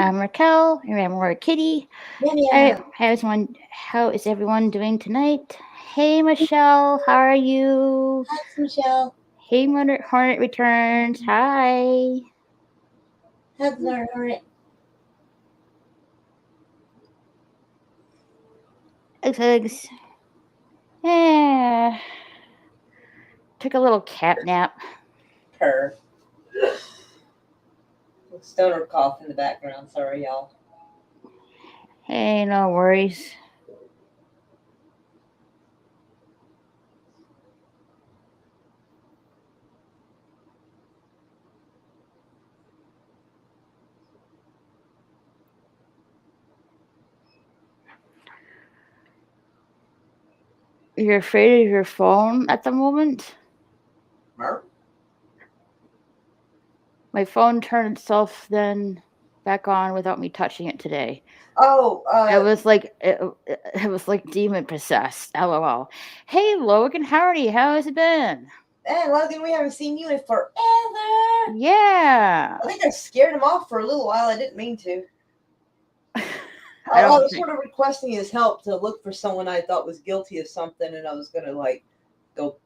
I'm Raquel, and I'm more Kitty. Yeah. How is everyone doing tonight? Hey, Michelle, how are you? Thanks, Michelle. Hey, Hornet returns. Hi. How's our heart? Eggs. Yeah. Took a little cat nap. Purr. Stoner cough in the background. Sorry, y'all. Hey, no worries. You're afraid of your phone at the moment? Mer? My phone turned itself then back on without me touching it today. Oh, It was like demon possessed. LOL. Hey Logan, howdy. How has it been? hey, Logan, we haven't seen you in forever. Yeah. I think I scared him off for a little while. I didn't mean to. I I don't was think. sort of requesting his help to look for someone I thought was guilty of something, and I was gonna go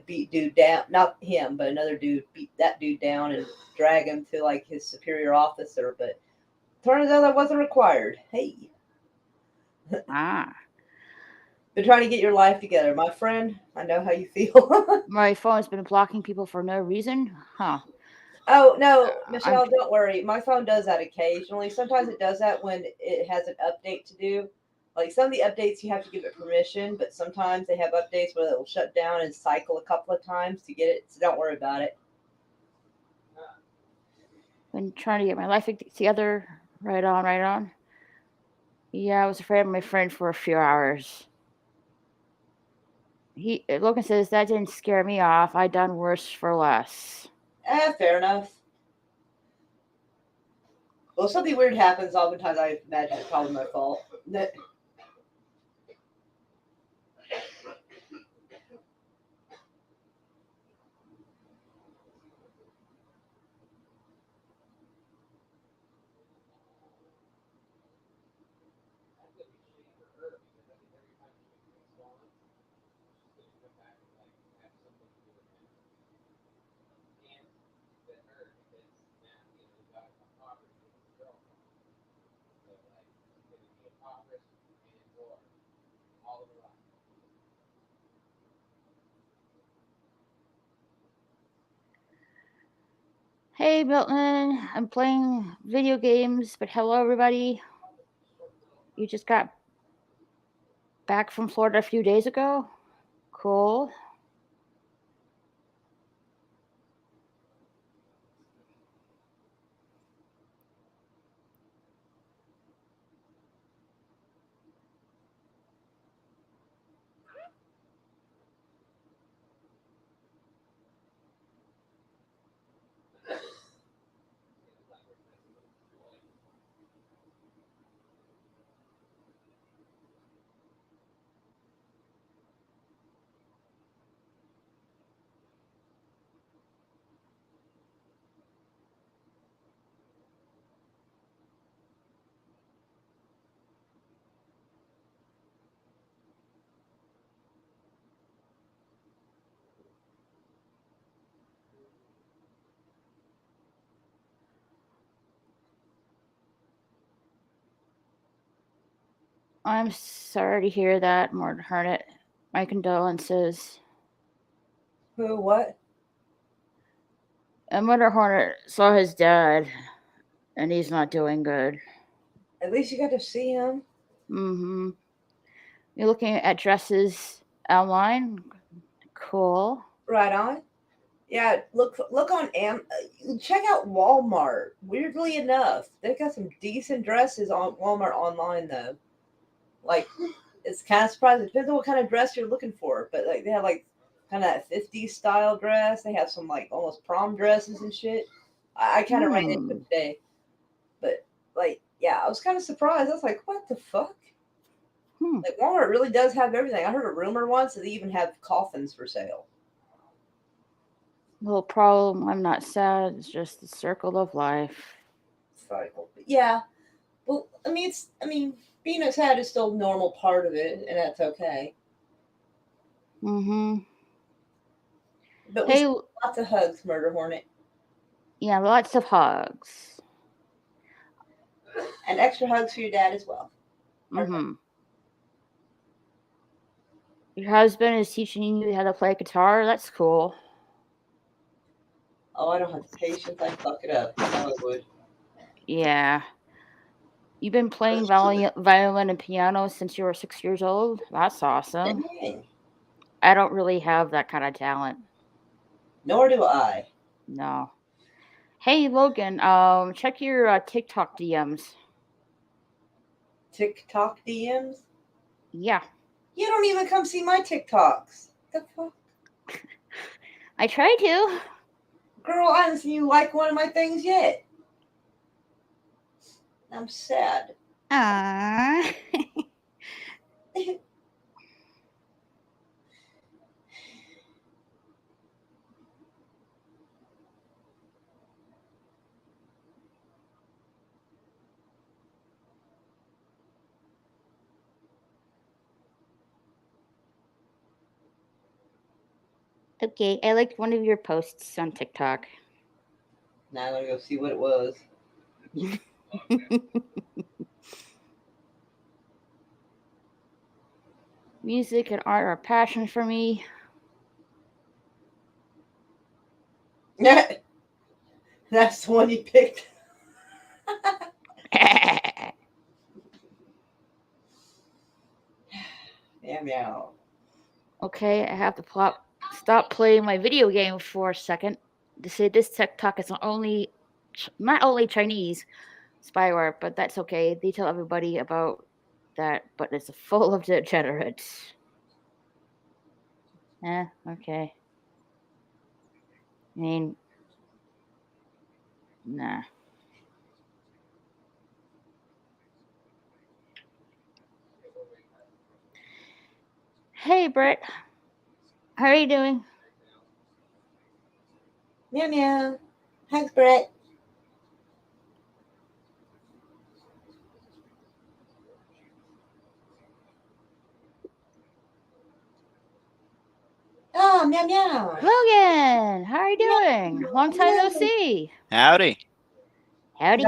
beat dude down. Not him, but another dude. Beat that dude down and drag him to his superior officer. But turns out that wasn't required. Hey. Ah. Been trying to get your life together, my friend. I know how you feel. My phone's been blocking people for no reason. Huh. Oh no, I'm Michelle, don't worry. My phone does that occasionally. Sometimes it does that when it has an update to do. Like some of the updates you have to give it permission, but sometimes they have updates where it'll shut down and cycle a couple of times to get it. So don't worry about it. been trying to get my life together. Right on, right on. Yeah, I was afraid of my friend for a few hours. Logan says that didn't scare me off. I done worse for less. Fair enough. Well, if something weird happens, oftentimes I imagine it's probably my fault. Hey Milton, I'm playing video games, but hello everybody. You just got back from Florida a few days ago? Cool. I'm sorry to hear that, Morton Harnett. My condolences. Who? What? And Murder Hornet saw his dad, and he's not doing good. At least you got to see him. Mm-hmm. You're looking at dresses online? Cool. Right on. Yeah, look on check out Walmart. Weirdly enough, they got some decent dresses on Walmart online though. Like it's kind of surprising. It depends on what kind of dress you're looking for, but like they have kind of that 50s style dress. They have some almost prom dresses and shit. I kind of ran into Hmm. it today, but yeah, I was kind of surprised. I was like, what the fuck? Hmm. Like Walmart really does have everything. I heard a rumor once that they even have coffins for sale. Little problem. I'm not sad. It's just the circle of life. Cycle. But yeah. Well, I mean, being sad is still a normal part of it, and that's okay. Mm-hmm. But we Hey, still lots of hugs, Murder Hornet, yeah, lots of hugs. and extra hugs for your dad as well. Mm-hmm. Your husband is teaching you how to play guitar. That's cool. Oh, I don't have the patience. I'd fuck it up. I know I would. Yeah. You've been playing violin and piano since you were 6 years old? That's awesome. Dang. I don't really have that kind of talent. Nor do I. No. Hey, Logan, check your TikTok DMs. TikTok DMs? Yeah. You don't even come see my TikToks. The fuck? I try to. Girl, I haven't seen you like one of my things yet. I'm sad. Ah. Okay, I liked one of your posts on TikTok. Now I'm gonna go see what it was. Music and art are a passion for me. That's the one you picked. Meow. Okay, I have to stop playing my video game for a second to say this TikTok is not only Chinese spyware, but that's okay. They tell everybody about that, but it's full of degenerates. Okay. I mean, nah. Hey, Brett. How are you doing? Meow. Thanks, Brett. Oh, meow. Logan, how are you doing? Long time no see. Howdy. Howdy.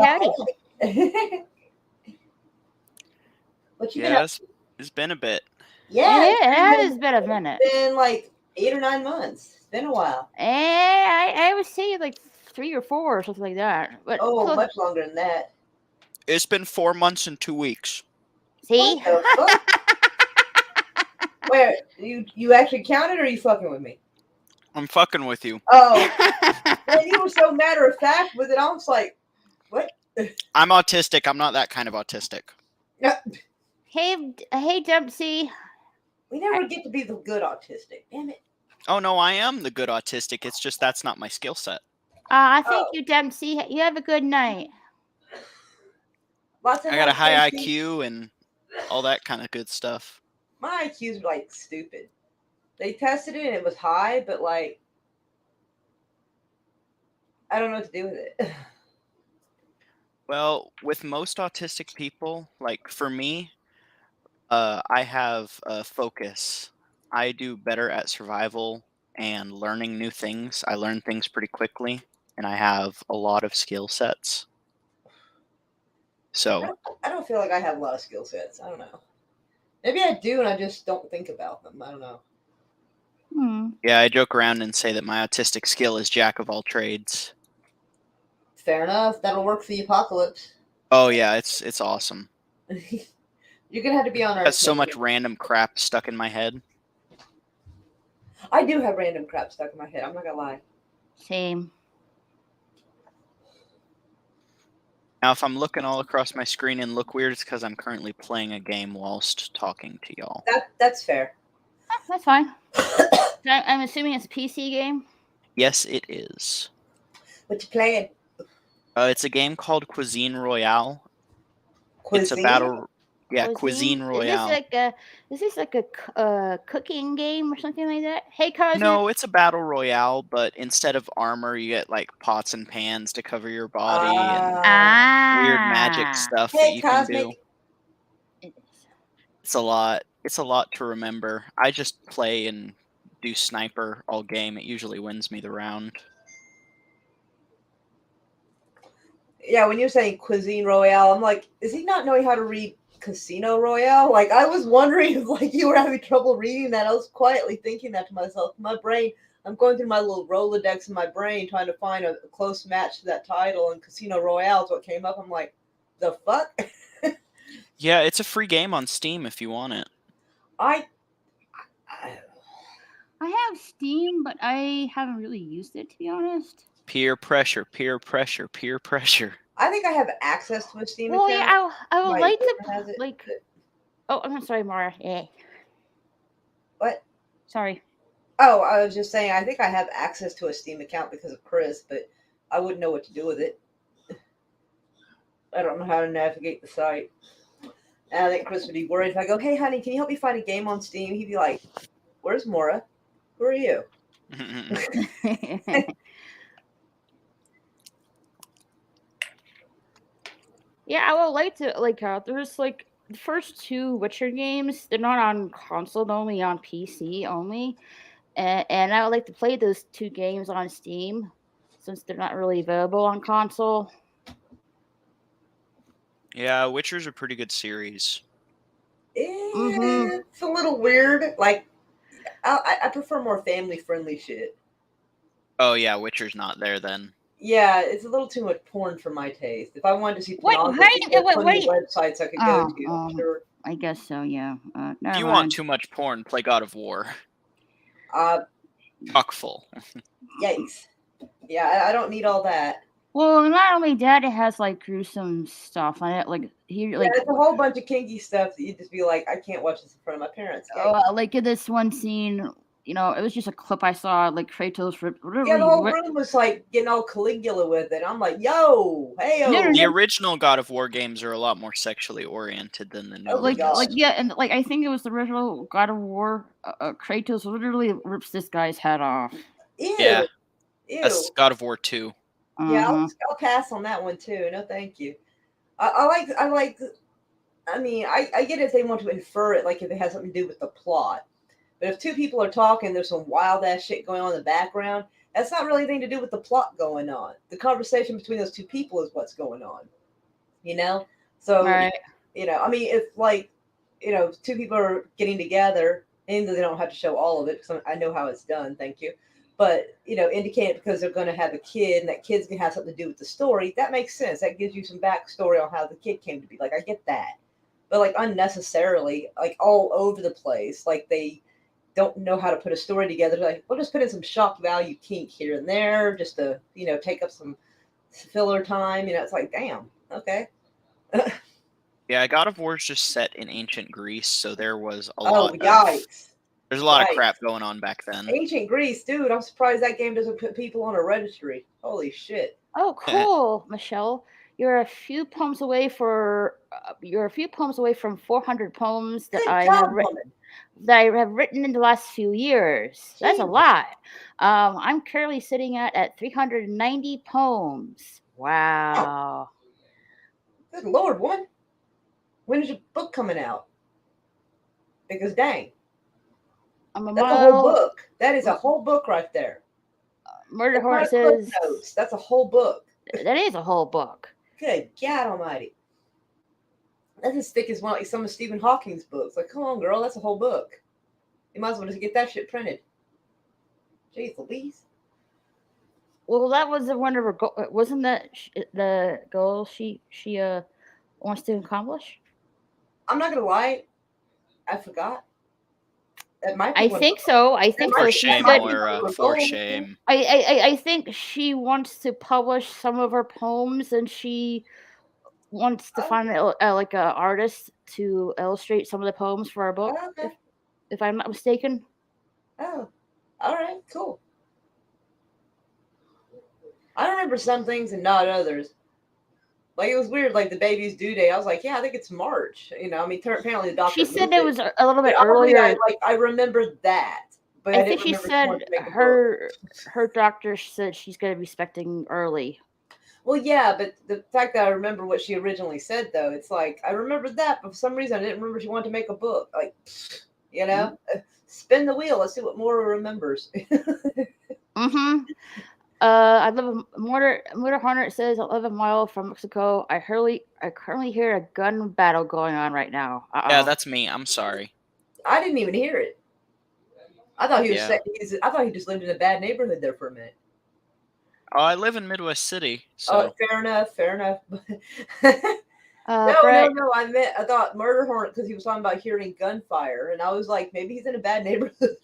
What you been up? Yes, it's been a bit. Yeah, It has been a minute. It's been like 8 or 9 months. It's been a while. I would say like 3 or 4 or something like that. But Much longer than that. It's been 4 months and 2 weeks. See? What the fuck? Where you actually counted, or are you fucking with me? I'm fucking with you. Oh, man, you were so matter of fact with it. I was like, what? I'm autistic. I'm not that kind of autistic. Hey, Dempsey. We never get to be the good autistic. Damn it. Oh no, I am the good autistic. It's just that's not my skill set. Thank you, Dempsey. You have a good night. Lots of I got a high Dempsey. IQ and all that kind of good stuff. My IQ's like stupid. They tested it and it was high, but like I don't know what to do with it. Well, with most autistic people, like for me, I have focus. I do better at survival and learning new things. I learn things pretty quickly, and I have a lot of skill sets. So I don't feel like I have a lot of skill sets. I don't know. Maybe I do, and I just don't think about them. I don't know. yeah, I joke around and say that my autistic skill is jack of all trades. Fair enough. That'll work for the apocalypse. Oh yeah, it's awesome. You're gonna have to be on our. Got so much random crap stuck in my head. I do have random crap stuck in my head. I'm not gonna lie. Same. Now, if I'm looking all across my screen and look weird, it's because I'm currently playing a game whilst talking to y'all. That's fair. That's fine. I'm assuming it's a PC game? Yes, it is. What you playing? It's a game called Cuisine Royale. Cuisine? It's a battle. Yeah, Cuisine Royale. Is this like a cooking game or something like that? Hey, Cosmic. No, it's a battle royale, but instead of armor, you get like pots and pans to cover your body and weird magic Ah. stuff that Hey, you can do. Cosmic. It's a lot. It's a lot to remember. I just play and do sniper all game. It usually wins me the round. Yeah, when you're saying Cuisine Royale, I'm like, is he not knowing how to read Casino Royale? Like, I was wondering if like you were having trouble reading that. I was quietly thinking that to myself. My brain, I'm going through my little Rolodex in my brain trying to find a close match to that title, and Casino Royale is what came up. I'm like, the fuck? Yeah, it's a free game on Steam if you want it. I I have Steam, but I haven't really used it, to be honest. Peer pressure, peer pressure, peer pressure. I think I have access to a Steam Well, account. yeah, I would My like to partner has it, like. but- Oh, I'm sorry, Mara. Yeah. What? Sorry. Oh, I was just saying, I think I have access to a Steam account because of Chris, but I wouldn't know what to do with it. I don't know how to navigate the site. And I think Chris would be worried if I go, hey, honey, can you help me find a game on Steam? He'd be like, where's Mora? Who are you? Yeah, I would like to like. There's like the first two Witcher games. They're not on console, they're only on PC only, and I would like to play those two games on Steam since they're not really available on console. Yeah, Witcher's a pretty good series. It's a little weird. Like, I prefer more family-friendly shit. Oh yeah, Witcher's not there then. Yeah, it's a little too much porn for my taste. If I wanted to see What- pornography, why- there's what- plenty what- of websites I could go to, I'm sure. I guess so. Yeah. If Never you mind. want too much porn, play God of War. Chock-full. Yikes. Yeah, I don't need all that. Well, not only that, it has like gruesome stuff on it. Like Yeah, it's a whole bunch of kinky stuff that you'd just be like, I can't watch this in front of my parents. like in this one scene, you know, it was just a clip I saw. Like Kratos Yeah, the whole room was like getting all Caligula with it. I'm like, yo, hey, The original God of War games are a lot more sexually oriented than the new ones. and like I think it was the original God of War. Kratos literally rips this guy's head off. Ew. Yeah, Ew. that's God of War 2. Yeah, I'll pass on that one too. No, thank you. I get if they want to infer it, like if it has something to do with the plot. But if two people are talking, there's some wild ass shit going on in the background. That's not really anything to do with the plot going on. The conversation between those two people is what's going on. You know? So, right. You know, I mean, if like, you know, two people are getting together, and they don't have to show all of it because I know how it's done. Thank you. But, you know, indicate it because they're going to have a kid and that kid's going to have something to do with the story. That makes sense. That gives you some backstory on how the kid came to be. Like, I get that. But, like, unnecessarily, like, all over the place. Like, they don't know how to put a story together. Like, we'll just put in some shock value kink here and there just to, you know, take up some filler time. You know, it's like, damn, okay. Yeah, God of War is just set in ancient Greece, so there was a lot of... There's a lot of crap going on back then. Ancient Greece, dude. I'm surprised that game doesn't put people on a registry. Holy shit. Oh, cool, Michelle. You're a few poems away from 400 poems that I have written in the last few years. That's a lot. I'm currently sitting at 390 poems. Wow. Good Lord, woman. When is your book coming out? Because dang. That's a whole book. That is a whole book right there. Murder Hornet says notes. That's a whole book. That is a whole book. Good God Almighty. That's as thick as like some of Stephen Hawking's books. Like, come on, girl, that's a whole book. You might as well just get that shit printed. Jeez Louise. Well, that was one of her wasn't that the goal she wants to accomplish? I'm not gonna lie, I forgot. I think so. I think so. For shame, Moira. For shame. I think she wants to publish some of her poems, and she wants to find like an artist to illustrate some of the poems for our book. Okay. If I'm not mistaken. Oh, all right, cool. I remember some things and not others. Like it was weird. Like the baby's due date, I was like, yeah, I think it's March. I mean, apparently the doctor She said moved it it, was a little but bit oddly, I earlier. like I remembered that, but I I think didn't she remember she wanted said to make a book. her doctor said she's going to be expecting early. Well, yeah, but the fact that I remember what she originally said, though, it's like I remembered that, but for some reason I didn't remember she wanted to make a book. Like, spin the wheel. Let's see what Mora remembers. Mm-hmm. I live in Motor Hunter says I live a mile from Mexico. I currently hear a gun battle going on right now. Yeah, Uh-oh. that's me. I'm sorry. I didn't even hear it. I thought he was. Yeah. I thought he just lived in a bad neighborhood there for a minute. Oh, I live in Midwest City, Oh, so fair enough. Fair enough. Brett, No. I thought murder hornet because he was talking about hearing gunfire, and I was like, maybe he's in a bad neighborhood.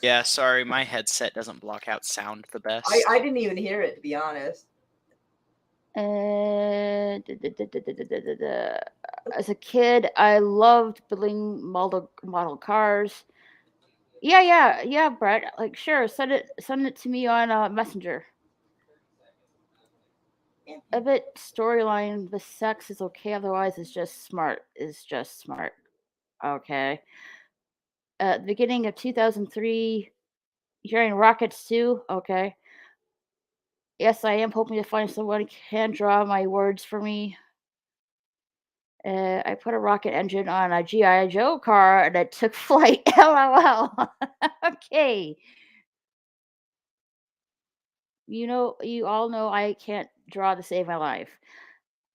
yeah, sorry, my headset doesn't block out sound the I best. didn't even hear it, to be honest. as a kid, I loved building model cars. Yeah, Brett. Like, sure, send it to me on Messenger. A bit storyline. The sex is okay, otherwise it's just smart. Is just smart. Okay. At the beginning of 2003, hearing rockets too. Okay. Yes, I am hoping to find someone who can draw my words for me. I put a rocket engine on a GI Joe car and it took flight. LOL. Okay. You all know I can't draw to save my life.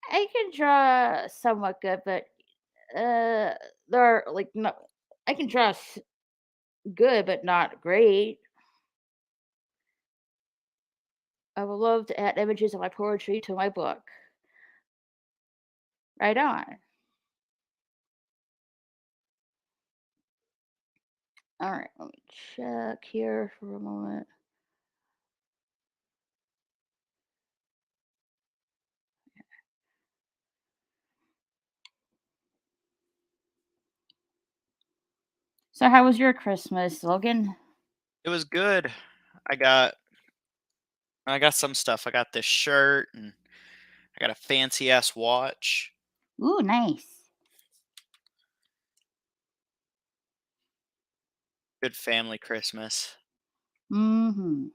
I can draw somewhat good, but there are like no. I can draw good, but not great. I would love to add images of my poetry to my book. Right on. All right, let me check here for a moment. So, how was your Christmas, Logan? It was good. I got I got some stuff. I got this shirt and I got a fancy ass watch. Ooh, nice. Good family Christmas. Mm-hmm.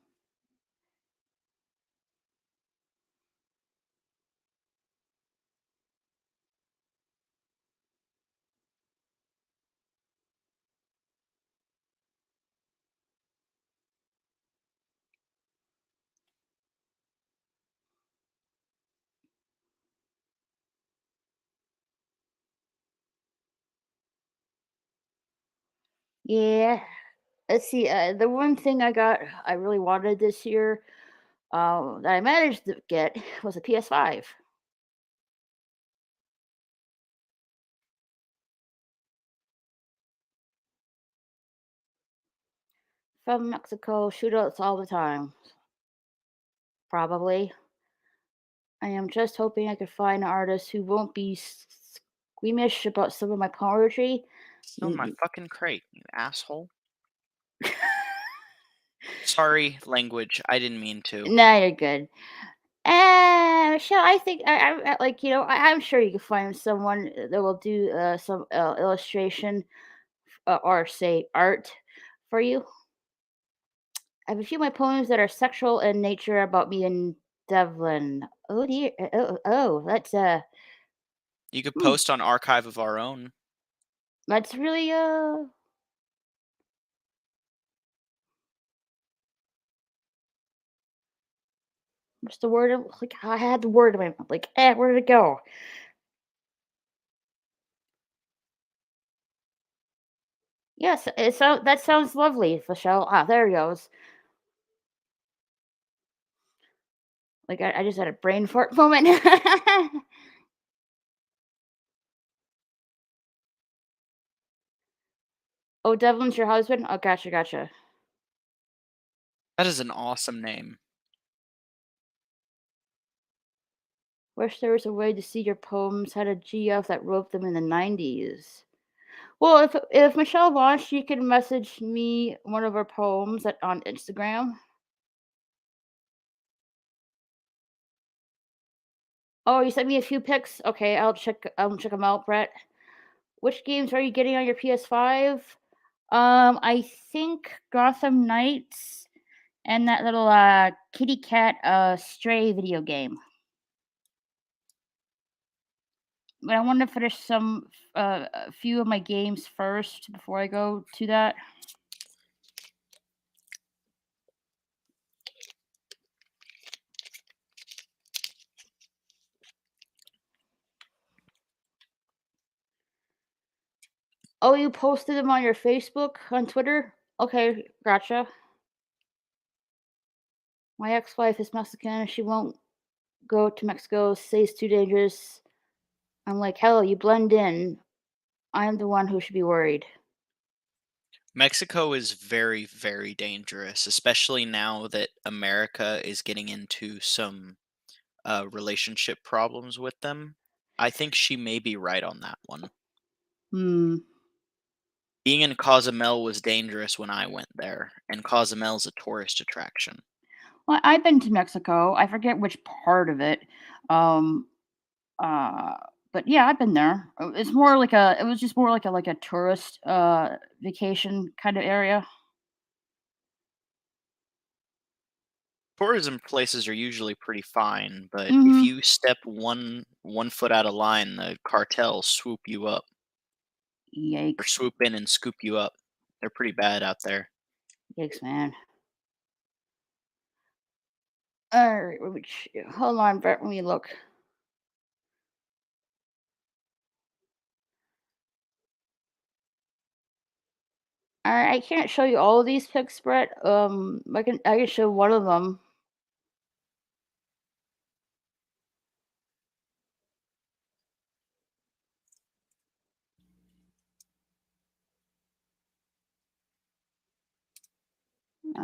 Yeah. Let's see. The one thing I really wanted this year, that I managed to get was a PS5 from Mexico. Shootouts all the time. Probably. I am just hoping I could find an artist who won't be squeamish about some of my poetry. Still in my fucking crate, you asshole. Sorry, language. I didn't mean to. Nah, you're good. And Michelle, I think like I'm sure you can find someone that will do some illustration or say art for you. I have a few of my poems that are sexual in nature about me and Devlin. Oh dear. That's You could hmm, post on Archive of Our Own. that's really what's the word? Like I had the word in my mouth. Like, where did it go? Yes, that sounds lovely, Michelle. Ah, there he goes. Like I just had a brain fart moment. Oh, Devlin's your husband? Oh, gotcha. That is an awesome name. Wish there was a way to see your poems. Had a GF that wrote them in the 90s. Well, if Michelle wants, she can message me one of her poems on Instagram. Oh, you sent me a few pics? Okay, I'll check them out, Brett. Which games are you getting on your PS5? I think Gotham Knights and that little kitty cat stray video game. But I want to finish a few of my games first before I go to that. Oh, you posted them on your Facebook, on Twitter? Okay, gotcha. My ex-wife is Mexican. She won't go to Mexico. Says too dangerous. I'm like, hell, you blend in. I'm the one who should be worried. Mexico is very, very dangerous, especially now that America is getting into some relationship problems with them. I think she may be right on that one. Hmm. Being in Cozumel was dangerous when I went there, and Cozumel's a tourist attraction. Well, I've been to Mexico. I forget which part of it. Um. Uh. But yeah, I've been there. It's more like a. It was just more like a tourist vacation kind of area. Tourism places are usually pretty fine, but if Mm-hmm. you step one foot out of line, the cartels swoop you up or Yikes. swoop in and scoop you up. They're pretty bad out there. Yikes, man. All right. Hold on, Brett. Let me look. All right. I can't show you all of these pics, Brett. I can show one of them. Uh,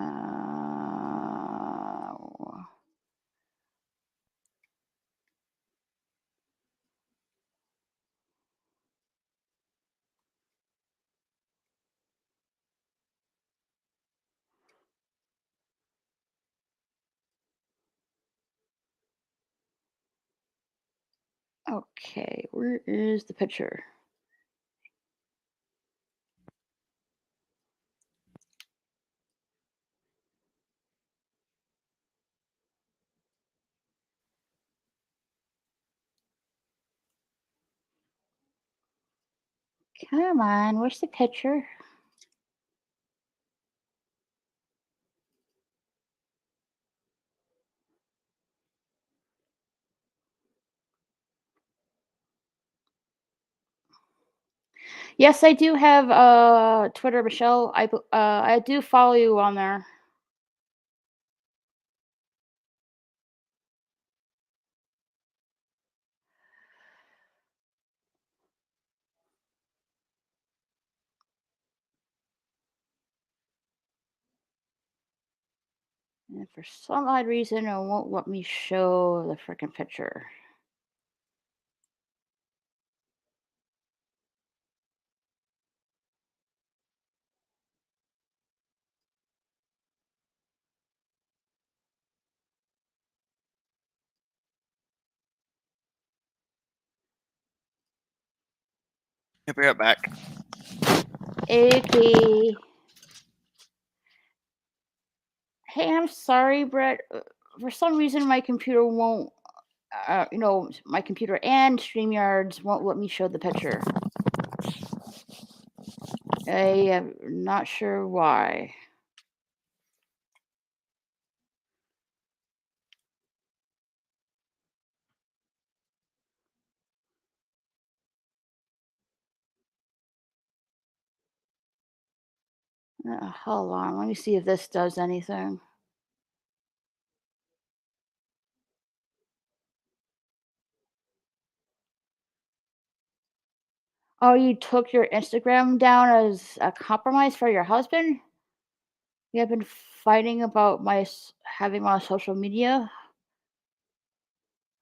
okay. Where is the picture? Come on. Where's the picture? Yes, I do have Twitter, Michelle. I do follow you on there. And for some odd reason, it won't let me show the freaking picture. I'll be right back. Okay. Hey, I'm sorry, Brett. For some reason, my computer won't. My computer and StreamYards won't let me show the picture. I am not sure why. Hold on. Let me see if this does anything. Oh, you took your Instagram down as a compromise for your husband? You have been fighting about having my social media?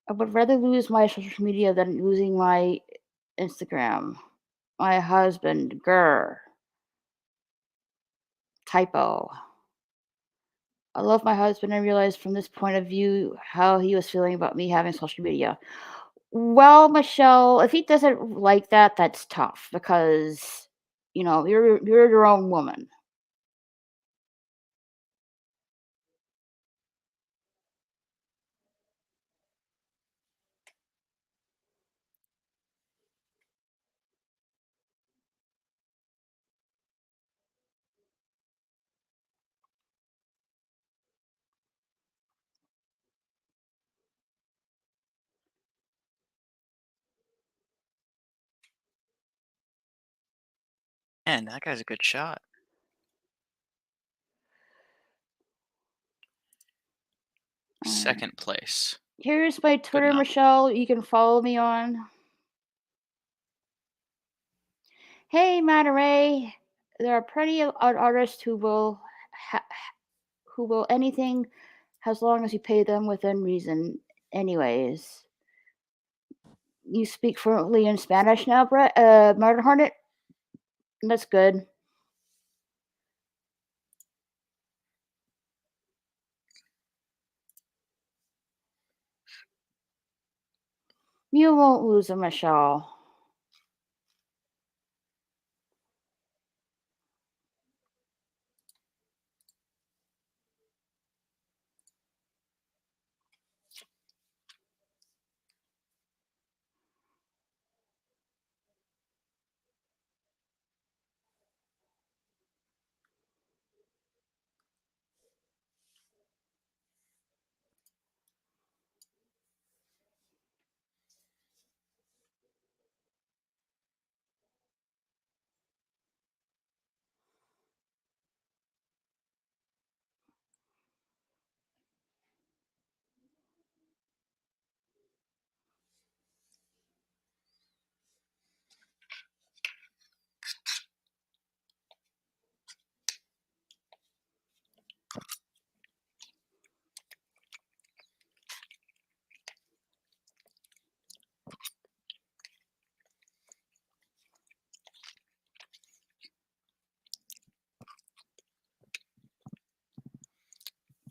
I would rather lose my social media than losing my Instagram. My husband, grr. Typo. I love my husband and realized from this point of view how he was feeling about me having social media. Well, Michelle, if he doesn't like that, that's tough because you're your own woman. Man, that guy's a good shot. Second place. Here's my Good Twitter, enough. Michelle. You can follow me on. Hey, Monterey. There are plenty of artists who will anything as long as you pay them within reason. Anyways, you speak fluently in Spanish now, Brett. Murder Hornet. That's good. You won't lose a Michelle.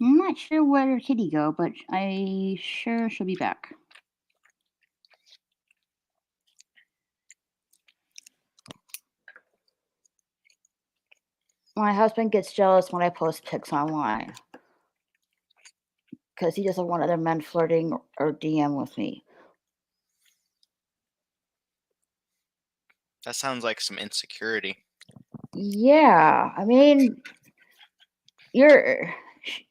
I'm not sure where Kitty go, but I sure she'll be back. My husband gets jealous when I post pics online because he doesn't want other men flirting or DM with me. That sounds like some insecurity. Yeah, I mean,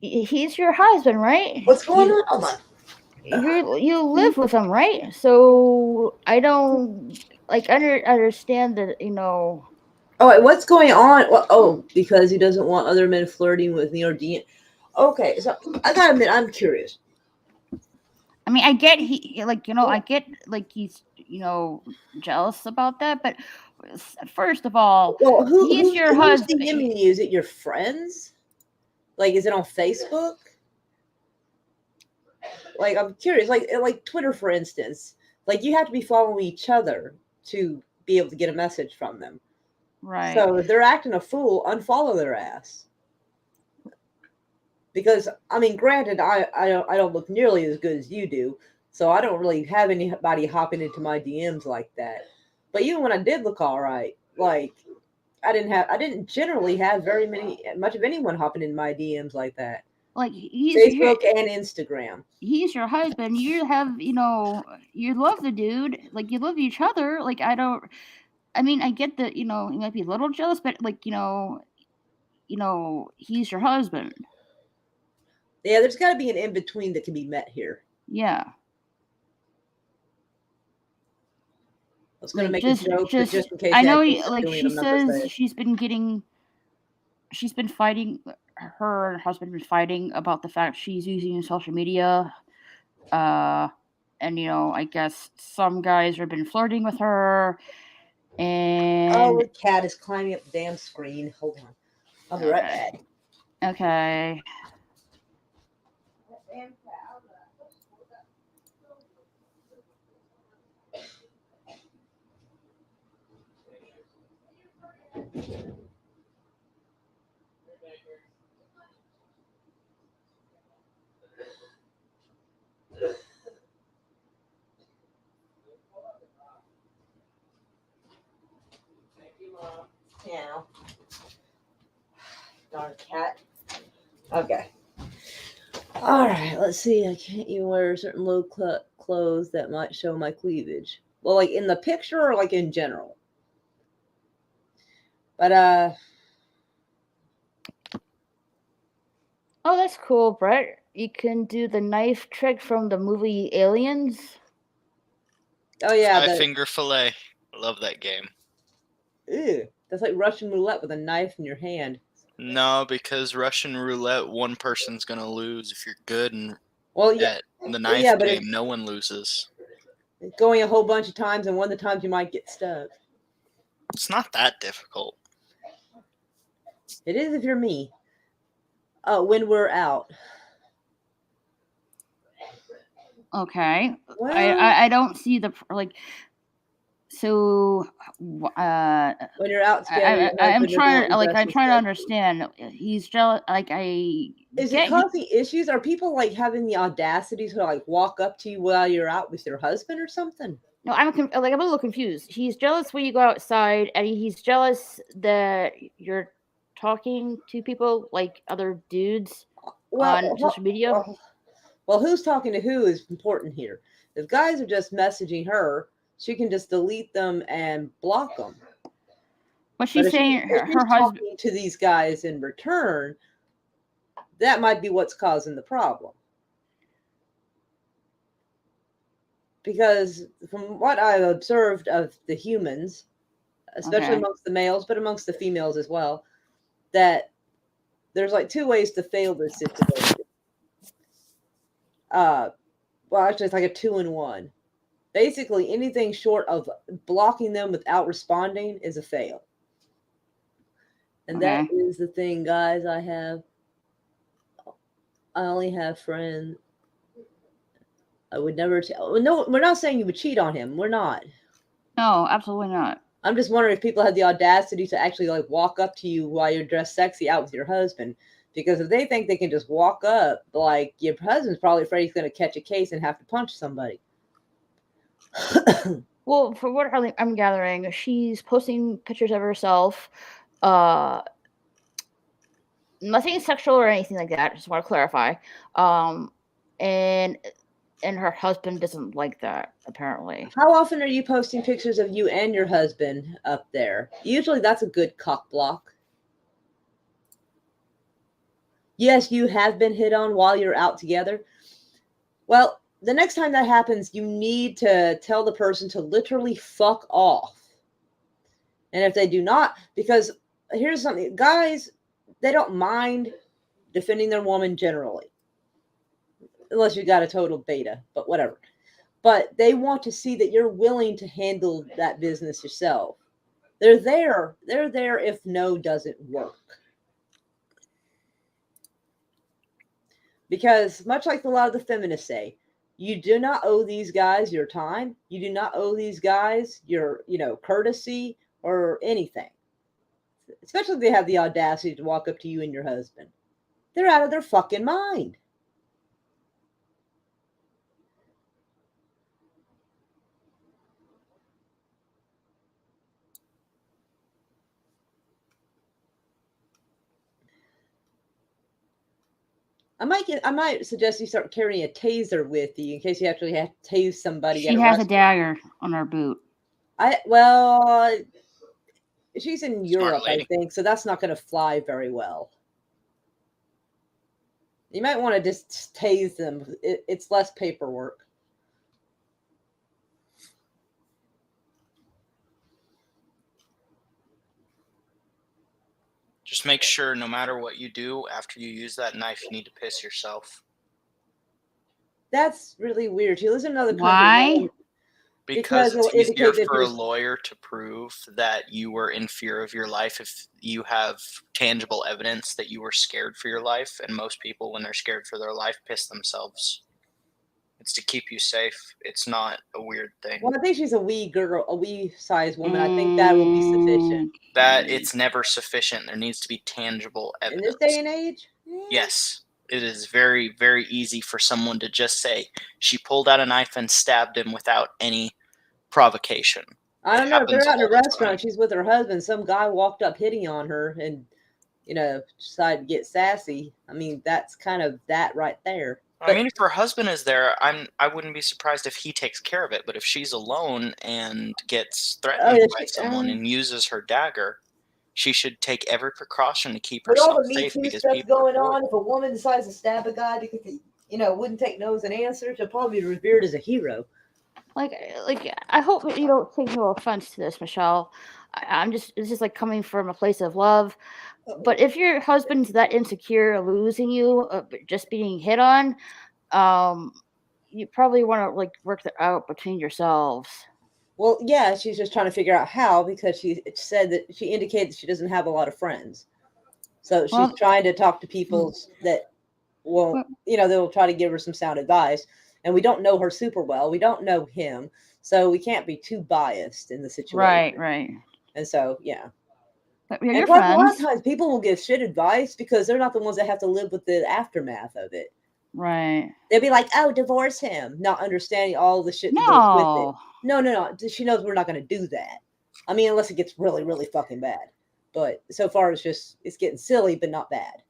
he's your husband, right? What's going on? Hold on. You live with him, right? So I don't understand that, Oh, wait, what's going on? Well, because he doesn't want other men flirting with me or DM. Okay, so I gotta admit, I'm curious. I mean, I get I get he's jealous about that, but first of all, Well, he's your who's husband. DMing you? Is it your friends? Like, is it on Facebook? Like, I'm curious. Like Twitter, for instance. Like, you have to be following each other to be able to get a message from them. Right. So if they're acting a fool, unfollow their ass. Because I mean, granted, I don't look nearly as good as you do, so I don't really have anybody hopping into my DMs like that. But even when I did look all right, like I didn't generally have much of anyone hopping in my DMs like that. Like Facebook and Instagram. he's your husband. You have you love the dude. Like you love each other. Like I mean, I get that you might be a little jealous, but like he's your husband. Yeah, there's got to be an in between that can be met here. Yeah. I was going to make a joke, but just in case I you know, actually end up like doing it, she I'm not going to say says, it. she's been fighting. Her and her husband been fighting about the fact she's using social media. And I guess some guys have been flirting with her. Oh, And the cat is climbing up the damn screen. Hold on. I'll be right back. okay. Yeah. Darn cat. Okay. All right. Let's see. I can't even wear certain low clothes that might show my cleavage. Well, like in the picture or like in general. But Oh, that's cool, Brett. You can do the knife trick from the movie Aliens. oh yeah, Five Finger Fillet. Love that game. Ew, that's like Russian roulette with a knife in your hand. No, because Russian roulette, one person's gonna lose. If you're good and Well, yeah, at the knife yeah, but game, no one loses. it's going a whole bunch of times, and one of the times you might get stuck. It's not that difficult. It is if you're me. When we're out. Okay. Well, I don't see the like. So, when you're out together, I'm trying to to understand. He's jealous. Like Is it causing issues? Are people like having the audacity to like walk up to you while you're out with your husband or something? No, I'm a little confused. He's jealous when you go outside, and he's jealous that you're talking to people like other dudes on social media. Well, who's talking to who is important here. If guys are just messaging her, she can just delete them and block them. But she's saying her husband talking to these guys in return, that might be what's causing the problem. Because from what I've observed of the humans, especially amongst the males, but amongst the females as well, that there's like two ways to fail this situation. Well, actually, it's like a 2-in-1. Basically, anything short of blocking them without responding is a fail. And that is the thing, guys. I only have friends. I would never. No, we're not saying you would cheat on him. We're not. No, absolutely not. I'm just wondering if people had the audacity to actually like walk up to you while you're dressed sexy out with your husband. Because if they think they can just walk up, like your husband's probably afraid he's going to catch a case and have to punch somebody. Well, for what I'm gathering, she's posting pictures of herself. Nothing sexual or anything like that. Just want to clarify. And her husband doesn't like that, apparently. How often are you posting pictures of you and your husband up there? Usually that's a good cock block. Yes, you have been hit on while you're out together. Well, the next time that happens, you need to tell the person to literally fuck off. And if they do not, because here's something, guys, they don't mind defending their woman generally. Unless you got a total beta, but whatever. But they want to see that you're willing to handle that business yourself. They're there if no doesn't work. Because much like a lot of the feminists say, you do not owe these guys your time. You do not owe these guys your, courtesy or anything. Especially if they have the audacity to walk up to you and your husband. They're out of their fucking mind. I might suggest you start carrying a taser with you in case you actually have to tase somebody. She has a dagger on her boot. She's in Europe, I think, so that's not going to fly very well. You might want to just tase them. It's less paperwork. Just make sure no matter what you do, after you use that knife, you need to piss yourself. That's really weird. She lives in another country. Why? Because it's easier for a lawyer to prove that you were in fear of your life if you have tangible evidence that you were scared for your life. And most people, when they're scared for their life, piss themselves. It's to keep you safe. It's not a weird thing. Well, I think she's a wee girl, a wee sized woman. I think that will be sufficient. That it's never sufficient. There needs to be tangible evidence. In this day and age? Yes. It is very, very easy for someone to just say, she pulled out a knife and stabbed him without any provocation. I don't It know. If they're happens out in a all the restaurant, time. she's with her husband. Some guy walked up hitting on her and, decided to get sassy. I mean, that's kind of that right there. I mean, if her husband is there, I wouldn't be surprised if he takes care of it. But if she's alone and gets Oh, threatened yeah, by someone and uses her dagger, she should take every precaution to keep with all herself the Me safe Too because stuff people are going on, horrible. if a woman decides to stab a guy because he, wouldn't take no as an answer, she'll probably be revered as a hero. Like, I hope that you don't take no offense to this, Michelle. It's just like coming from a place of love. But if your husband's that insecure, losing you, just being hit on, um, you probably want to like work that out between yourselves. Well, yeah, she's just trying to figure out how because she said that she indicated she doesn't have a lot of friends. So she's Well, trying to talk to people that won't, well, they'll try to give her some sound advice. And we don't know her super well. We don't know him. So we can't be too biased in the situation. right. And so, yeah. But And your plus, a lot of friends, times people will give shit advice because they're not the ones that have to live with the aftermath of it. right? They'll be like, oh, divorce him, not understanding all the shit that goes with it. No, No. She knows we're not going to do that. I mean, unless it gets really, really fucking bad. But so far, it's getting silly, but not bad.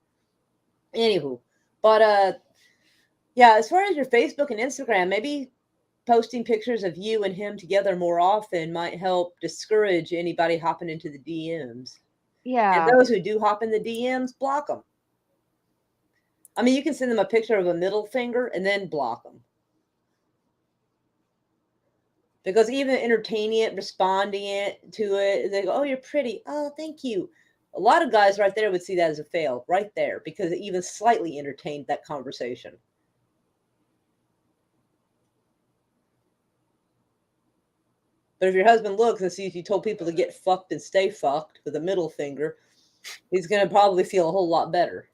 Anywho, but yeah, as far as your Facebook and Instagram, maybe posting pictures of you and him together more often might help discourage anybody hopping into the DMs. And yeah, those who do hop in the DMs, block them. I mean, you can send them a picture of a middle finger and then block them. Because even entertaining it, responding to it, they go, oh, you're pretty. Oh, thank you. A lot of guys right there would see that as a fail right there because it even slightly entertained that conversation. But if your husband looks and sees you told people to get fucked and stay fucked with a middle finger, he's going to probably feel a whole lot better.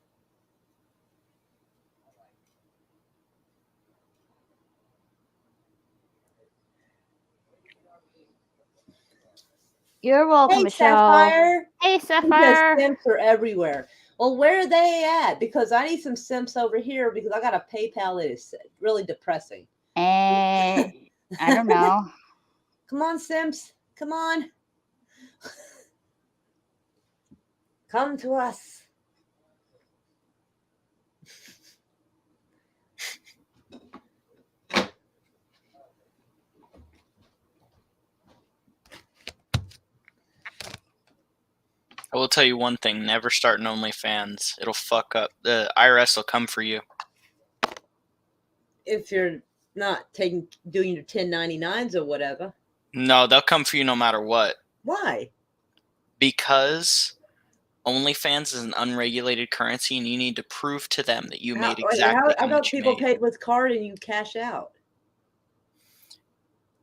you're welcome, Hey, Michelle. Sapphire. Hey, Because Sapphire. simps are everywhere. Well, where are they at? Because I need some simps over here because I got a PayPal that is really depressing. And I don't know. Come on, simps. Come on. Come to us. I will tell you one thing: never start an OnlyFans. It'll fuck up. The IRS will come for you. If you're not doing your 1099s or whatever. No, they'll come for you no matter what. Why? Because OnlyFans is an unregulated currency, and you need to prove to them that you made exactly how I thought much you people made. paid with card and you cash out.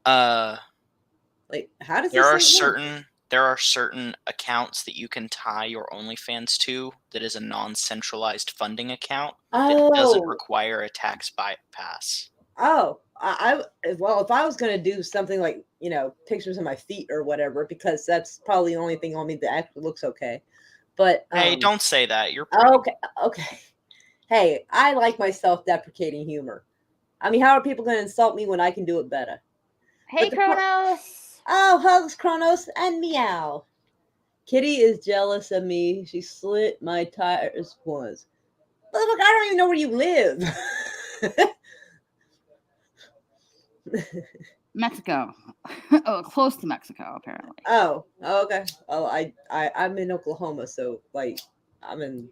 Like, how does There this are thing work? there are certain accounts that you can tie your OnlyFans to that is a non-centralized funding account that doesn't Oh, require a tax bypass. oh, well, if I was going to do something like, pictures of my feet or whatever, because that's probably the only thing on me that actually looks okay. But, Hey, don't say that. You're pretty. okay. Hey, I like my self-deprecating humor. I mean, how are people going to insult me when I can do it better? Hey, Kronos. Oh, hugs, Kronos, and meow. Kitty is jealous of me. She slit my tires once. But look, I don't even know where you live. Mexico. Close to Mexico, apparently. Oh, okay. Oh, I'm in Oklahoma, so like I'm in.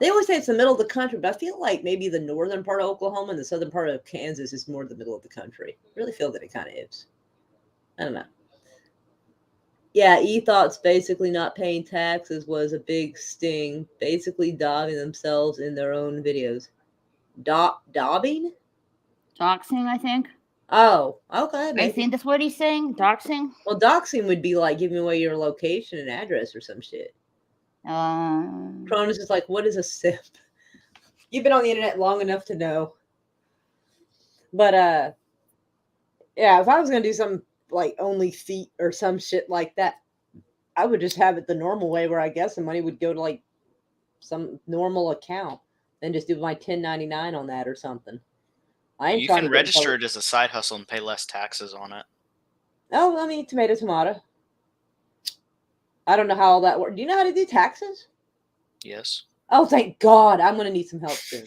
They always say it's the middle of the country, but I feel like maybe the northern part of Oklahoma and the southern part of Kansas is more the middle of the country. I really feel that it kind of is. I don't know. Yeah, e-thoughts basically not paying taxes was a big sting. Basically dobbing themselves in their own videos. Dobbing? Doxing, I think. Oh, okay. I think that's what he's saying. Doxing. Well, doxing would be like giving away your location and address or some shit. Cronus is like, what is a simp? You've been on the internet long enough to know. But yeah, if I was gonna do some like only feet or some shit like that, I would just have it the normal way where I guess the money would go to like some normal account and just do my 1099 on that or something. I ain't You trying can to get register it as a side hustle and pay less taxes on it. Oh, I mean, tomato. I don't know how all that works. Do you know how to do taxes? Yes. Oh, thank God. I'm going to need some help soon.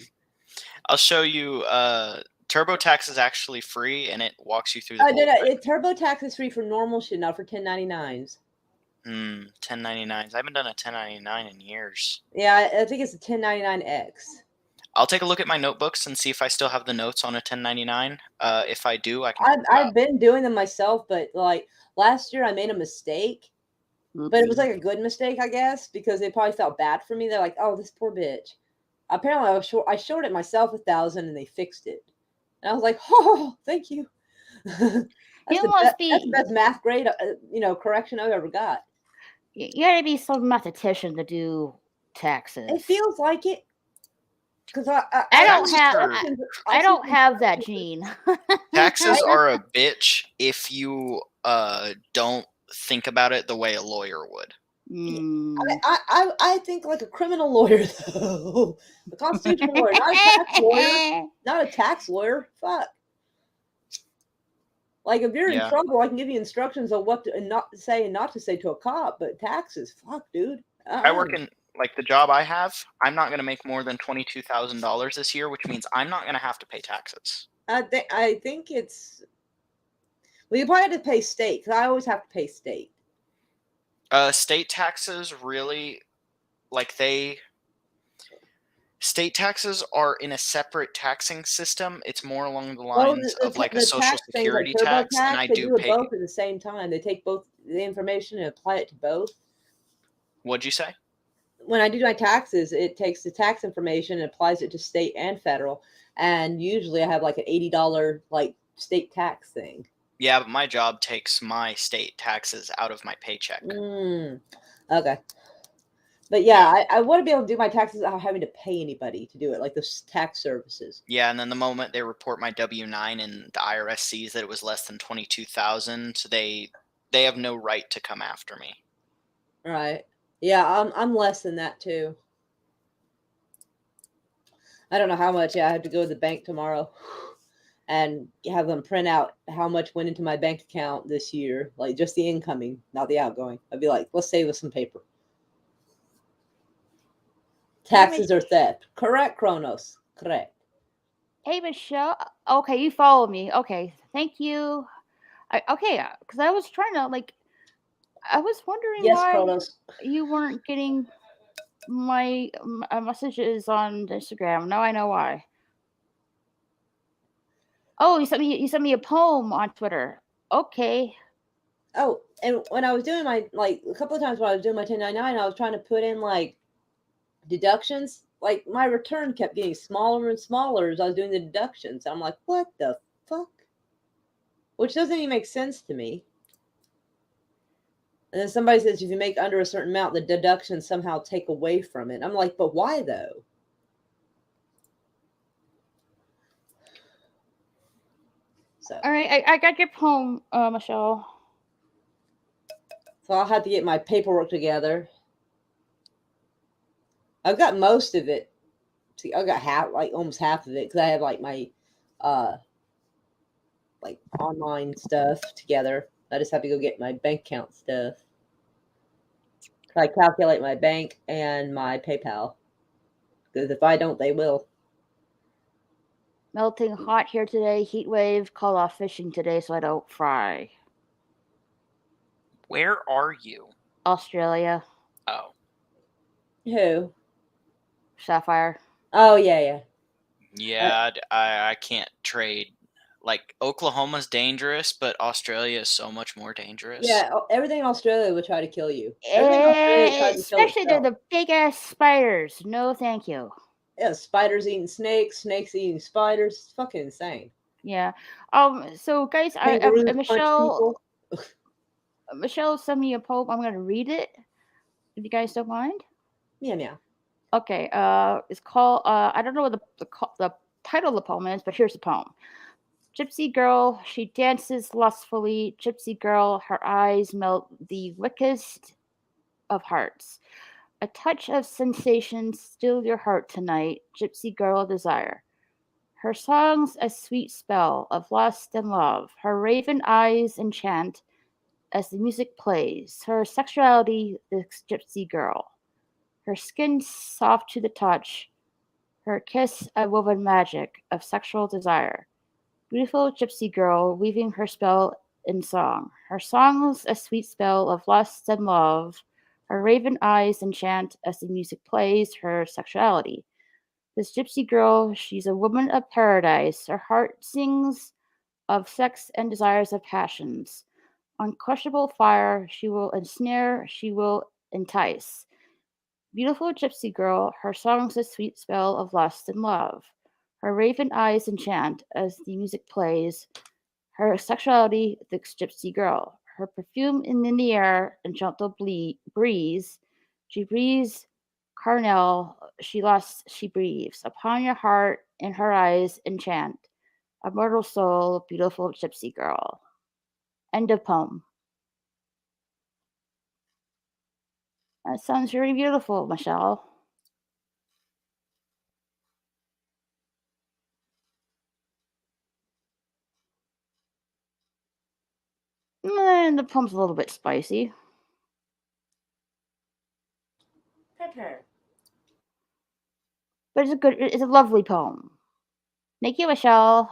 I'll show you. TurboTax is actually free, and it walks you through the whole thing. TurboTax is free for normal shit, not for 1099s. 1099s. I haven't done a 1099 in years. Yeah, I think it's a 1099X. I'll take a look at my notebooks and see if I still have the notes on a 1099. If I do, I can help you I've out. been doing them myself, but like last year I made a mistake, but it was like a good mistake, I guess, because they probably felt bad for me. They're like, "Oh, this poor bitch." Apparently, I showed it myself 1,000, and they fixed it, and I was like, "Oh, thank you." That's the best math grade, correction I've ever got. You gotta be some mathematician to do taxes. It feels like it. Because I don't have that gene. Taxes are a bitch if you don't think about it the way a lawyer would. I think like a criminal lawyer though. A constitutional lawyer, not a tax lawyer. Not a tax lawyer. Fuck. Like if you're in trouble, I can give you instructions on what to and not to say and not to say to a cop. But taxes, fuck, dude. I work in like the job I have. I'm not going to make more than $22,000 this year, which means I'm not going to have to pay taxes. I think it's. Well, you probably have to pay state because I always have to pay state. State taxes really, state taxes are in a separate taxing system. It's more along the lines of like a social security tax, and I do pay both at the same time. They take both the information and apply it to both. What'd you say? When I do my taxes, it takes the tax information and applies it to state and federal. And usually I have like an $80 like state tax thing. Yeah, but my job takes my state taxes out of my paycheck. Okay. But yeah, I want to be able to do my taxes without having to pay anybody to do it, like those tax services. Yeah, and then the moment they report my W-9 and the IRS sees that it was less than 22,000, they have no right to come after me. Right. Yeah, I'm less than that too. I don't know how much. Yeah, I have to go to the bank tomorrow and have them print out how much went into my bank account this year, like just the incoming, not the outgoing. I'd be like, let's save us some paper. Taxes are theft. Correct, Kronos. Correct. Hey, Michelle. Okay, you follow me. Okay, thank you. Because I was trying to I was wondering why Kronos. You weren't getting my messages on Instagram. Now I know why. Oh, you sent me a poem on Twitter. Okay. Oh, and when I was doing my a couple of times when I was doing my 1099, I was trying to put in deductions. Like my return kept getting smaller and smaller as I was doing the deductions. I'm like, what the fuck? Which doesn't even make sense to me. And then somebody says if you make under a certain amount, the deductions somehow take away from it. I'm like, but why though? So. All right, I got your poem, Michelle. So I'll have to get my paperwork together. I've got most of it. See, I got almost half of it because I have my online stuff together. I just have to go get my bank account stuff. I calculate my bank and my PayPal because if I don't, they will. Melting hot here today. Heat wave. Call off fishing today so I don't fry. Where are you? Australia. Oh. Who? Sapphire. Oh, yeah. Yeah, I can't trade. Like, Oklahoma's dangerous, but Australia is so much more dangerous. Yeah, everything in Australia will try to kill you. Especially they're the big-ass spiders. No, thank you. Yeah, spiders eating snakes, snakes eating spiders. It's fucking insane. Yeah. So, guys, Michelle sent me a poem. I'm going to read it, if you guys don't mind. Yeah. Okay. It's called. I don't know what the title of the poem is, but here's the poem. Gypsy girl, she dances lustfully. Gypsy girl, her eyes melt the wickedest of hearts. A touch of sensation still your heart tonight. Gypsy girl desire. Her songs a sweet spell of lust and love. Her raven eyes enchant. as the music plays. Her sexuality, the gypsy girl. Her skin soft to the touch. Her kiss a woven magic of sexual desire. Beautiful gypsy girl weaving her spell in song. Her songs a sweet spell of lust and love. Her raven eyes enchant as the music plays her sexuality. This gypsy girl, she's a woman of paradise. Her heart sings of sex and desires of passions. Unquenchable fire, she will ensnare, she will entice. Beautiful gypsy girl, her songs a sweet spell of lust and love. Her raven eyes enchant as the music plays. Her sexuality, the gypsy girl. Her perfume in the air and gentle breeze. She breathes carnel, she lusts, she breathes. Upon your heart, in her eyes, enchant. A mortal soul, beautiful gypsy girl. End of poem. That sounds very beautiful, Michelle. The poem's a little bit spicy. Pepper. But it's a lovely poem. Thank you, Michelle.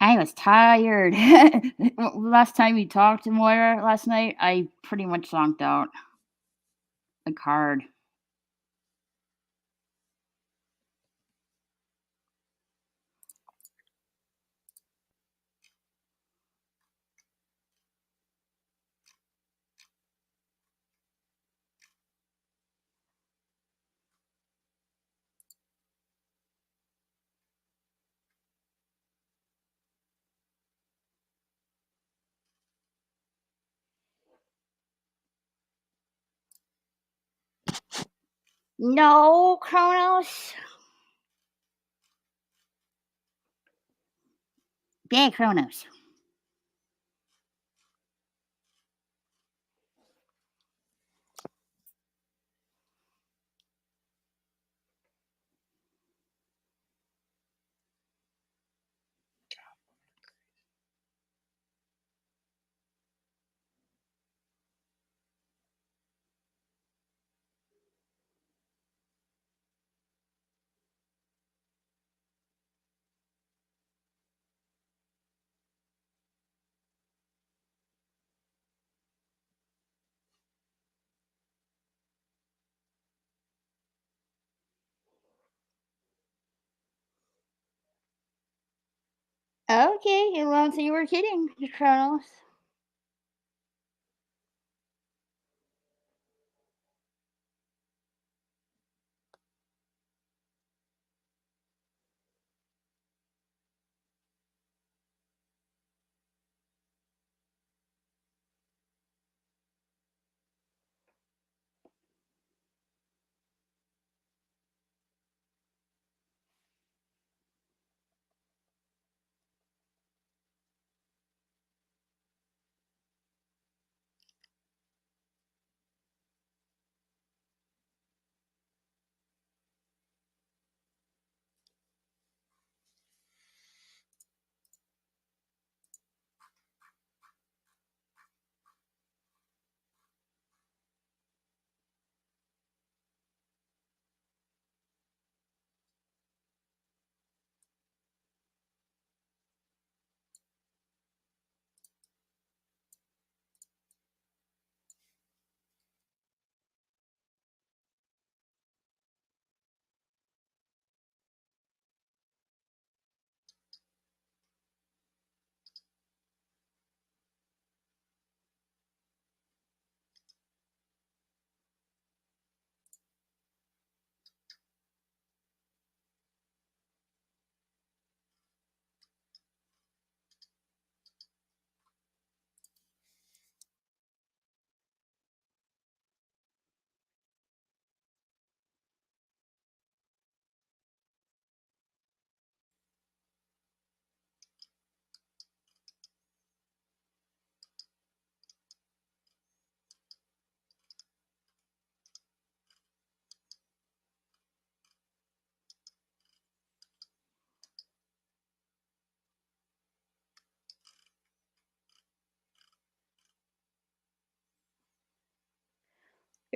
I was tired. Last time we talked to Moira last night, I pretty much zonked out. Like hard. No, Kronos. Yeah, Kronos. Okay, as long as you were kidding, Kronos.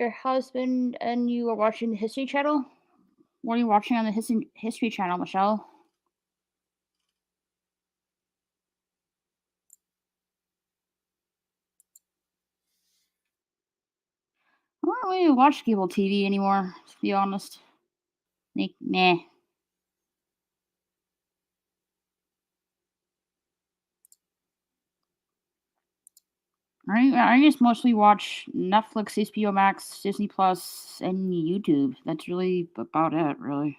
your husband and you are watching the History Channel? What are you watching on the History Channel, Michelle? I don't really watch cable TV anymore, to be honest. Like, meh. I just mostly watch Netflix, HBO Max, Disney Plus, and YouTube. That's really about it, really.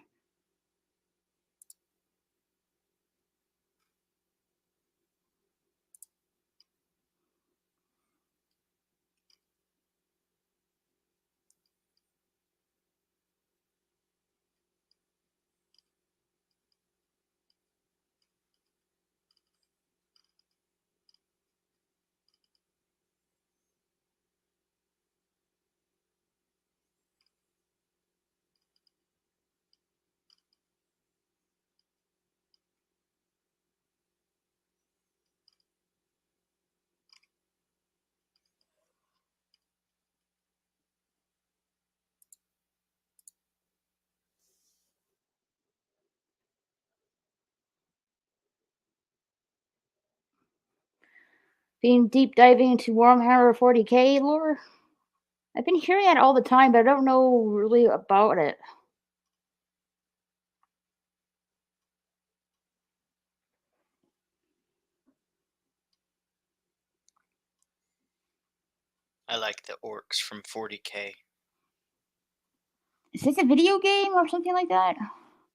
Being deep diving into Warhammer 40k lore? I've been hearing that all the time, but I don't know really about it. I like the orcs from 40k. Is this a video game or something like that?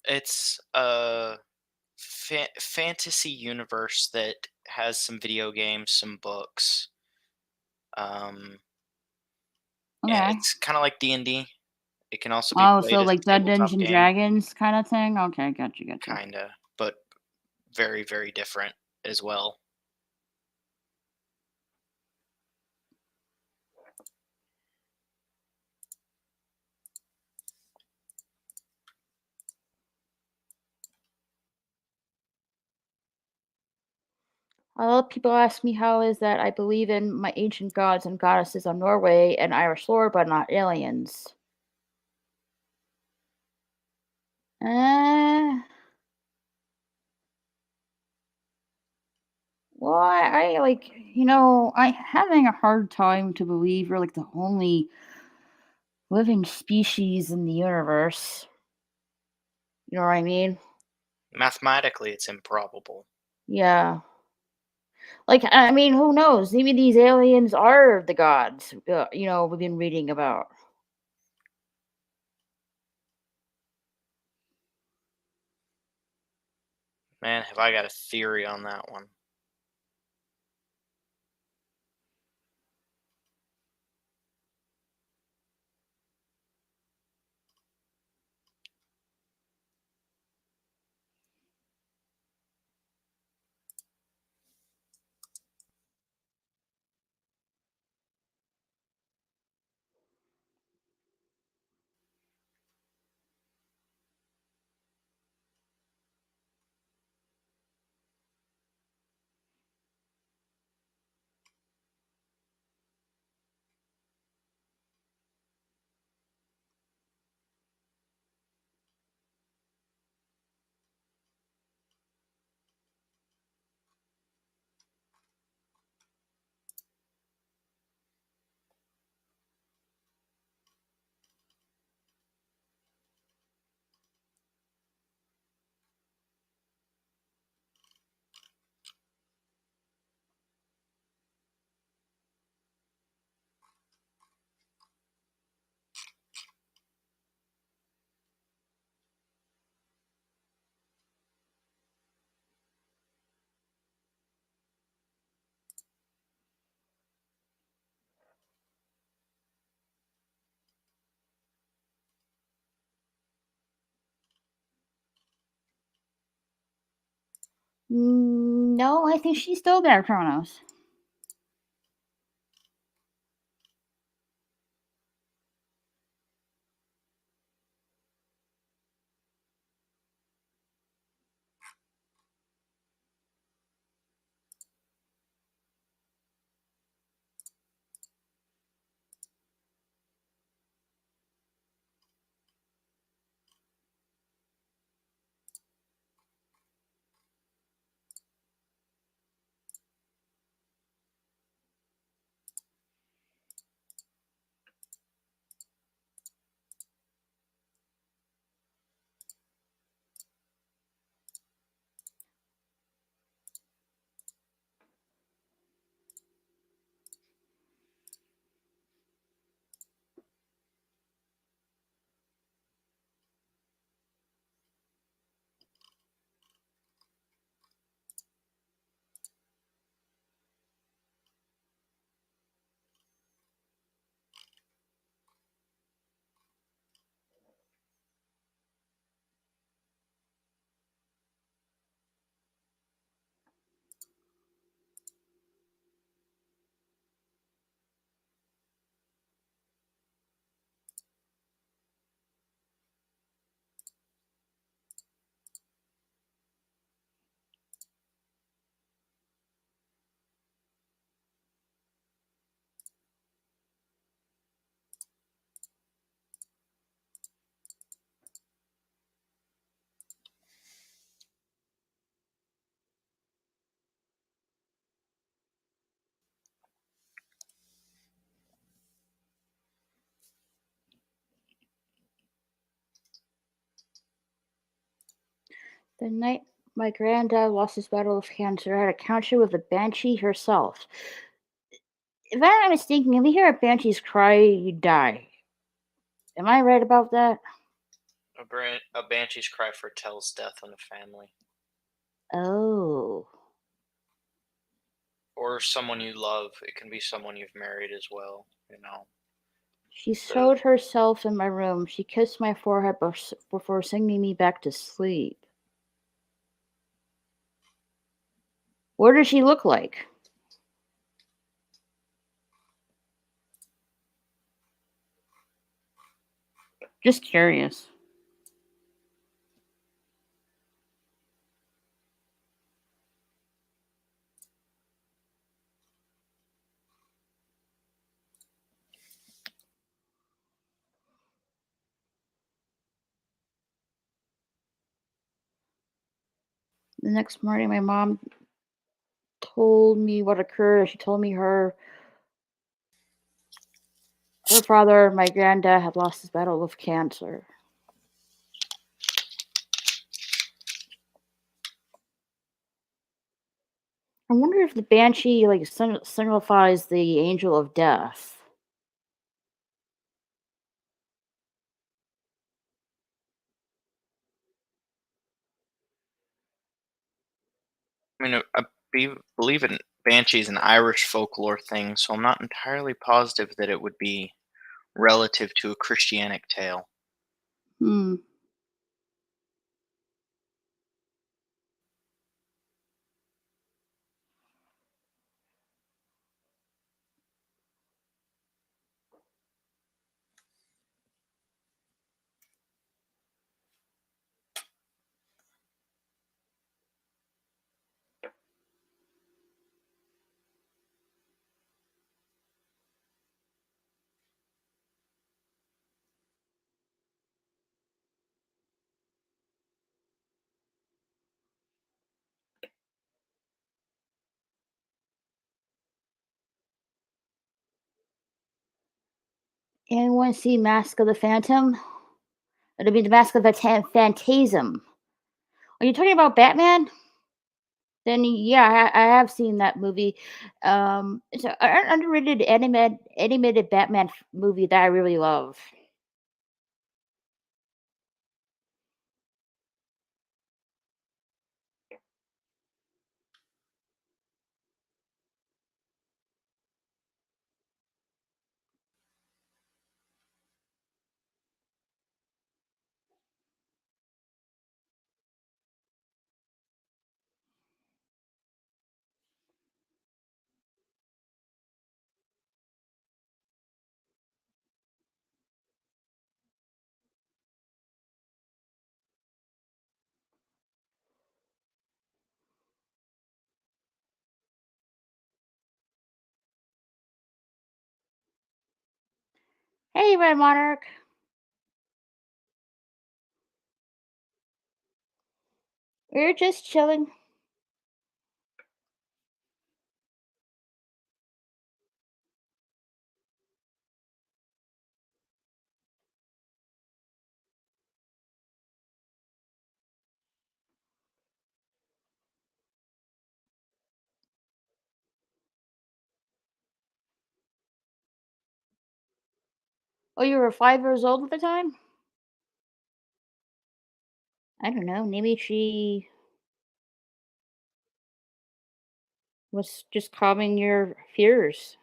It's a fantasy universe that has some video games, some books. And Okay. it's kind of like D&D. It can also be Oh, played so as like a Dungeons tabletop and game, Dragons kind of thing? Okay, gotcha. kinda, but very, very different as well. A lot of people ask me how is that I believe in my ancient gods and goddesses of Norway and Irish lore, but not aliens. Uh, well, I like, I having a hard time to believe we're like the only living species in the universe. You know what I mean? Mathematically, it's improbable. Yeah. Like, I mean, who knows? Maybe these aliens are the gods, we've been reading about. Man, have I got a theory on that one. No, I think she's still there, Kronos. The night my granddad lost his battle with cancer, I had a encounter with the banshee herself. If I'm not mistaken, if you hear a banshee's cry, you die. Am I right about that? A banshee's cry foretells death in a family, Oh. or someone you love. It can be someone you've married as well. She The showed herself in my room. She kissed my forehead before singing me back to sleep. What does she look like? Just curious. The next morning, my mom told me what occurred. She told me her father, my granddad, had lost his battle with cancer. I wonder if the banshee like signifies the angel of death. I believe in banshees, an Irish folklore thing, so I'm not entirely positive that it would be relative to a Christianic tale. Hmm. Anyone see Mask of the Phantom? It'll be the Mask of the Phantasm. Are you talking about Batman? Then yeah, I have seen that movie. It's an underrated animated Batman movie that I really love. Hey, Red Monarch. We're just chilling. Oh, you were 5 years old at the time? I don't know. Maybe she was just calming your fears.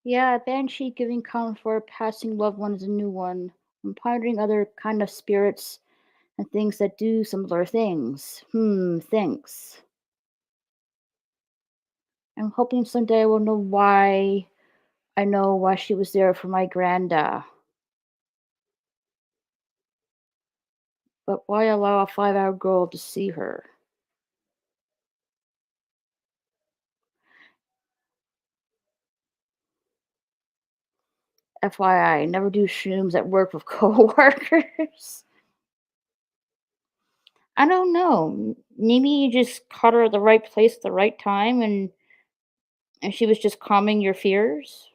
Yeah, banshee giving comfort, passing loved one is a new one. I'm pondering other kind of spirits and things that do similar things. Thanks. I'm hoping someday I will know why. I know why she was there for my granda. But why allow a 5-hour girl to see her? FYI, never do shrooms at work with coworkers. I don't know. Maybe you just caught her at the right place at the right time and she was just calming your fears.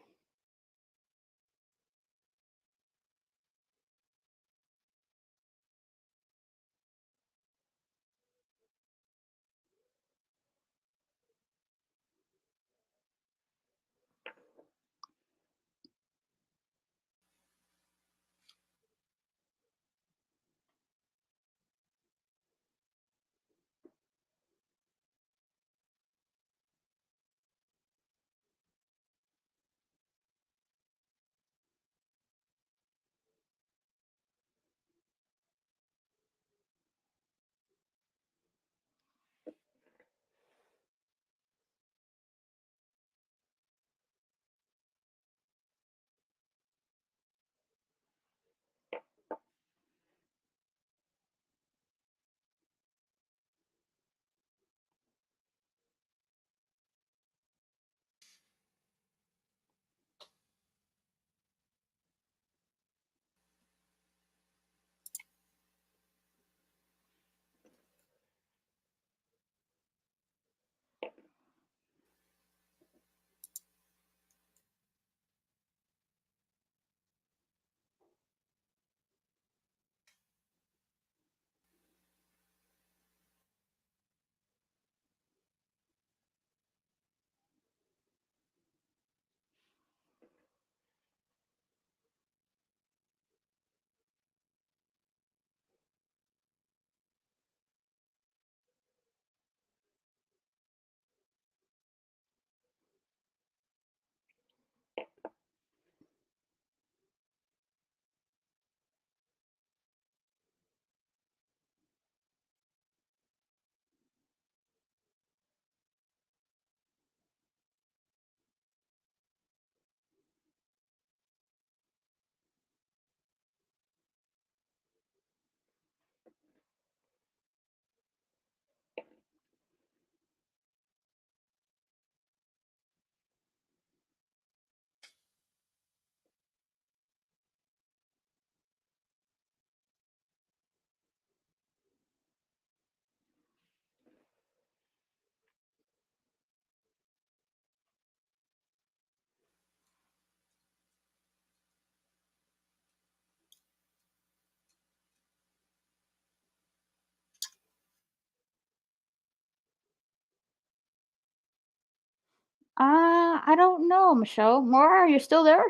I don't know, Michelle. Maura, are you still there?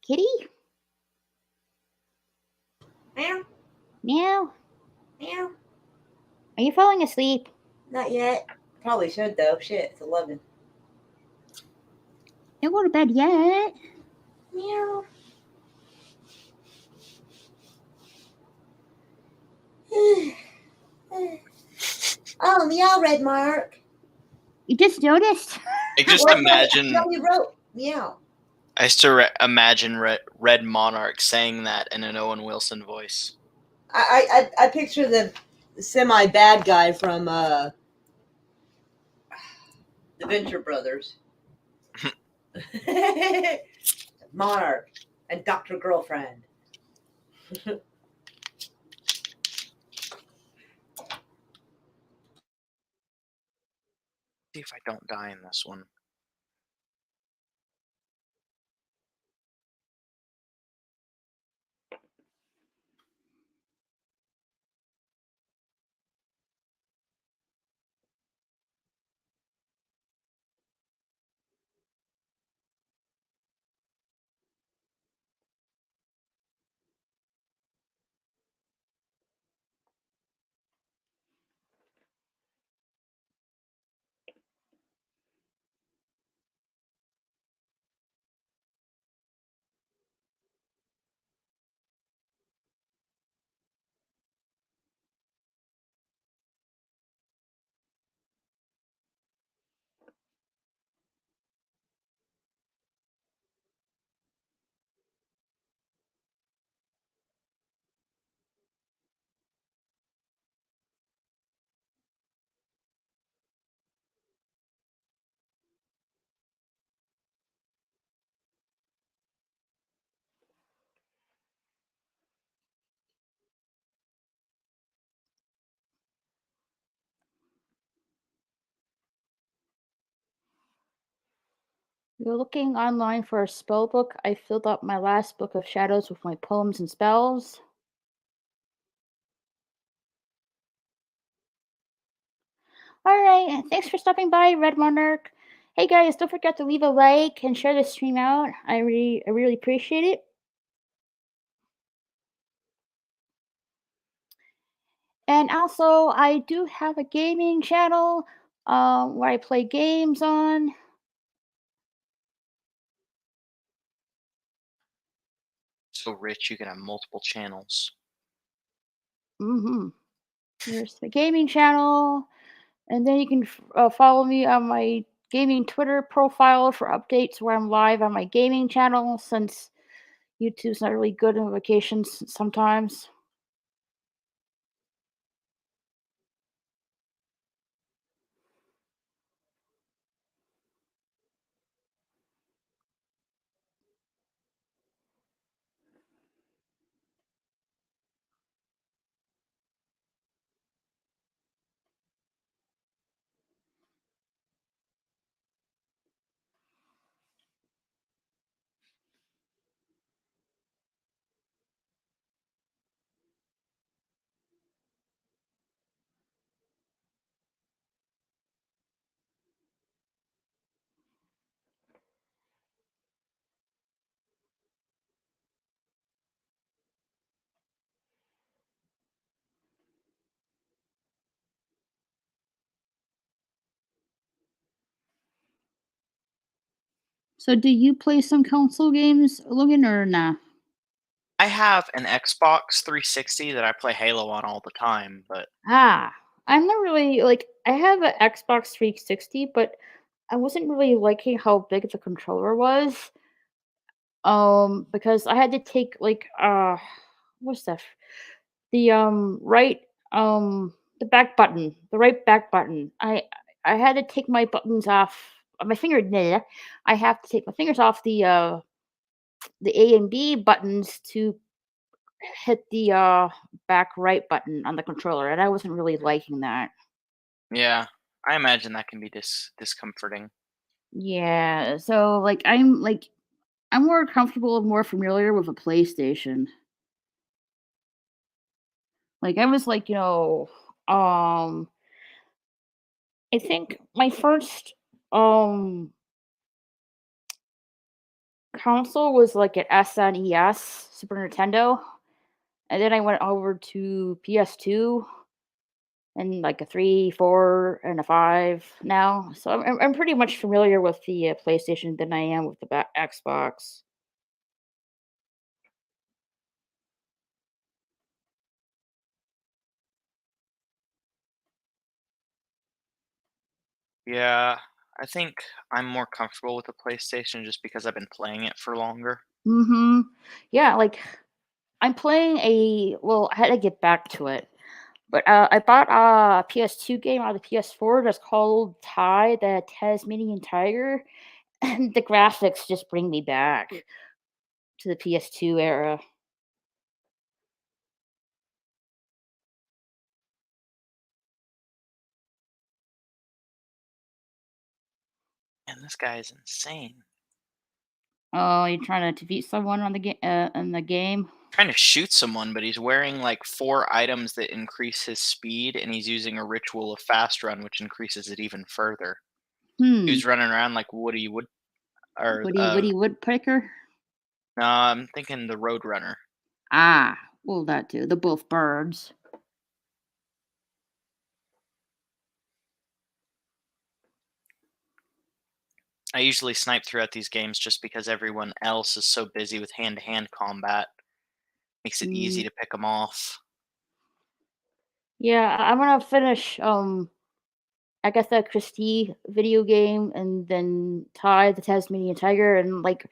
Kitty? Meow, Meow. meow. Are you falling asleep? Not yet. Probably should though. Shit, it's 11. Don't go to bed yet. Meow. Oh, meow, Red Mark. You just noticed? I just What? imagine. No, you wrote meow. I still imagine Red Monarch saying that in an Owen Wilson voice. I picture the semi bad guy from the Venture Brothers. Monarch and Dr. Girlfriend. See if I don't die in this one. You're looking online for a spell book. I filled up my last book of shadows with my poems and spells. All right, thanks for stopping by, Red Monarch. Hey guys, don't forget to leave a like and share the stream out. I really appreciate it. And also, I do have a gaming channel where I play games on. So rich, you can have multiple channels. Mm-hmm. There's the gaming channel, and then you can follow me on my gaming Twitter profile for updates where I'm live on my gaming channel since YouTube's not really good on vacations sometimes. So, do you play some console games, Logan, or nah? I have an Xbox 360 that I play Halo on all the time, but Ah, I'm not really like I have an Xbox 360, but I wasn't really liking how big the controller was. Because I had to take like what's that? The right the back button, the right back button. I had to take my buttons off my finger. Nah, I have to take my fingers off the A and B buttons to hit the back right button on the controller, and I wasn't really liking that. yeah, I imagine that can be discomforting. Yeah, so I'm more comfortable and more familiar with a PlayStation. Like I was like, I think my first um console was like an SNES, Super Nintendo, and then I went over to PS2 and like a 3, 4, and a 5 now. So I'm pretty much familiar with the PlayStation than I am with the Xbox. Yeah, I think I'm more comfortable with the PlayStation just because I've been playing it for longer. Mhm. Yeah, like I'm playing I had to get back to it. But I bought a PS2 game on the PS4 that's called Ty, the Tasmanian Tiger, and the graphics just bring me back to the PS2 era. And this guy is insane. Oh, you're trying to defeat someone on in the game? Trying to shoot someone, but he's wearing like 4 items that increase his speed, and he's using a ritual of fast run, which increases it even further. He Hmm. was running around like Woody Wood, or Woody Woodpecker? no, I'm thinking the Roadrunner. Ah, well, that too. They're both birds. I usually snipe throughout these games just because everyone else is so busy with hand-to-hand combat. Makes it Mm, easy to pick them off. yeah, I'm gonna finish Agatha Christie video game and then Ty the Tasmanian Tiger and like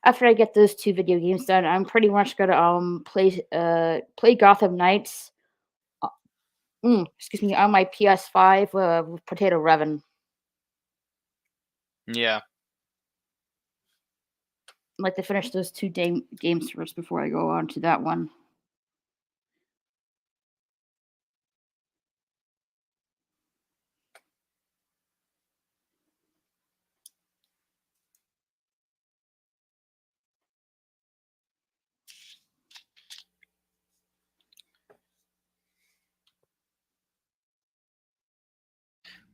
after I get those two video games done, I'm pretty much gonna play Gotham Knights. uh, excuse me, on my PS5 with Potato Revan. Yeah. I'd like to finish those two games first before I go on to that one.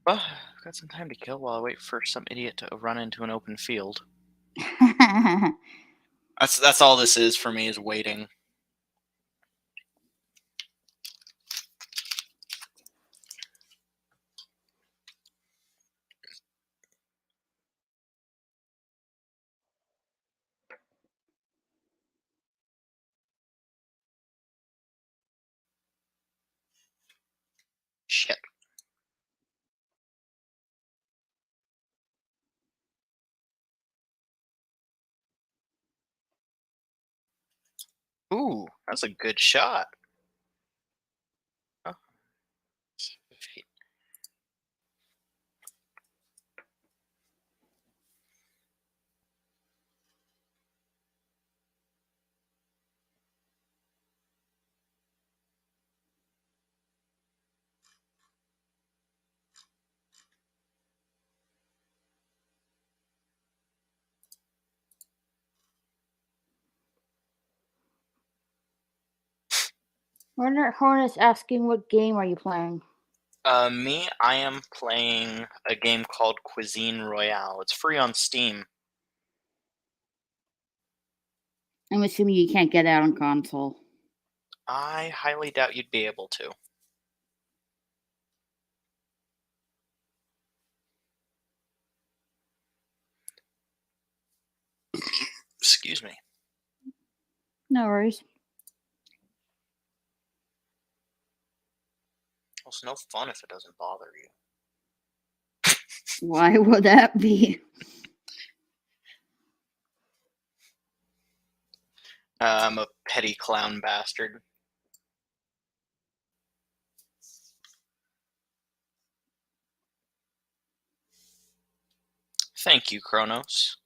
Well, I've got some time to kill while I wait for some idiot to run into an open field. That's all this is for me, is waiting. Shit. Ooh, that's a good shot. Oh. Runner Hornet's asking, what game are you playing? Me, I am playing a game called Cuisine Royale. It's free on Steam. I'm assuming you can't get that on console. I highly doubt you'd be able to. Excuse me. No worries. Well, it's no fun if it doesn't bother you. Why would that be? I'm a petty clown bastard. Thank you, Kronos.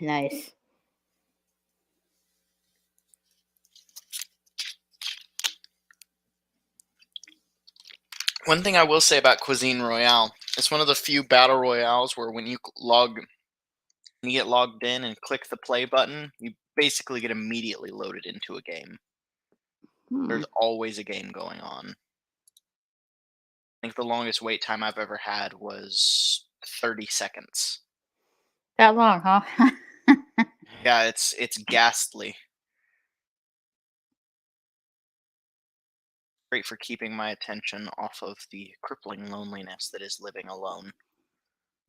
Nice. One thing I will say about Cuisine Royale, it's one of the few battle royales where when you get logged in and click the play button, you basically get immediately loaded into a game. There's always a game going on. I think the longest wait time I've ever had was 30 seconds. That long, huh? Yeah, it's ghastly. Great for keeping my attention off of the crippling loneliness that is living alone.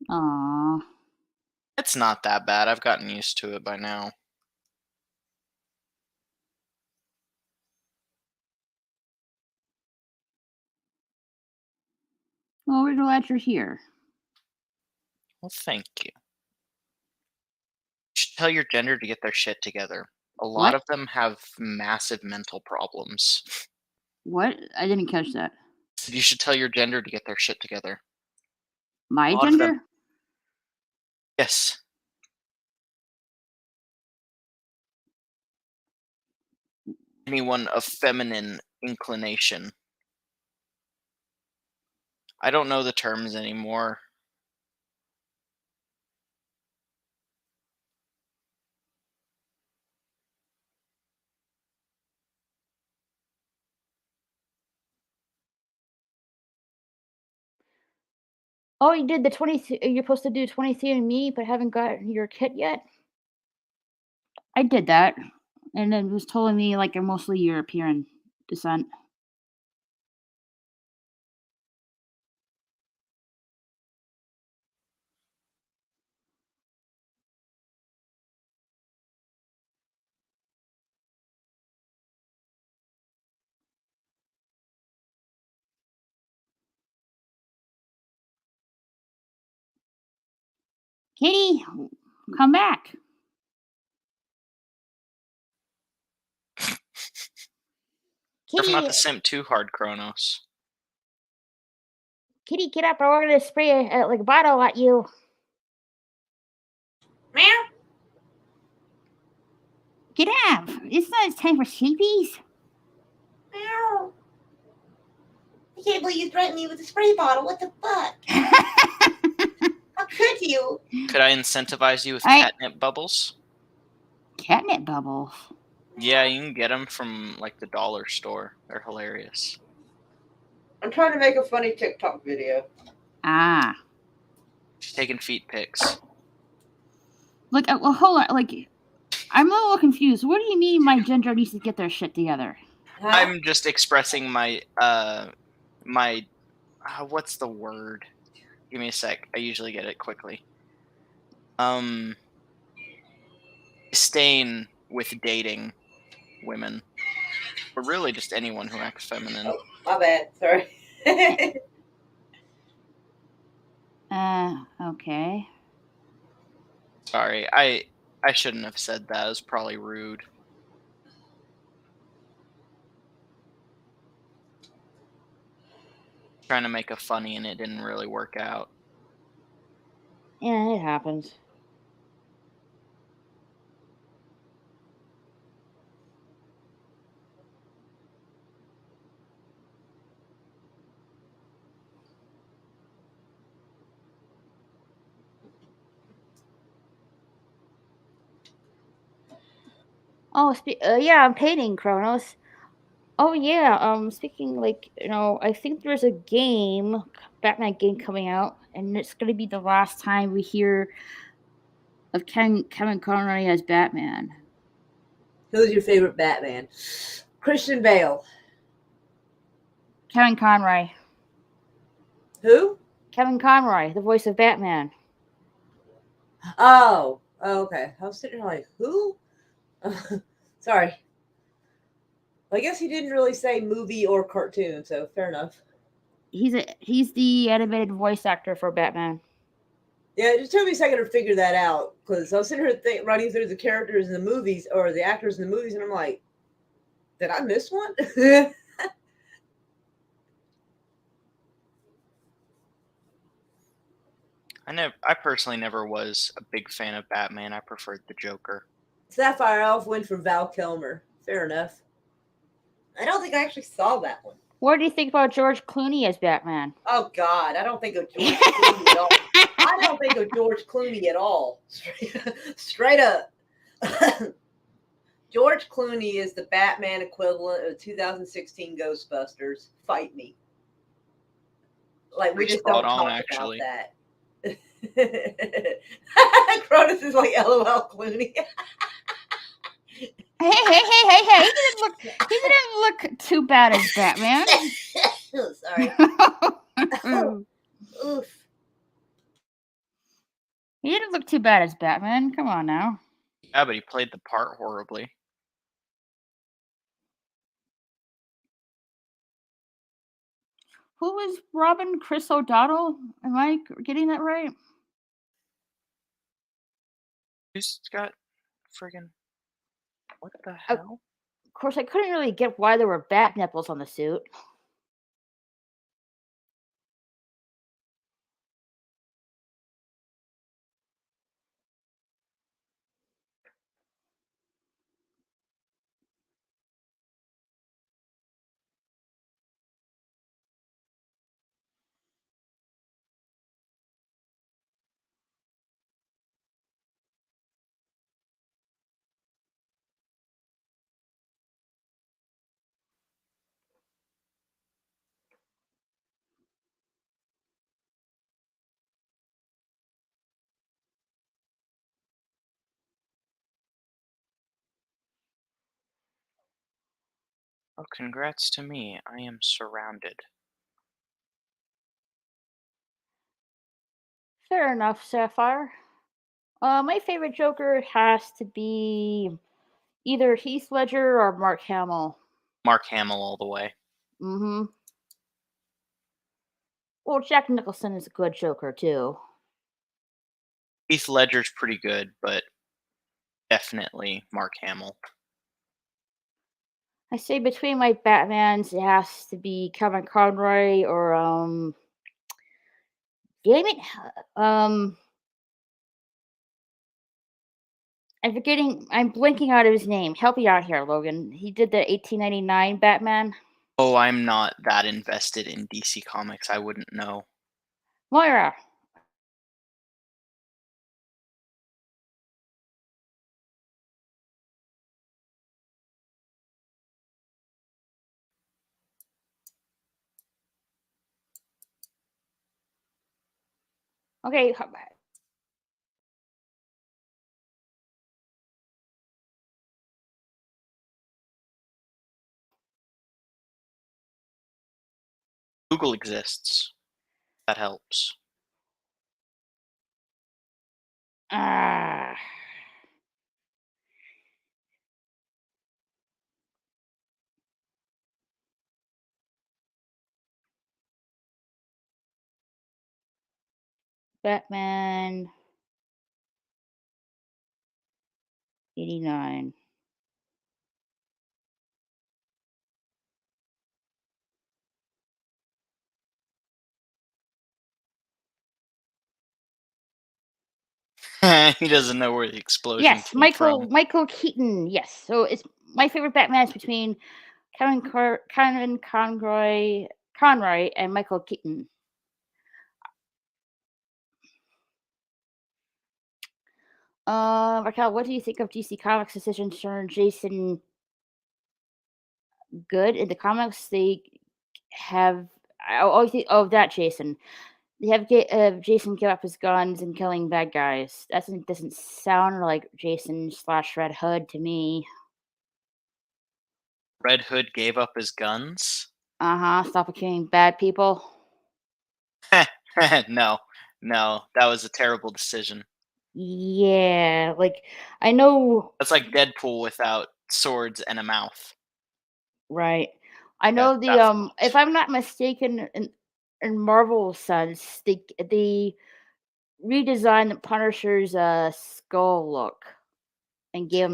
Aww. It's not that bad. I've gotten used to it by now. Well, we're glad you're here. Well, thank you. You should tell your gender to get their shit together. A lot What? of them have massive mental problems. What? I didn't catch that. You should tell your gender to get their shit together. My A lot of them- gender? Yes. Anyone of feminine inclination. I don't know the terms anymore. Oh, you did the 20. You're supposed to do 23andMe, but haven't got your kit yet? I did that. And it was telling me like I'm mostly European descent. Kitty, come back. Tough not Kitty, to simp too hard, Kronos. Kitty, get up or we're going to spray like a bottle at you. Meow. Get up. It's not time for sleepies. Meow. I can't believe you threatened me with a spray bottle. What the fuck? How could you? Could I incentivize you with catnip bubbles? Catnip bubbles? Yeah, you can get them from like the dollar store. They're hilarious. I'm trying to make a funny TikTok video. Ah. She's taking feet pics. Like, well, hold on. Like, I'm a little confused. What do you mean my gender needs to get their shit together? Huh? I'm just expressing my what's the word? Give me a sec. I usually get it quickly. Disdain with dating women, or really just anyone who acts feminine. Oh, my bad. Sorry. Okay. Sorry, I shouldn't have said that. It was probably rude. Trying to make a funny and it didn't really work out. Yeah, it happens. Oh, yeah, I'm painting, Kronos. Oh yeah, speaking like, I think there's a game, Batman game coming out, and it's gonna be the last time we hear of Kevin Conroy as Batman. Who's your favorite Batman? Christian Bale. Kevin Conroy. Who? Kevin Conroy, the voice of Batman. Oh, okay. I was sitting there like, who? Sorry. I guess he didn't really say movie or cartoon, so fair enough. He's the animated voice actor for Batman. Yeah, it just took me a second to figure that out because I was sitting here running through the characters in the movies or the actors in the movies, and I'm like, did I miss one? I personally never was a big fan of Batman. I preferred the Joker. Sapphire Elf went for Val Kilmer. Fair enough. I don't think I actually saw that one. What do you think about George Clooney as Batman? Oh God, I don't think of George Clooney at all. I don't think of George Clooney at all. Straight up. George Clooney is the Batman equivalent of 2016 Ghostbusters. Fight me. Like, we Pretty just spot don't on, talk actually. about that. Cronus is like, LOL, Clooney. Hey! He didn't look too bad as Batman. Oh, sorry. Oof. He didn't look too bad as Batman. Come on now. Yeah, but he played the part horribly. Who was Robin? Chris O'Donnell? Am I getting that right? Who's got friggin' what the hell? Of course, I couldn't really get why there were bat nipples on the suit. Oh, congrats to me. I am surrounded. Fair enough, Sapphire. My favorite Joker has to be either Heath Ledger or Mark Hamill. Mark Hamill all the way. Mm-hmm. Well, Jack Nicholson is a good Joker too. Heath Ledger's pretty good, but definitely Mark Hamill. I say between my Batmans, it has to be Kevin Conroy or damn it, um, I'm blanking out of his name. Help me out here, Logan. He did the 1899 Batman. Oh, I'm not that invested in DC Comics. I wouldn't know. Moira. Okay. Google exists. That helps. Ah. Batman 89. He doesn't know where the explosion Yes, came from. Michael Keaton. Yes. So it's my favorite Batman is between Kevin Conroy and Michael Keaton. Raquel, what do you think of DC Comics' decision to turn Jason good in the comics? They have I always think of that Jason. They have Jason give up his guns and killing bad guys. That doesn't sound like Jason slash Red Hood to me. Red Hood gave up his guns? Stop killing bad people. No, that was a terrible decision. Yeah, like I know, That's like Deadpool without swords and a mouth. right? I Yeah, know that if flopped. I'm not mistaken, in Marvel sense, they redesigned the Punisher's skull look and gave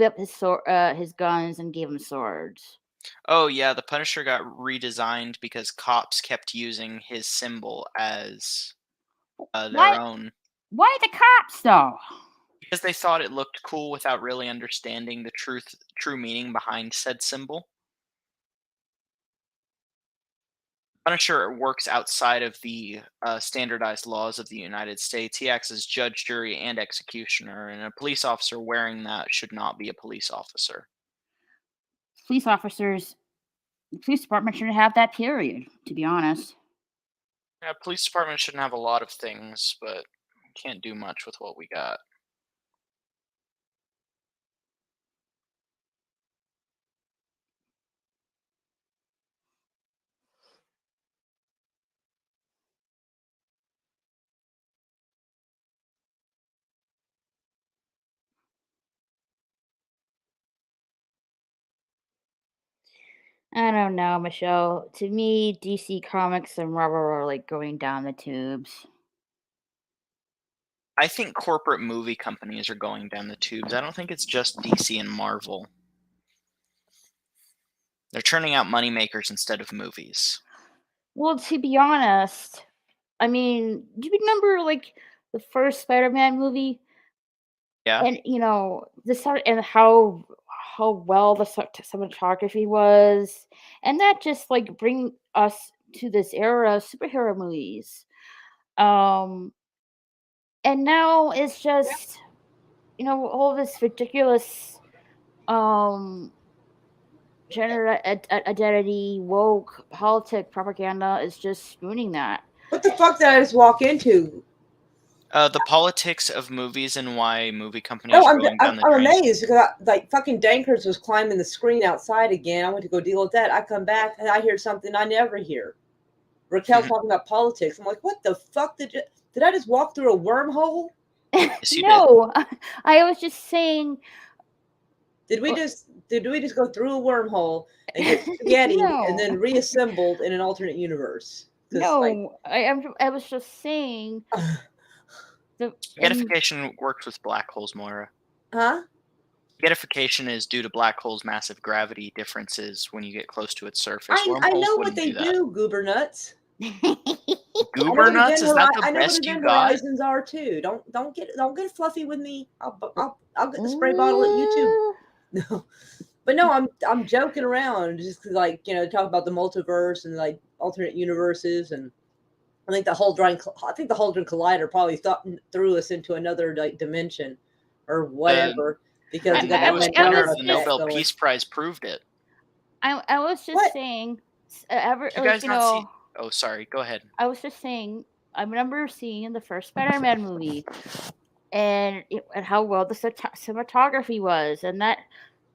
up his guns and gave him swords. Oh yeah, the Punisher got redesigned because cops kept using his symbol as their Why? own Why the cops though? because they thought it looked cool without really understanding the true meaning behind said symbol. Punisher works outside of the standardized laws of the United States. He acts as judge, jury, and executioner, and a police officer wearing that should not be a police officer. Police officers, the police department shouldn't have that. Period. To be honest. Yeah, police department shouldn't have a lot of things, but can't do much with what we got. I don't know, Michelle. To me, DC Comics and Marvel are like going down the tubes. I think corporate movie companies are going down the tubes. I don't think it's just DC and Marvel. They're churning out moneymakers instead of movies. Well, to be honest, I mean, do you remember like the first Spider-Man movie? Yeah? And and how well the cinematography was, and that just like bring us to this era of superhero movies. Um, and now it's just all this ridiculous um gender identity, woke politic propaganda is just ruining that. What the fuck did I just walk into? The politics of movies and why movie companies No, are going down the I'm drain. amazed because like fucking Dankers was climbing the screen outside again. I went to go deal with that. I come back and I hear something I never hear. Raquel talking about politics. I'm like, what the fuck did I just walk through a wormhole? Yes, you did. No, I was just saying. Did we just go through a wormhole and get spaghetti and No. then reassembled in an alternate universe? No, I was just saying the and Spaghettification works with black holes, Moira. huh? Spaghettification is due to black holes' massive gravity differences when you get close to its surface. I Wormholes know what wouldn't they do that. do, goober nuts. Goober nuts? Is that the I know what best you event got? horizons are too. Don't get fluffy with me. I'll get the spray bottle at you too. No, but no, I'm joking around just 'cause, like, talk about the multiverse and like alternate universes, and I think the Hadron Collider probably threw us into another like dimension or whatever because you The got that newest I winner Mandela of was the effect Nobel going. Peace Prize proved it. I was just What? saying, Did you guys not see? Oh, sorry. Go ahead. I was just saying, I remember seeing the first Spider-Man movie and how well the cinematography was, and that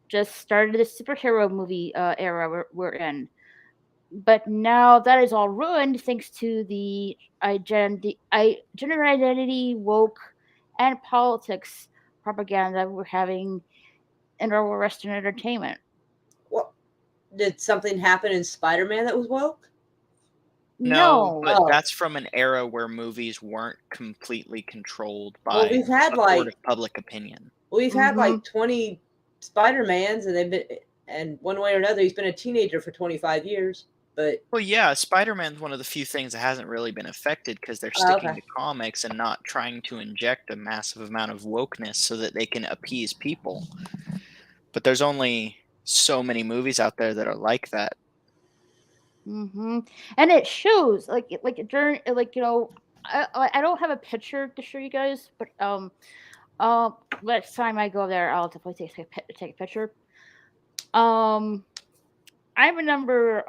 just started the superhero movie era we're in. But now that is all ruined thanks to the gender identity, woke, and politics propaganda we're having in our Western entertainment. Well, did something happen in Spider-Man that was woke? No, No. but Oh. that's from an era where movies weren't completely controlled Well, by we've had a court like of public opinion. we've had Mhm. like 20 Spider-Mans, and one way or another, he's been a teenager for 25 years. But Well, yeah, Spider-Man's one of the few things that hasn't really been affected because they're oh, sticking okay. to comics and not trying to inject a massive amount of wokeness so that they can appease people. But there's only so many movies out there that are like that. And it shows like during I don't have a picture to show you guys, but next time I go there, I'll definitely take a picture. I remember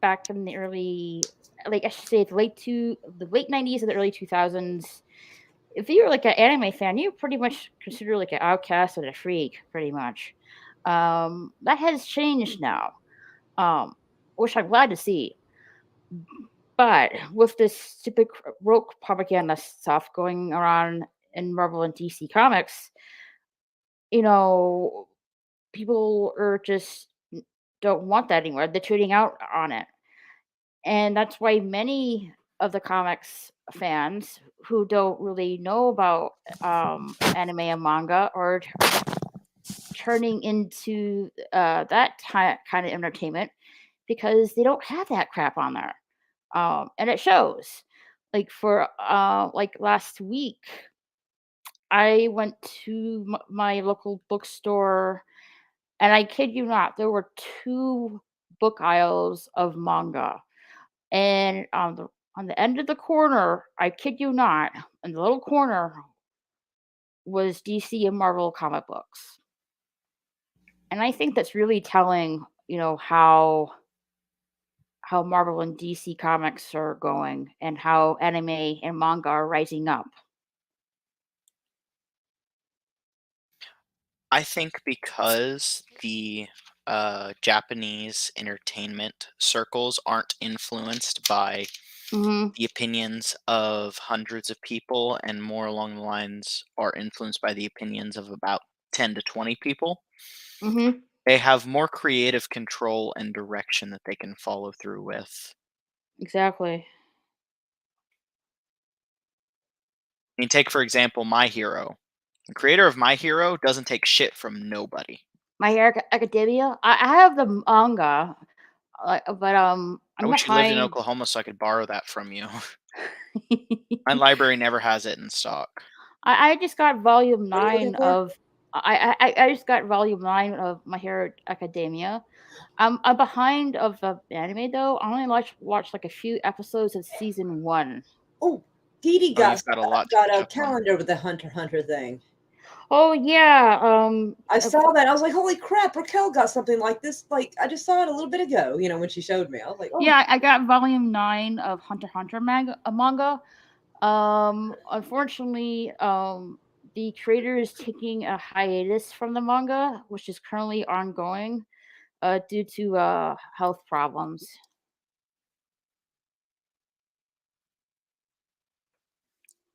back in the early, like I should say the late 90s and the early 2000s. If you were like an anime fan, you were pretty much considered like an outcast and a freak, pretty much. That has changed now, which I'm glad to see. But with this stupid woke propaganda stuff going around in Marvel and DC Comics, you know, people are just don't want that anymore. They're tuning out on it. And that's why many of the comics fans who don't really know about anime and manga are turning into that kind of entertainment because they don't have that crap on there. And it shows. Like for like last week, I went to my local bookstore, and I kid you not, there were two book aisles of manga, and on the end of the corner, I kid you not, in the little corner was DC and Marvel comic books, and I think that's really telling. How Marvel and DC comics are going and how anime and manga are rising up. I think because the Japanese entertainment circles aren't influenced by Mhm. the opinions of hundreds of people and more along the lines are influenced by the opinions of about 10 to 20 people. Mhm. They have more creative control and direction that they can follow through with. Exactly. I mean, take for example My Hero. The creator of My Hero doesn't take shit from nobody. My Hero Academia. I have the manga, but I I'm wish you lived in behind. Oklahoma so I could borrow that from you. My library never has it in stock. I just got volume What are you looking 9 for? of. I just got volume 9 of My Hero Academia. I'm behind of the anime though. I only watched like a few episodes of season 1. Oh, Dee Dee Oh, you've got a lot to got catch a up on. calendar with the Hunter x Hunter thing. Oh yeah, I saw that. I was like, "Holy crap! Raquel got something like this." Like, I just saw it a little bit ago. When she showed me, I was like, "Oh, yeah. I got volume 9 of Hunter x Hunter manga. Unfortunately, the creator is taking a hiatus from the manga, which is currently ongoing, due to health problems.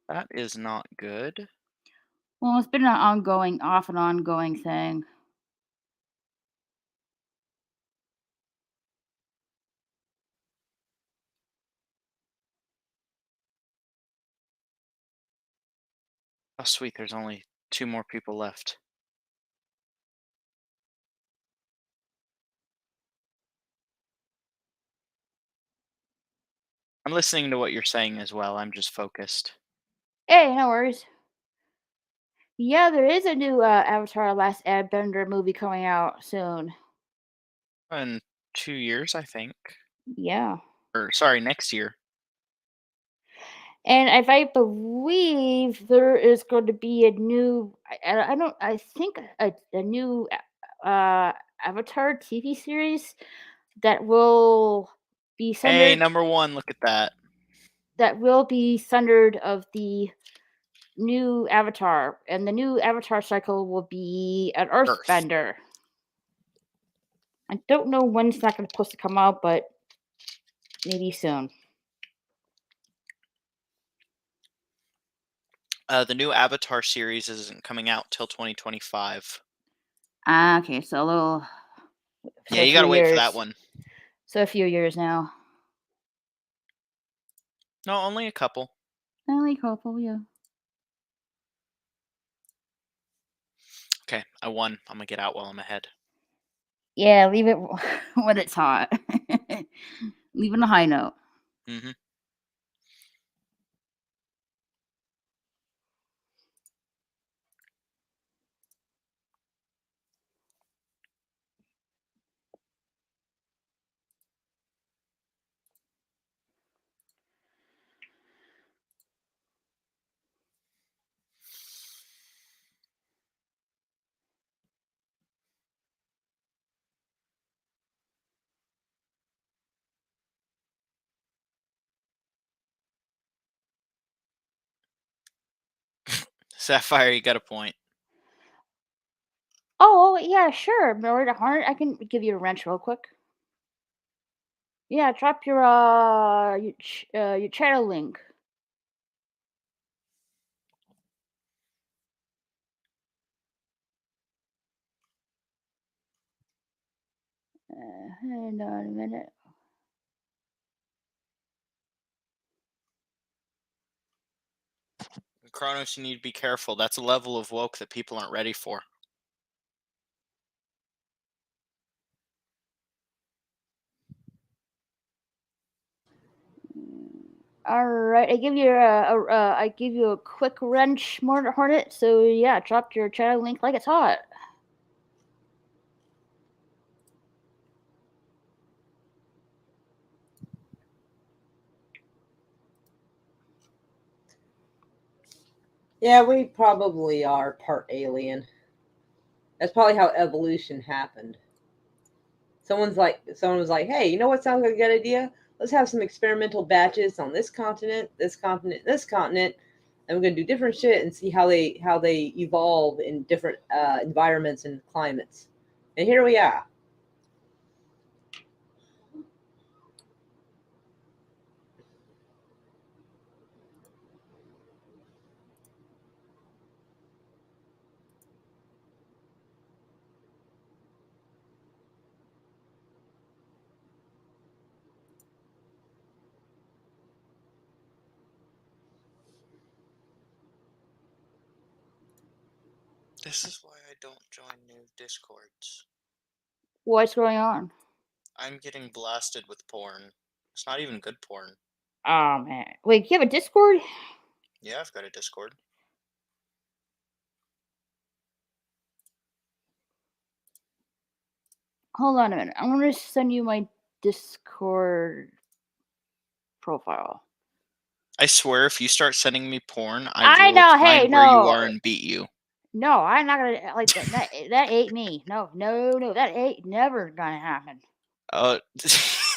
That is not good. Well, it's been an off and ongoing thing. Oh, sweet. There's only 2 more people left. I'm listening to what you're saying as well. I'm just focused. Hey, no worries. Yeah, there is a new Avatar: Last Airbender movie coming out soon. In 2 years, I think. Yeah. Or sorry, next year. And if I believe there is going to be a new, I don't, I think a new Avatar TV series that will be Hey, centered. number 1, look at that. that will be centered of the new avatar, and the new avatar cycle will be an Earthbender. I don't know when it's not going to supposed to come out, but maybe soon. The new Avatar series isn't coming out till 2025. Okay, so a little. Yeah, you gotta wait for that one. So a few years now. No, only a couple. Only a couple, yeah. Okay, I won. I'm gonna get out while I'm ahead. Yeah, leave it when it's hot. Leave on a high note. Mm-hmm. Sapphire, you got a point. Oh, yeah, sure. Mirror Heart, I can give you a wrench real quick. Yeah, drop your channel link. Hang on a minute. Kronos, you need to be careful. That's a level of woke that people aren't ready for. All right, I give you a quick wrench, Mortar Hornet. So yeah, drop your channel link like it's hot. Yeah, we probably are part alien. That's probably how evolution happened. Someone was like, hey, you know what sounds like a good idea? Let's have some experimental batches on this continent, this continent, this continent, and we're gonna do different shit and see how they evolve in different environments and climates. And here we are. This is why I don't join new Discords. What's going on? I'm getting blasted with porn. It's not even good porn. Oh man, wait, you have a Discord? Yeah, I've got a Discord. Hold on a minute. I'm gonna send you my Discord profile. I swear, if you start sending me porn, I will know, find hey, where you no. are and beat you. No, I'm not gonna like that. That ain't me. No, that ain't never gonna happen.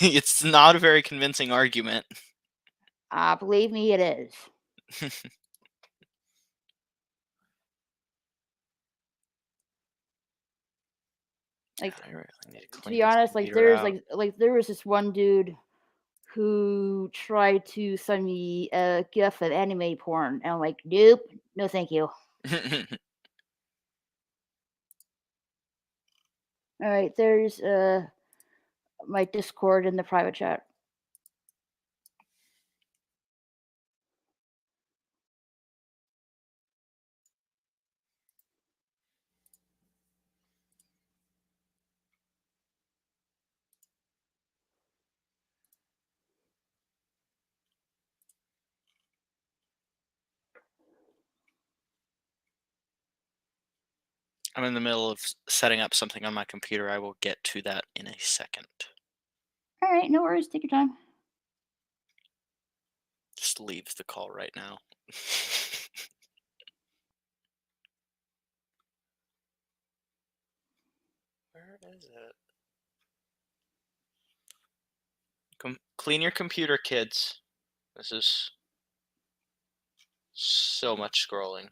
It's not a very convincing argument. Believe me, it is. Like, God, I really need to to clean be this honest, like computer out. there was this one dude who tried to send me a gif of anime porn, and I'm like, nope, no, thank you. All right, there's my Discord in the private chat. I'm in the middle of setting up something on my computer. I will get to that in a second. All right, no worries. Take your time. Just leave the call right now. Where is it? Clean your computer, kids. This is so much scrolling.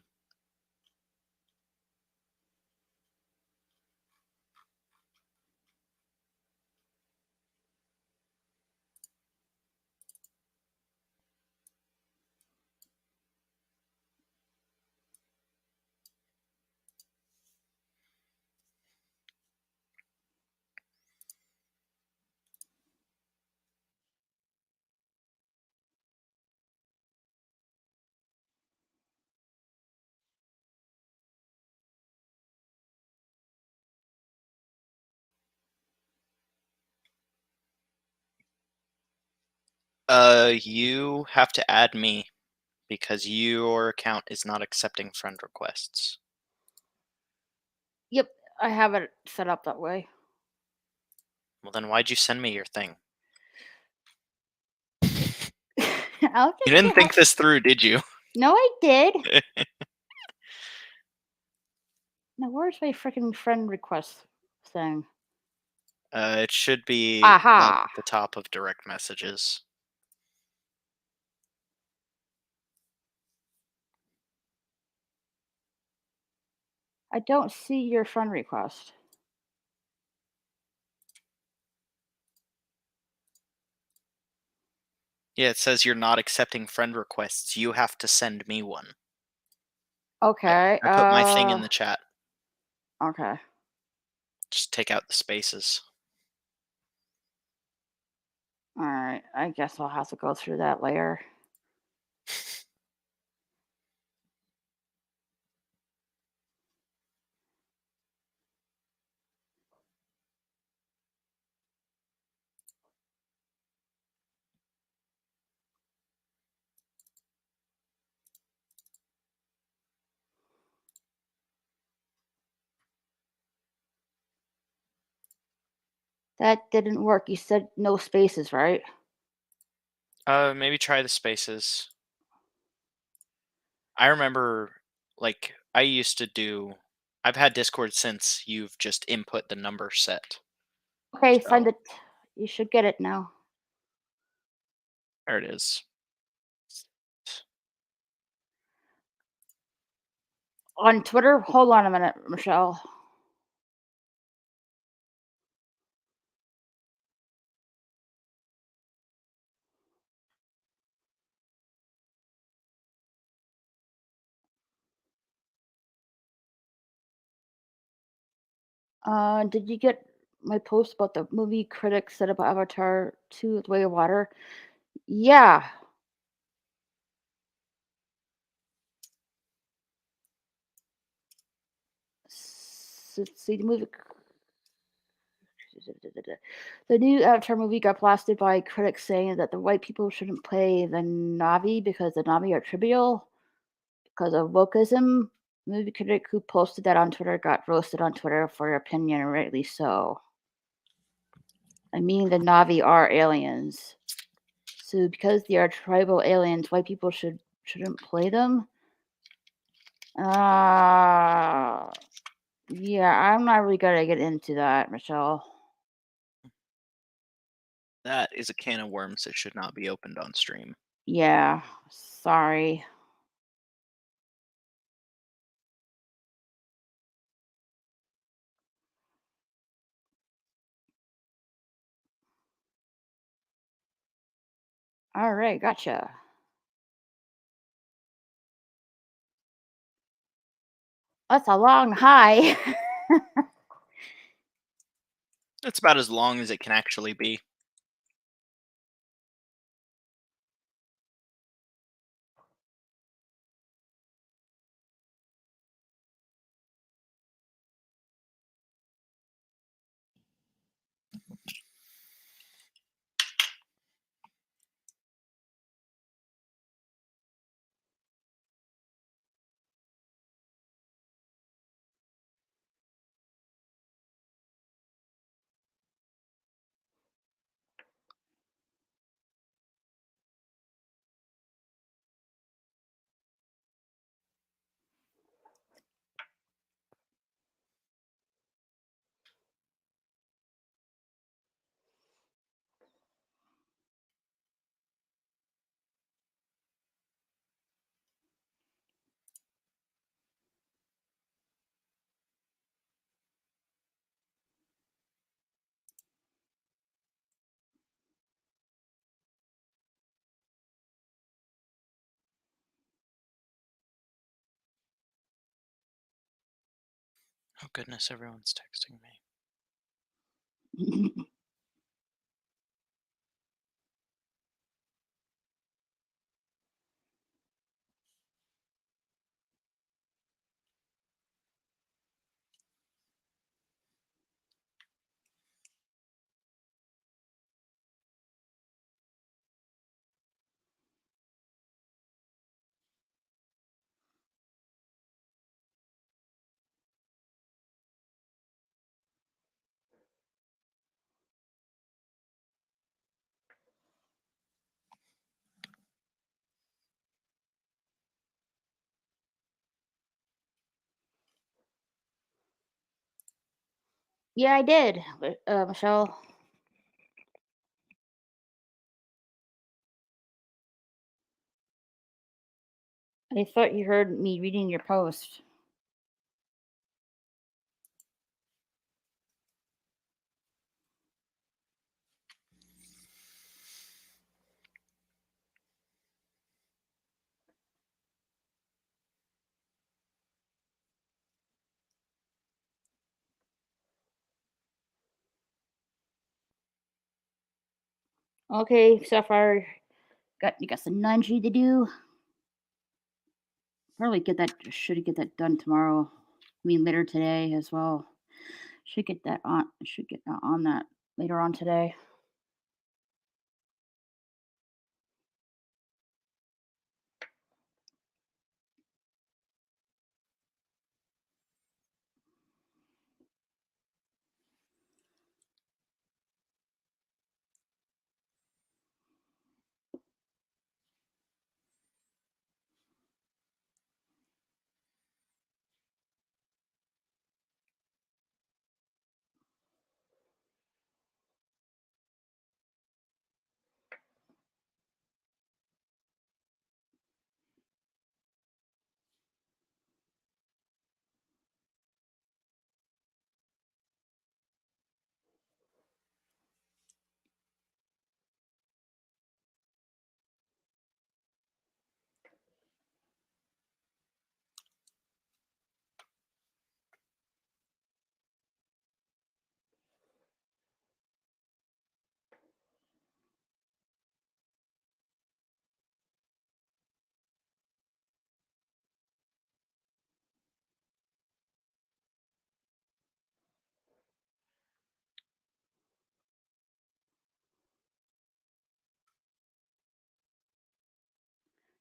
You have to add me because your account is not accepting friend requests. Yep, I have it set up that way. Well, then why'd you send me your thing? I'll You didn't think this through, did you? No, I did. Now, where's my freaking friend request thing? It should be Aha. at the top of direct messages. I don't see your friend request. Yeah, it says you're not accepting friend requests. You have to send me one. Okay. I put my thing in the chat. Okay. Just take out the spaces. All right. I guess I'll have to go through that later. That didn't work. You said no spaces, right? Maybe try the spaces. I remember, like, I used to do. I've had Discord since you've just input the number set. Okay, So, send it. You should get it now. there it is. On Twitter? Hold on a minute, Michelle. Did you get my post about the movie critics said about Avatar 2: The Way of Water? Yeah. See the movie. The new Avatar movie got blasted by critics saying that the white people shouldn't play the Navi because the Navi are trivial because of wokeism. Movie critic who posted that on Twitter got roasted on Twitter for their opinion, and rightly so. I mean, the Navi are aliens. So because they are tribal aliens, white people shouldn't play them. Yeah, I'm not really gonna get into that, Michelle. That is a can of worms that should not be opened on stream. Yeah, sorry. All right, gotcha. That's a long hi. It's about as long as it can actually be. Oh goodness, everyone's texting me. Yeah, I did, Michelle. I thought you heard me reading your post. Okay, so far you got some laundry to do. Probably should get that done tomorrow. I mean later today as well. Should get on that later on today.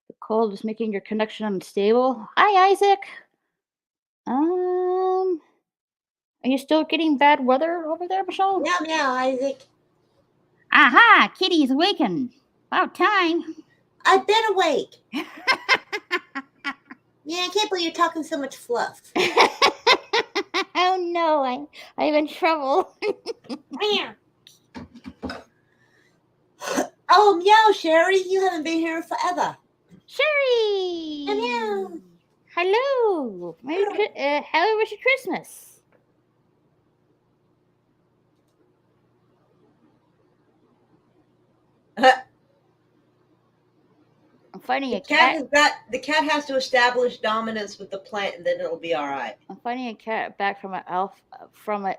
The cold is making your connection unstable. Hi, Isaac. Are you still getting bad weather over there, Michelle? Meow meow, Isaac. Aha! Kitty's awakened. About time. I've been awake. Yeah, I can't believe you're talking so much fluff. Oh no, I'm in trouble. Meow. Oh, meow, Sherry, you haven't been here forever. Sherry! Meow. Hello. How was your Christmas? I'm finding a cat. The cat has to establish dominance with the plant, and then it'll be all right. I'm finding a cat back from a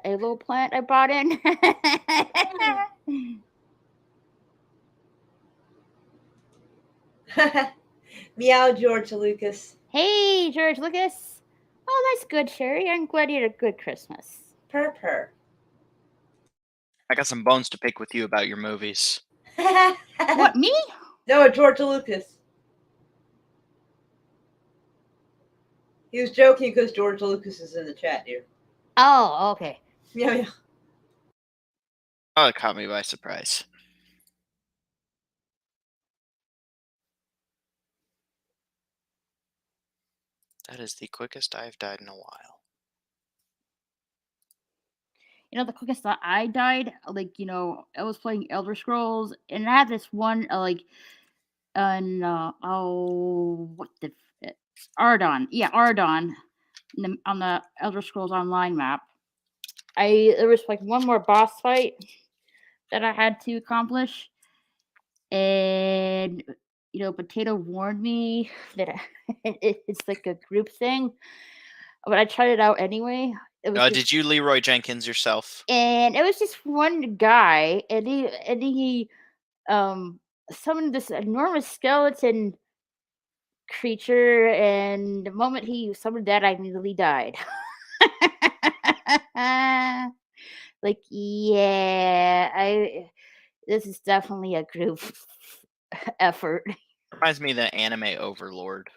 little plant I brought in. Meow, George Lucas. Hey, George Lucas. Oh, that's good, Sherry. I'm glad you had a good Christmas. Purr purr. I got some bones to pick with you about your movies. What, me? No, George Lucas. He was joking because George Lucas is in the chat, dear. Oh, okay. Meow meow. Oh, it caught me by surprise. That is the quickest I've died in a while. You know, the quickest that I died, like, you know, I was playing Elder Scrolls, and I had this one, Ardon. Yeah, Ardon, on the Elder Scrolls Online map. There was like one more boss fight that I had to accomplish, and you know, Potato warned me that it's like a group thing, but I tried it out anyway. It was just, Did you Leroy Jenkins yourself? and it was just one guy, and he summoned this enormous skeleton creature, and the moment he summoned that, I immediately died. Like, yeah, I this is definitely a group effort. Reminds me of the anime Overlord.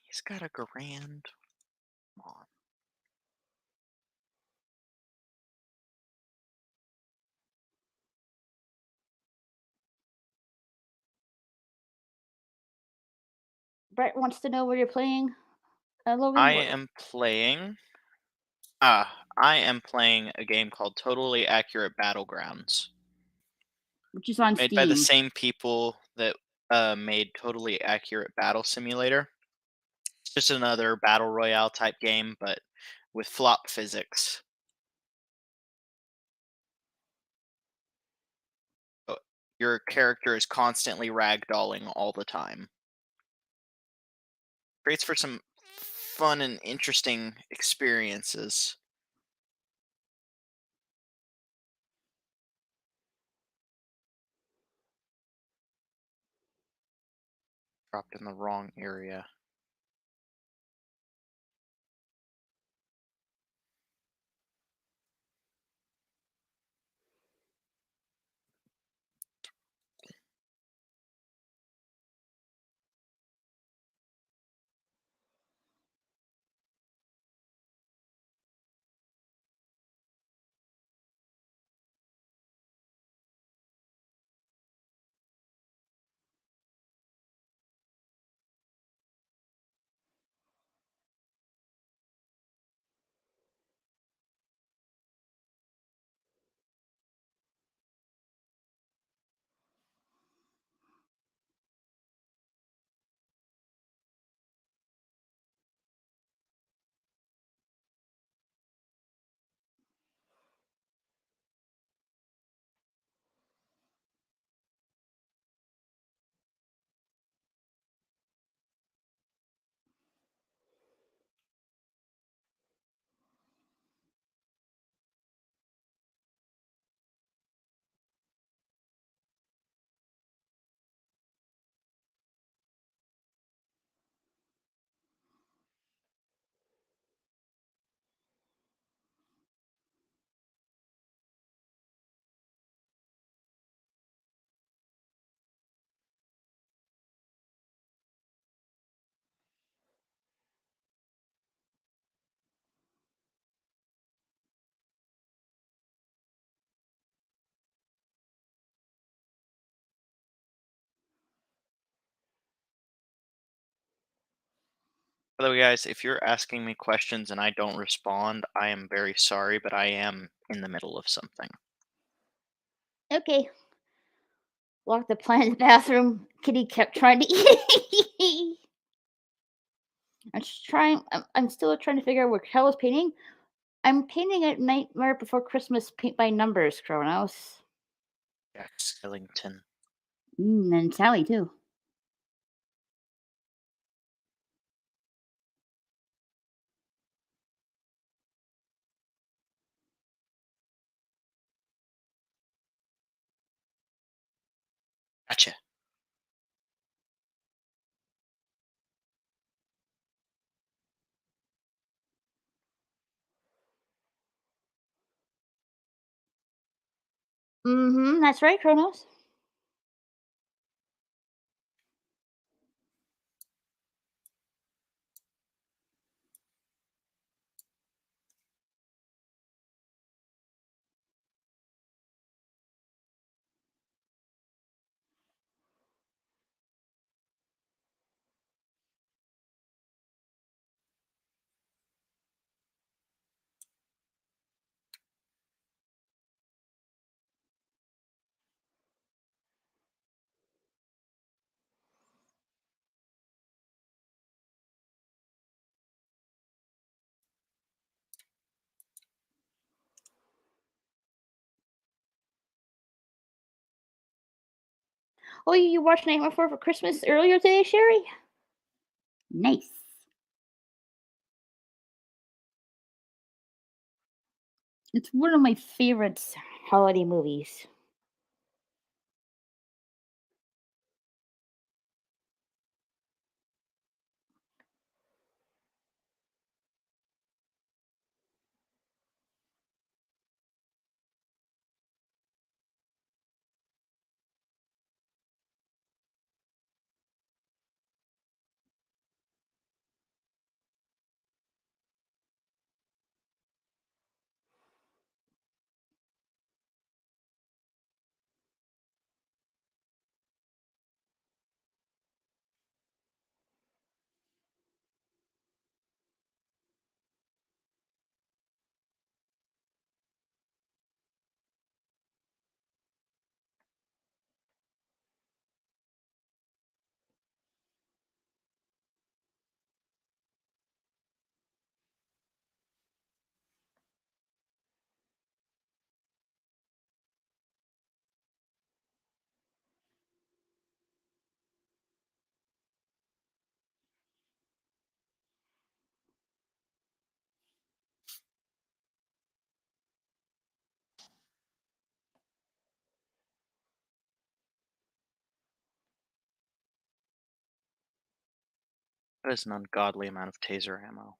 He's got a grand. Come on. Brett wants to know where you're playing. Logan, I am playing a game called Totally Accurate Battlegrounds, which is on made by the Steam. same people that made Totally Accurate Battle Simulator. It's just another battle royale type game, but with flop physics. So your character is constantly ragdolling all the time. Creates for some fun and interesting experiences. Dropped in the wrong area. By the way, guys, if you're asking me questions and I don't respond, I am very sorry, but I am in the middle of something. Okay. Locked the plant in the bathroom. Kitty kept trying to eat. I'm still trying to figure out what hell is painting. I'm painting a Nightmare Before Christmas paint by numbers, Kronos. Jack Skellington. And Sally too. Gotcha. That's right, Kronos. Oh, you watched Nightmare Before Christmas earlier today, Sherry? Nice. It's one of my favorite holiday movies. That is an ungodly amount of taser ammo.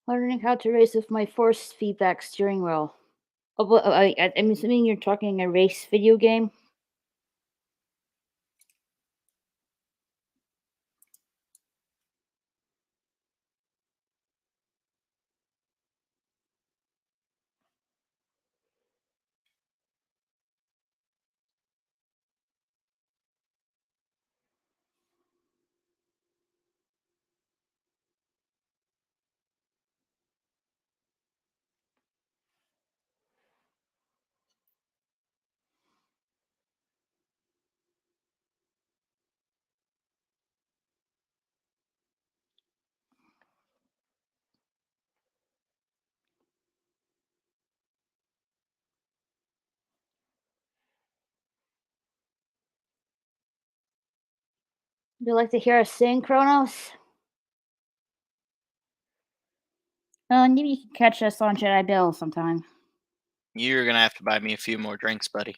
Learning how to race with my force feedback steering wheel. Oh, I'm assuming you're talking a race video game. Would you like to hear us sing, Kronos? Maybe you can catch us on Jedi Bill sometime. You're gonna have to buy me a few more drinks, buddy.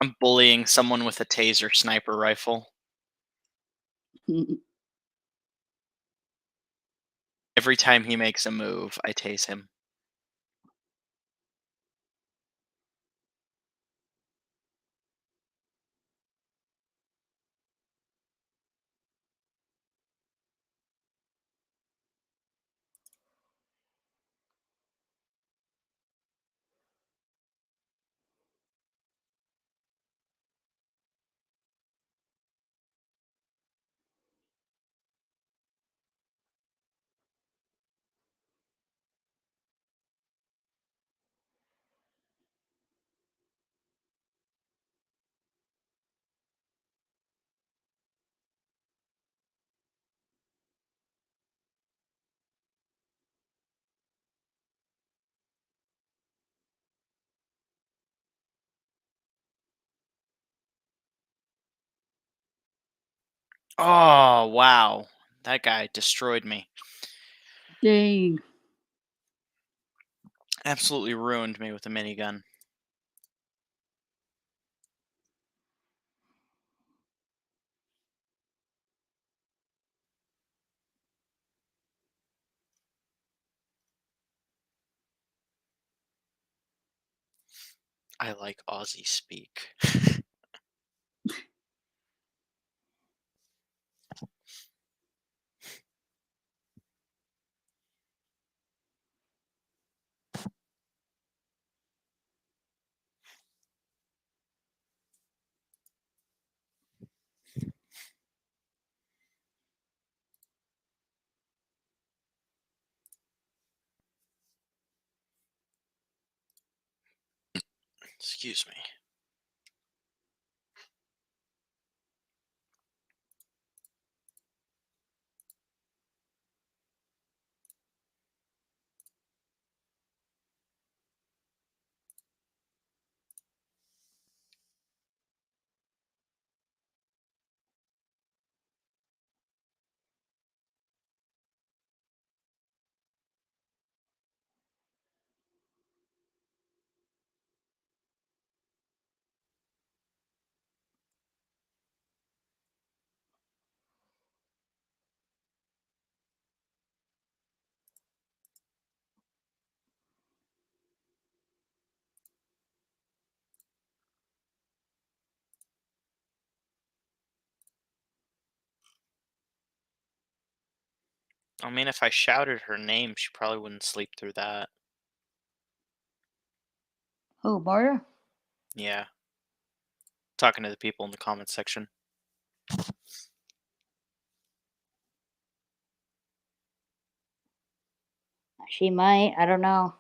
I'm bullying someone with a taser sniper rifle. Every time he makes a move, I tase him. Oh, wow. That guy destroyed me. Dang. Absolutely ruined me with a minigun. I like Aussie speak. Excuse me. I mean, if I shouted her name, she probably wouldn't sleep through that. Oh, Mario? Yeah. Talking to the people in the comments section. She might. I don't know.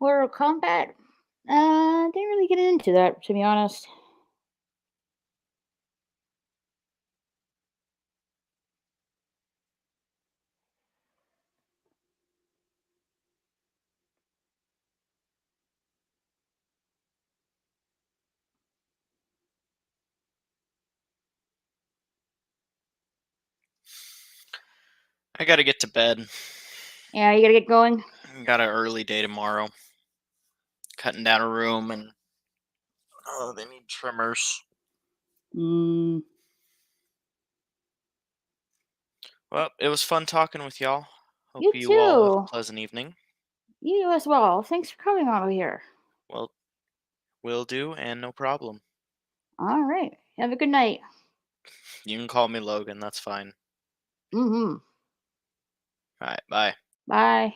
Mortal Kombat? Didn't really get into that, to be honest. I gotta get to bed. Yeah, you gotta get going. Got an early day tomorrow. Cutting down a room and oh, they need trimmers. Mm, Well, it was fun talking with y'all. Hope you you all have a too. pleasant evening. You as well. Thanks for coming on over here. Well, will do, and no problem. All right. Have a good night. You can call me Logan, that's fine. Mm-hmm. Alright, bye. Bye.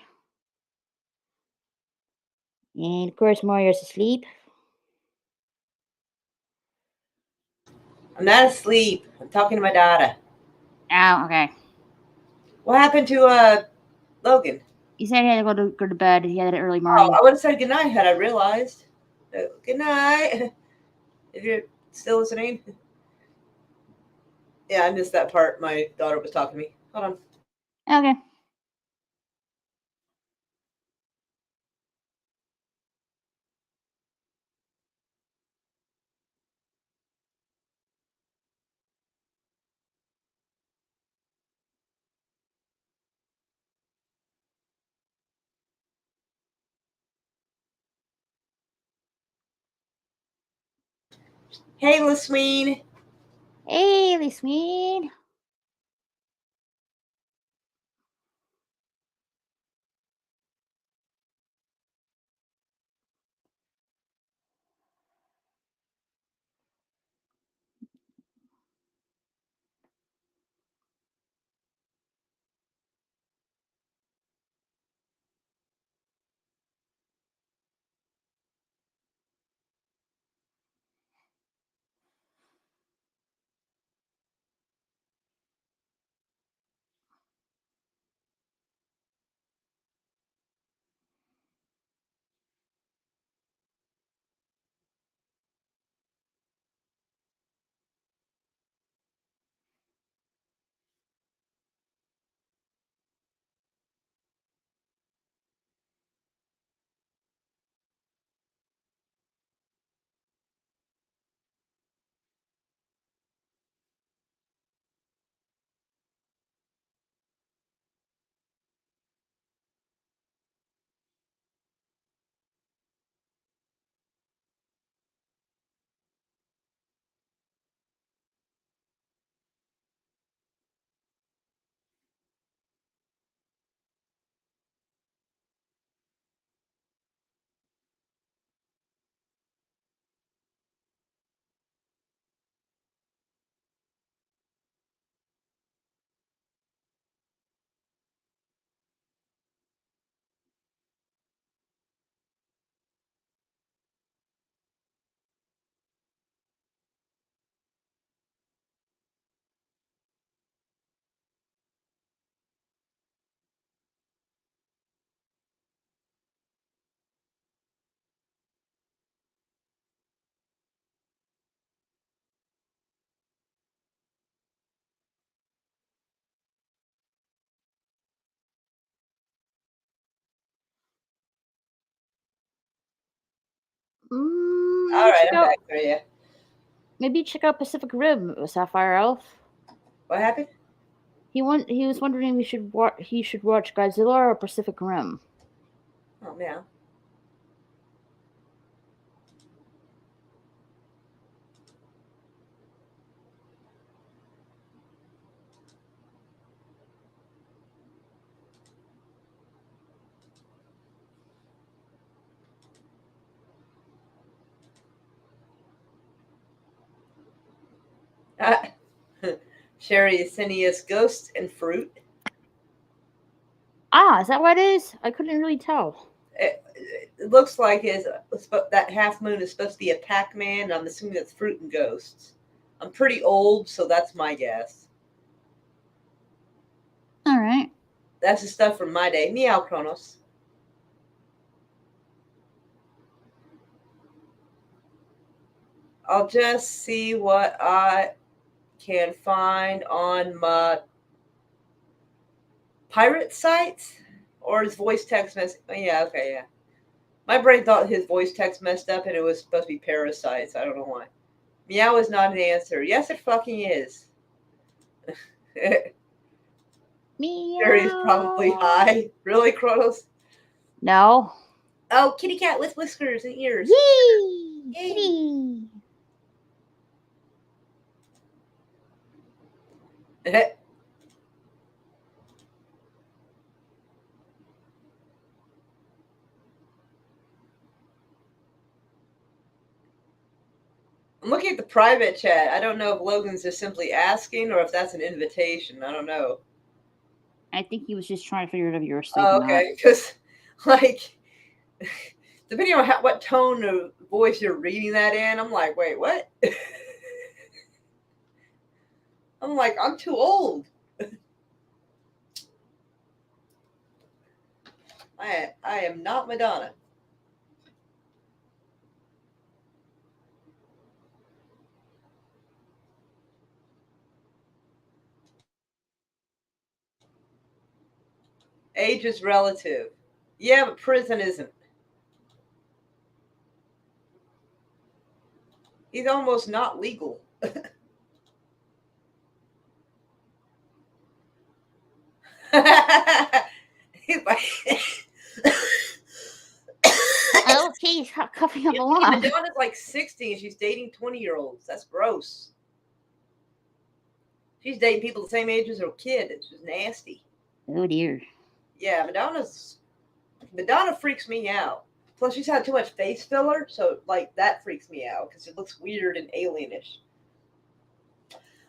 And of course, Mario's asleep. I'm not asleep. I'm talking to my daughter. Oh, okay. What happened to Logan? He said he had to go to bed. He had an early Oh, morning. I would have said goodnight had I realized. Good night. If you're still listening. Yeah, I missed that part. My daughter was talking to me. Hold on. Okay. Hey, Lasween. Hey, Lisween. All right, I'm back for you. Maybe check out Pacific Rim, Sapphire Elf. What happened? He was wondering he should watch Godzilla or Pacific Rim. Oh, yeah. Sherry is sending us ghosts and fruit. Ah, is that what it is? I couldn't really tell. It looks like that half moon is supposed to be a Pac-Man, and I'm assuming it's fruit and ghosts. I'm pretty old, so that's my guess. All right. That's the stuff from my day. Meow, Kronos. I'll just see what I can find on my pirate sites or his voice text message. Yeah, okay, yeah. My brain thought his voice text messed up and it was supposed to be parasites. I don't know why. Meow is not an answer. Yes, it fucking is. Meow. Sherry's probably high. Really, Kronos? No. Oh, kitty cat with whiskers and ears. Yee! Yay. Kitty. I'm looking at the private chat. I don't know if Logan's just simply asking or if that's an invitation. I don't know. I think he was just trying to figure out if you were asleep Oh, or not. okay, because, like, depending on what tone of voice you're reading that in, I'm like, wait, what? I'm like, I'm too old. I am not Madonna. Age is relative. Yeah, but prison isn't. He's almost not legal. Oh, geez, We have a Yeah, lot. Madonna's like 60 and she's dating 20-year-olds. That's gross. She's dating people the same age as her kid. It's just nasty. Oh dear. Yeah, Madonna freaks me out. Plus, she's had too much face filler, so like that freaks me out because it looks weird and alienish.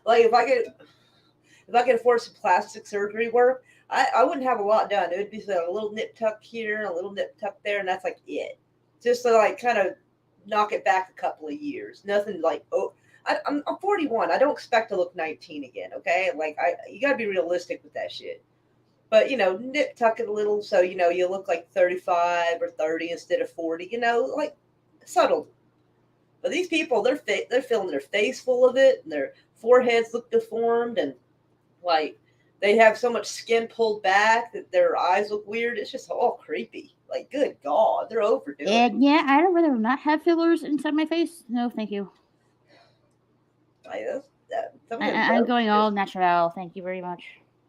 Like if I could afford some plastic surgery work, I wouldn't have a lot done. It would be like a little nip tuck here, a little nip tuck there, and that's like it. Just to like kind of knock it back a couple of years. Nothing like I'm 41. I don't expect to look 19 again. Okay, like you got to be realistic with that shit. But nip tuck it a little so you look like 35 or 30 instead of 40. Like subtle. But these people, they're filling their face full of it, and their foreheads look deformed, and like they have so much skin pulled back that their eyes look weird. It's just all creepy. Like, good God, they're overdoing it. And yeah, I'd rather not have fillers inside my face. No, thank you. Like, some of them I'm jokes going just- all natural. Thank you very much.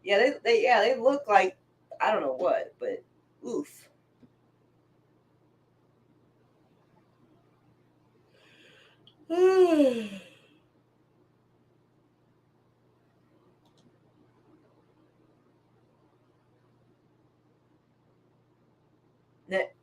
Yeah, they look like I don't know what, but oof. That-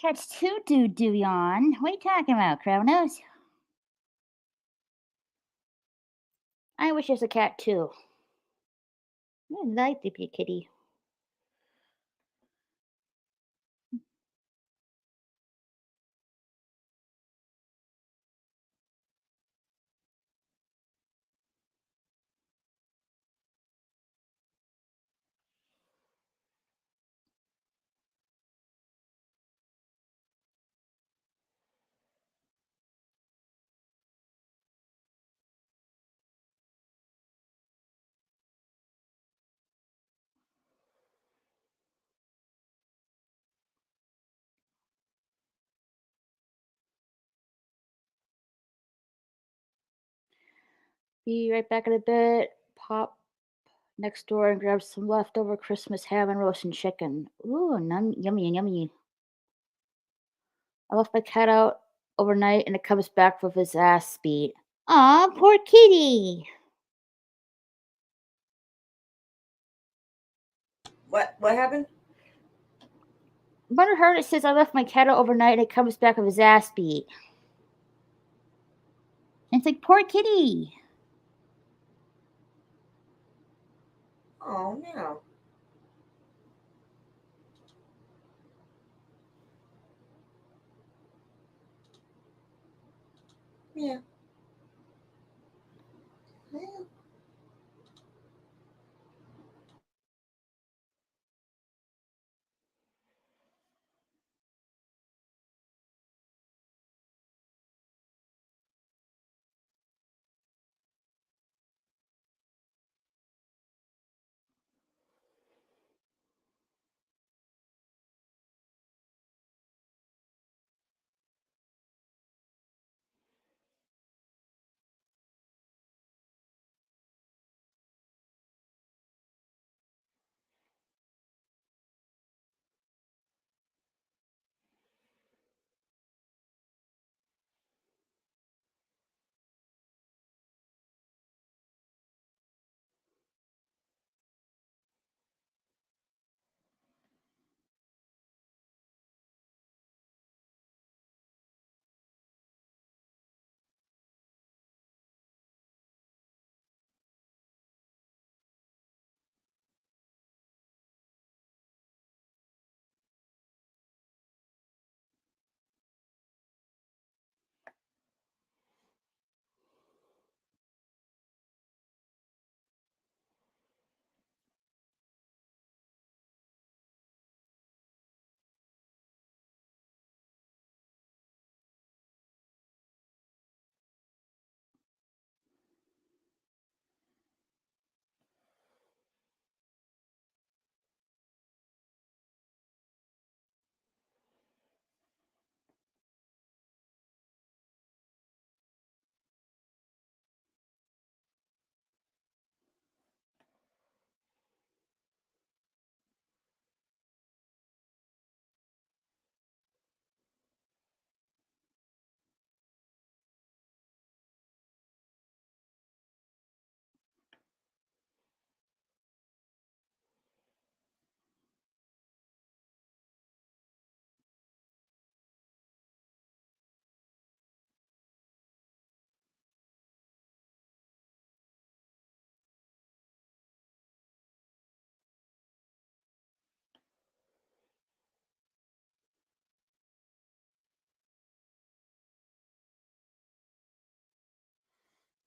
Catch two do yawn. What are you talking about, Kronos? I wish there's a cat too. I'd like to be a kitty. Be right back in a bit. Pop next door and grab some leftover Christmas ham and roasted chicken. Ooh, yummy, yummy. I left my cat out overnight and it comes back with his ass beat. Aw, poor kitty. What happened? Wonder heard it says I left my cat out overnight and it comes back with his ass beat. And it's like, poor kitty. Oh no. Yeah. Yeah.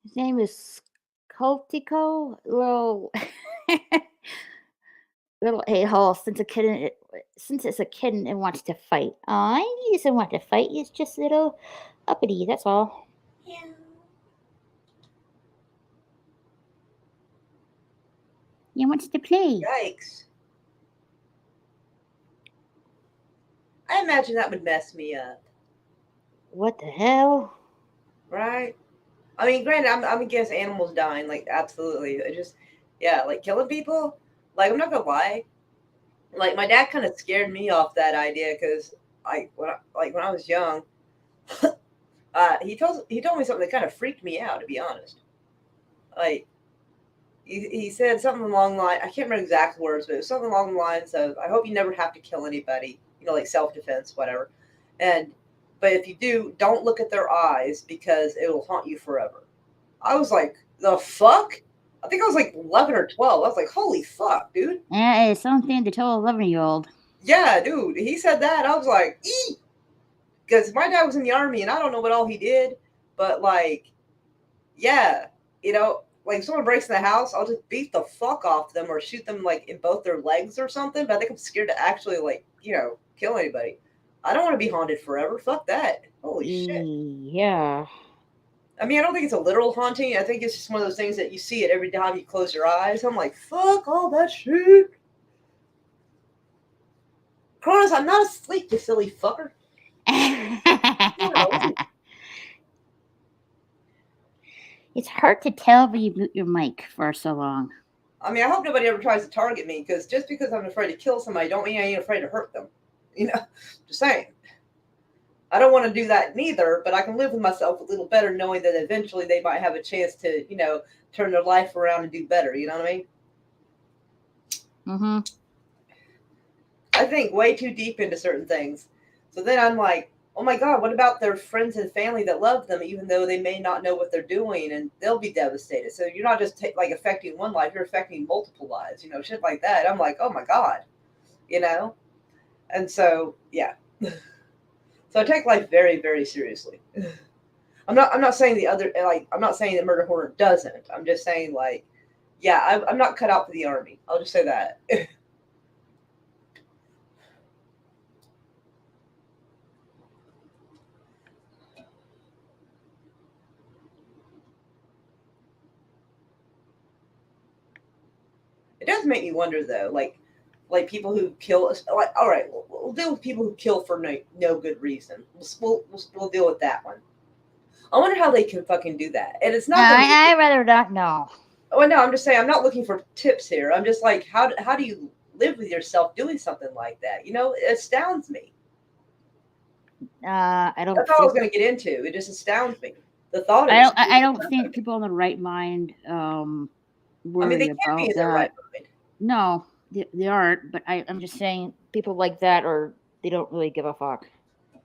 His name is Cultico. Little a-hole since it's a kitten and wants to fight. Aw, he doesn't want to fight. He's just a little uppity. That's all. Yeah. He wants to play. Yikes. I imagine that would mess me up, What the hell? right? I mean, granted, I'm against animals dying, like absolutely. It just, yeah, like killing people. Like I'm not gonna lie, like my dad kind of scared me off that idea because when I was young, he told me something that kind of freaked me out, to be honest. Like he said something along the line, I can't remember exact words, but it was something along the lines of, "I hope you never have to kill anybody," like self defense, whatever. But if you do, don't look at their eyes because it will haunt you forever. I was like, the fuck? I think I was like 11 or 12. I was like, holy fuck, dude. Yeah, it's something to tell a 11-year-old. Yeah, dude. He said that. I was like, eee. Because my dad was in the army and I don't know what all he did, but like, yeah, like if someone breaks in the house, I'll just beat the fuck off them or shoot them like in both their legs or something. But I think I'm scared to actually like, kill anybody. I don't want to be haunted forever. Fuck that. Holy shit. Yeah. I mean, I don't think it's a literal haunting. I think it's just one of those things that you see it every time you close your eyes. I'm like, fuck all that shit. Cronus, I'm not asleep, you silly fucker. It's hard to tell when you mute your mic for so long. I mean, I hope nobody ever tries to target me, because just because I'm afraid to kill somebody don't mean I ain't afraid to hurt them. Just saying. I don't want to do that neither, but I can live with myself a little better knowing that eventually they might have a chance to, turn their life around and do better. You know what I mean? Mm-hmm. I think way too deep into certain things. So then I'm like, oh my God, what about their friends and family that love them, even though they may not know what they're doing, and they'll be devastated. So you're not just affecting one life, you're affecting multiple lives, shit like that. I'm like, oh my God, And so, yeah. So I take life very, very seriously. I'm not saying I'm not saying that Murder Horror doesn't. I'm just saying I'm not cut out for the army. I'll just say that. It does make me wonder though, like people who kill us. Like, all right, we'll deal with people who kill for no good reason. We'll deal with that one. I wonder how they can fucking do that. And it's not. I'd rather not know. Oh no, I'm just saying. I'm not looking for tips here. I'm just like, how do you live with yourself doing something like that? It astounds me. I don't. That's all I was going to get into. It just astounds me. The thought of I don't think people in the right mind worry they can't about be in that. their right mind. No, they aren't. But I'm just saying, people like that they don't really give a fuck.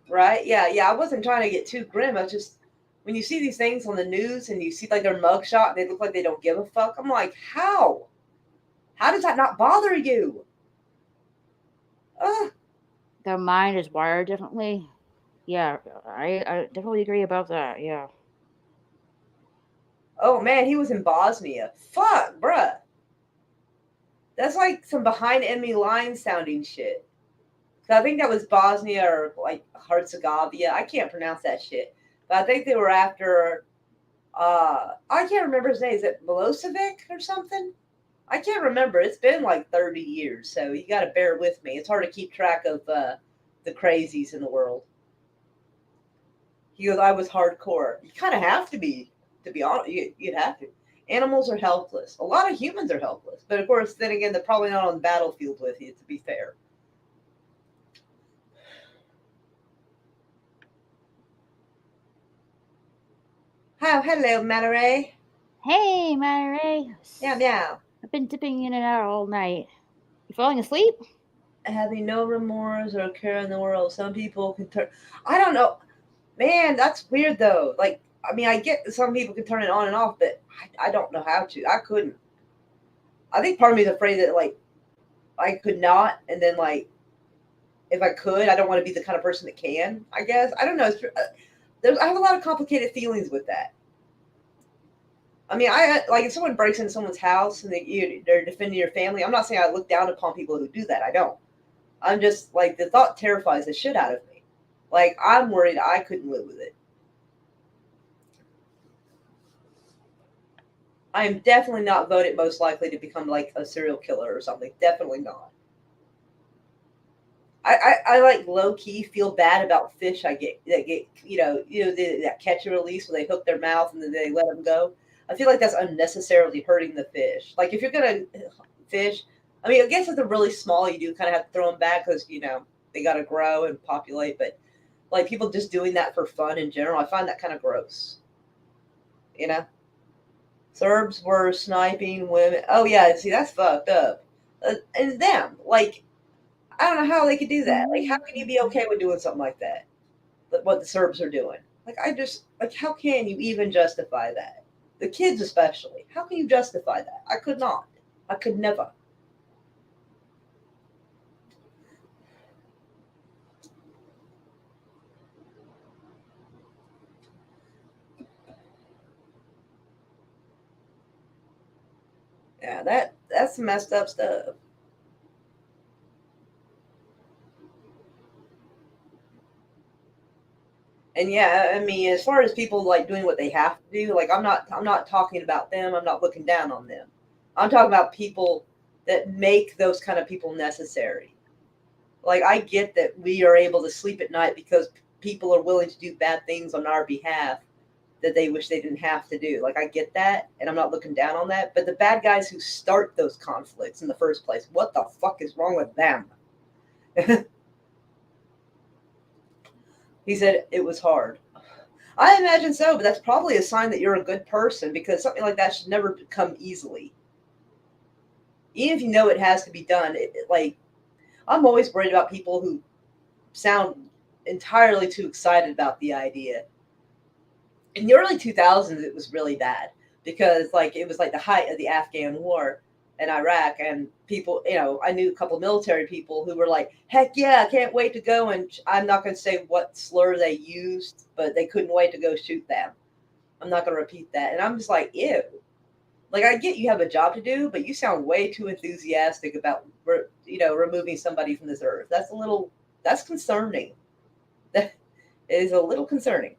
Right? Yeah. I wasn't trying to get too grim. I just, when you see these things on the news and you see like their mugshot and they look like they don't give a fuck, I'm like, how? How does that not bother you? Their mind is wired differently. Yeah, I definitely agree about that. Yeah. Oh man, he was in Bosnia. Fuck, bruh. That's like some behind enemy lines sounding shit. I think that was Bosnia or like Herzegovina. I can't pronounce that shit. But I think they were after, I can't remember his name. Is it Milosevic or something? I can't remember. It's been like 30 years, so you got to bear with me. It's hard to keep track of the crazies in the world. He goes, I was hardcore. You kind of have to be honest. You'd have to. Animals are helpless. A lot of humans are helpless. But of course, then again, they're probably not on the battlefield with you, to be fair. Oh, hello, Mallory. Hey, Mary. Meow. I've been dipping in and out all night. You falling asleep? Having no remorse or care in the world. Some people can turn. I don't know. Man, that's weird, though. Like, I mean, I get that some people can turn it on and off, but I don't know how to. I couldn't. I think part of me is afraid that, like, I could not, and then, like, if I could, I don't want to be the kind of person that can, I guess. I don't know. I have a lot of complicated feelings with that. I mean, I like if someone breaks into someone's house and they're defending your family. I'm not saying I look down upon people who do that. I don't. I'm just like the thought terrifies the shit out of me. Like I'm worried I couldn't live with it. I am definitely not voted most likely to become like a serial killer or something. Definitely not. I like low key feel bad about fish that get that catch and release where they hook their mouth and then they let them go. I feel like that's unnecessarily hurting the fish. Like if you're gonna fish, I mean, I guess if they're really small, you do kind of have to throw them back because they got to grow and populate. But like people just doing that for fun in general, I find that kind of gross. You know, Serbs were sniping women. Oh yeah, see that's fucked up. And them like. I don't know how they could do that. Like, how can you be okay with doing something like that? What the Serbs are doing. Like, how can you even justify that? The kids, especially. How can you justify that? I could not. I could never. Yeah, that's some messed up stuff. And yeah, I mean, as far as people like doing what they have to do, like I'm not talking about them. I'm not looking down on them. I'm talking about people that make those kind of people necessary. Like I get that we are able to sleep at night because people are willing to do bad things on our behalf that they wish they didn't have to do. Like I get that, and I'm not looking down on that. But the bad guys who start those conflicts in the first place, what the fuck is wrong with them? He said it was hard. I imagine so, but that's probably a sign that you're a good person because something like that should never come easily. Even if you know it has to be done, like I'm always worried about people who sound entirely too excited about the idea. In the early 2000s, it was really bad because like it was like the height of the Afghan war in Iraq, and people, I knew a couple military people who were like, "Heck yeah, I can't wait to go." And I'm not going to say what slur they used, but they couldn't wait to go shoot them. I'm not going to repeat that, and I'm just like, ew. Like I get you have a job to do, but you sound way too enthusiastic about removing somebody from this earth. That's concerning. That is a little concerning.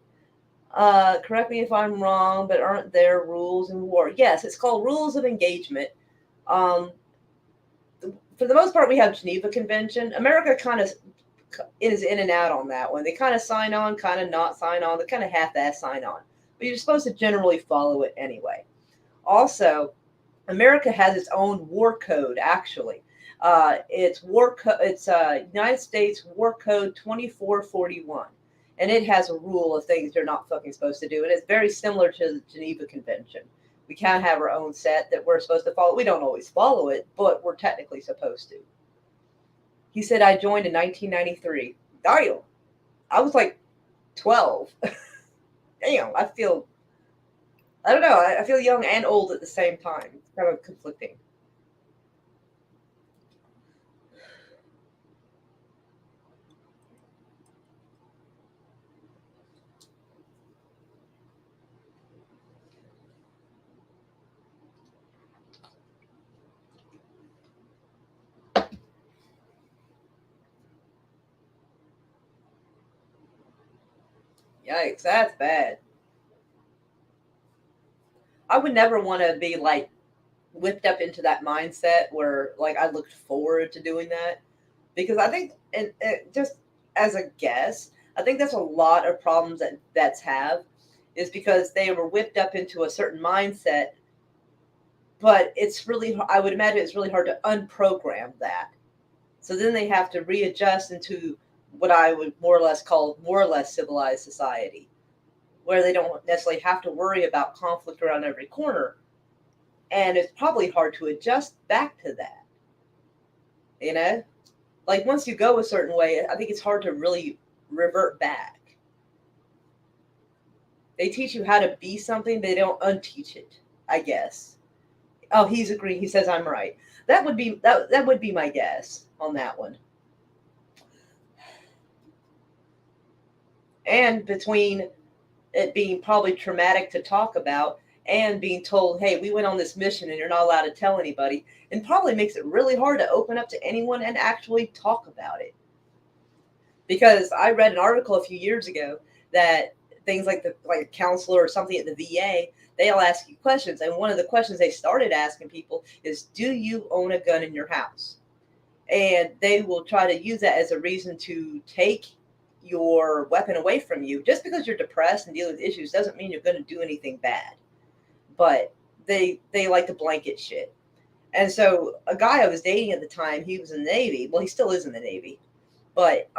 Correct me if I'm wrong, but aren't there rules in war? Yes, it's called rules of engagement. Um, for the most part, we have Geneva Convention. America kind of is in and out on that one. They kind of sign on, kind of not sign on. They kind of half-ass sign on, but you're supposed to generally follow it anyway. Also, America has its own war code. Actually, it's United States War Code 2441. And it has a rule of things you're not fucking supposed to do. And it's very similar to the Geneva Convention. We kind of have our own set that we're supposed to follow. We don't always follow it, but we're technically supposed to. He said, I joined in 1993. Damn. I was like 12. Damn, I don't know. I feel young and old at the same time. It's kind of conflicting. Yikes, that's bad. I would never want to be like whipped up into that mindset where like I looked forward to doing that because I think and just as a guess, I think that's a lot of problems that vets have is because they were whipped up into a certain mindset, but I would imagine it's really hard to unprogram that. So then they have to readjust into what I would more or less call more or less civilized society, where they don't necessarily have to worry about conflict around every corner. And it's probably hard to adjust back to that. You know? Like once you go a certain way, I think it's hard to really revert back. They teach you how to be something, they don't unteach it, I guess. Oh, he's agreeing. He says I'm right. That would be my guess on that one. And between it being probably traumatic to talk about and being told, hey, we went on this mission and you're not allowed to tell anybody, and probably makes it really hard to open up to anyone and actually talk about it. Because I read an article a few years ago that things like a counselor or something at the VA, they'll ask you questions, and one of the questions they started asking people is, do you own a gun in your house? And they will try to use that as a reason to take your weapon away from you. Just because you're depressed and dealing with issues doesn't mean you're going to do anything bad. But they like to blanket shit. And so a guy I was dating at the time, he was in the Navy. Well, he still is in the Navy. But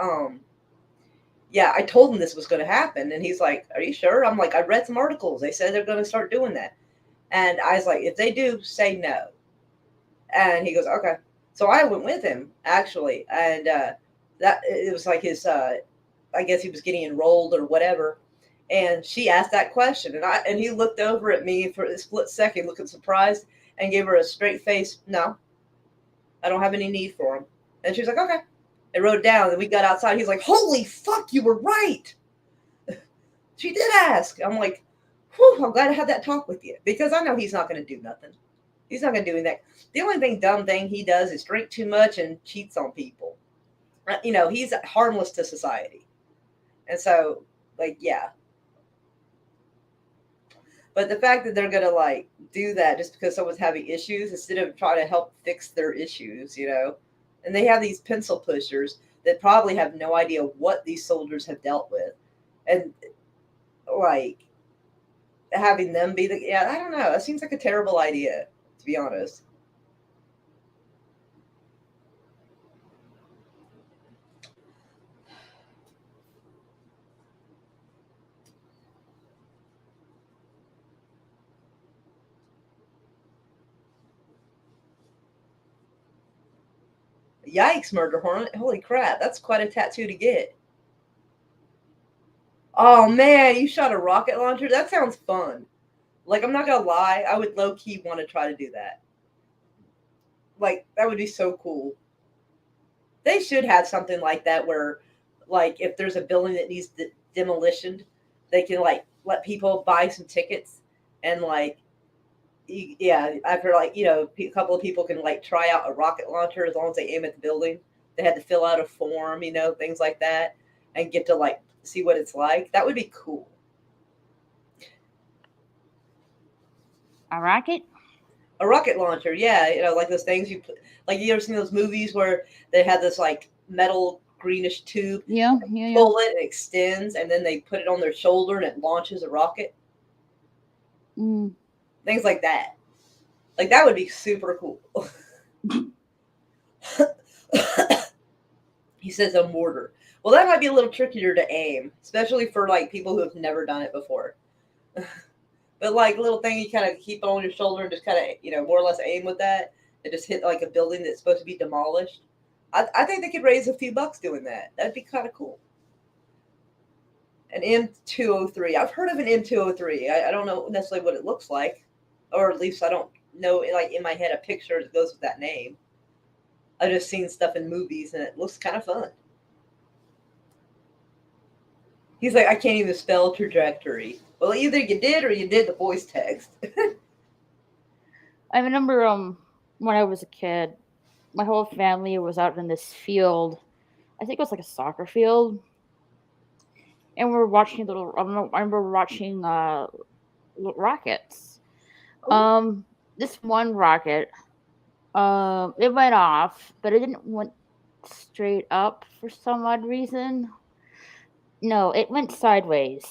yeah, I told him this was going to happen, and he's like, "Are you sure?" I'm like, "I read some articles. They said they're going to start doing that." And I was like, "If they do, say no." And he goes, "Okay." So I went with him actually, and that it was like his. I guess he was getting enrolled or whatever. And she asked that question, and he looked over at me for a split second, looking surprised, and gave her a straight face. No, I don't have any need for him. And she was like, okay. I wrote it down, and we got outside. He's like, holy fuck, you were right. She did ask. I'm like, whew, I'm glad I had that talk with you, because I know he's not going to do nothing. He's not going to do anything. The only dumb thing he does is drink too much and cheats on people. You know, he's harmless to society. And so, like, yeah. But the fact that they're going to, like, do that just because someone's having issues instead of trying to help fix their issues, you know. And they have these pencil pushers that probably have no idea what these soldiers have dealt with. And, like, having them be the, yeah, I don't know. It seems like a terrible idea, to be honest. Yikes, Murder Hornet. Holy crap, that's quite a tattoo to get. Oh man, you shot a rocket launcher? That sounds fun. Like, I'm not gonna lie, I would low-key want to try to do that. Like, that would be so cool. They should have something like that where, like, if there's a building that needs demolition, they can, like, let people buy some tickets and, like, yeah, after, like, you know, a couple of people can, like, try out a rocket launcher as long as they aim at the building. They had to fill out a form, you know, things like that, and get to, like, see what it's like. That would be cool. A rocket? A rocket launcher, yeah, you know, like those things you put, like, you ever seen those movies where they had this, like, metal greenish tube, Yeah. pull it and it extends, and then they put it on their shoulder and it launches a rocket? Mm. Things like that. Like, that would be super cool. He says a mortar. Well, that might be a little trickier to aim, especially for, like, people who have never done it before. But, like, a little thing you kind of keep on your shoulder and just kind of, you know, more or less aim with that and just hit, like, a building that's supposed to be demolished. I think they could raise a few bucks doing that. That'd be kind of cool. An M203. I've heard of an M203. I don't know necessarily what it looks like, or at least I don't know, like, in my head, a picture that goes with that name. I've just seen stuff in movies, and it looks kind of fun. He's like, I can't even spell trajectory. Well, either you did or you did the voice text. I remember when I was a kid, my whole family was out in this field. I think it was like a soccer field, and we were watching little. I don't know. I remember watching rockets. This one rocket, it went off, but it didn't went straight up for some odd reason. No, it went sideways,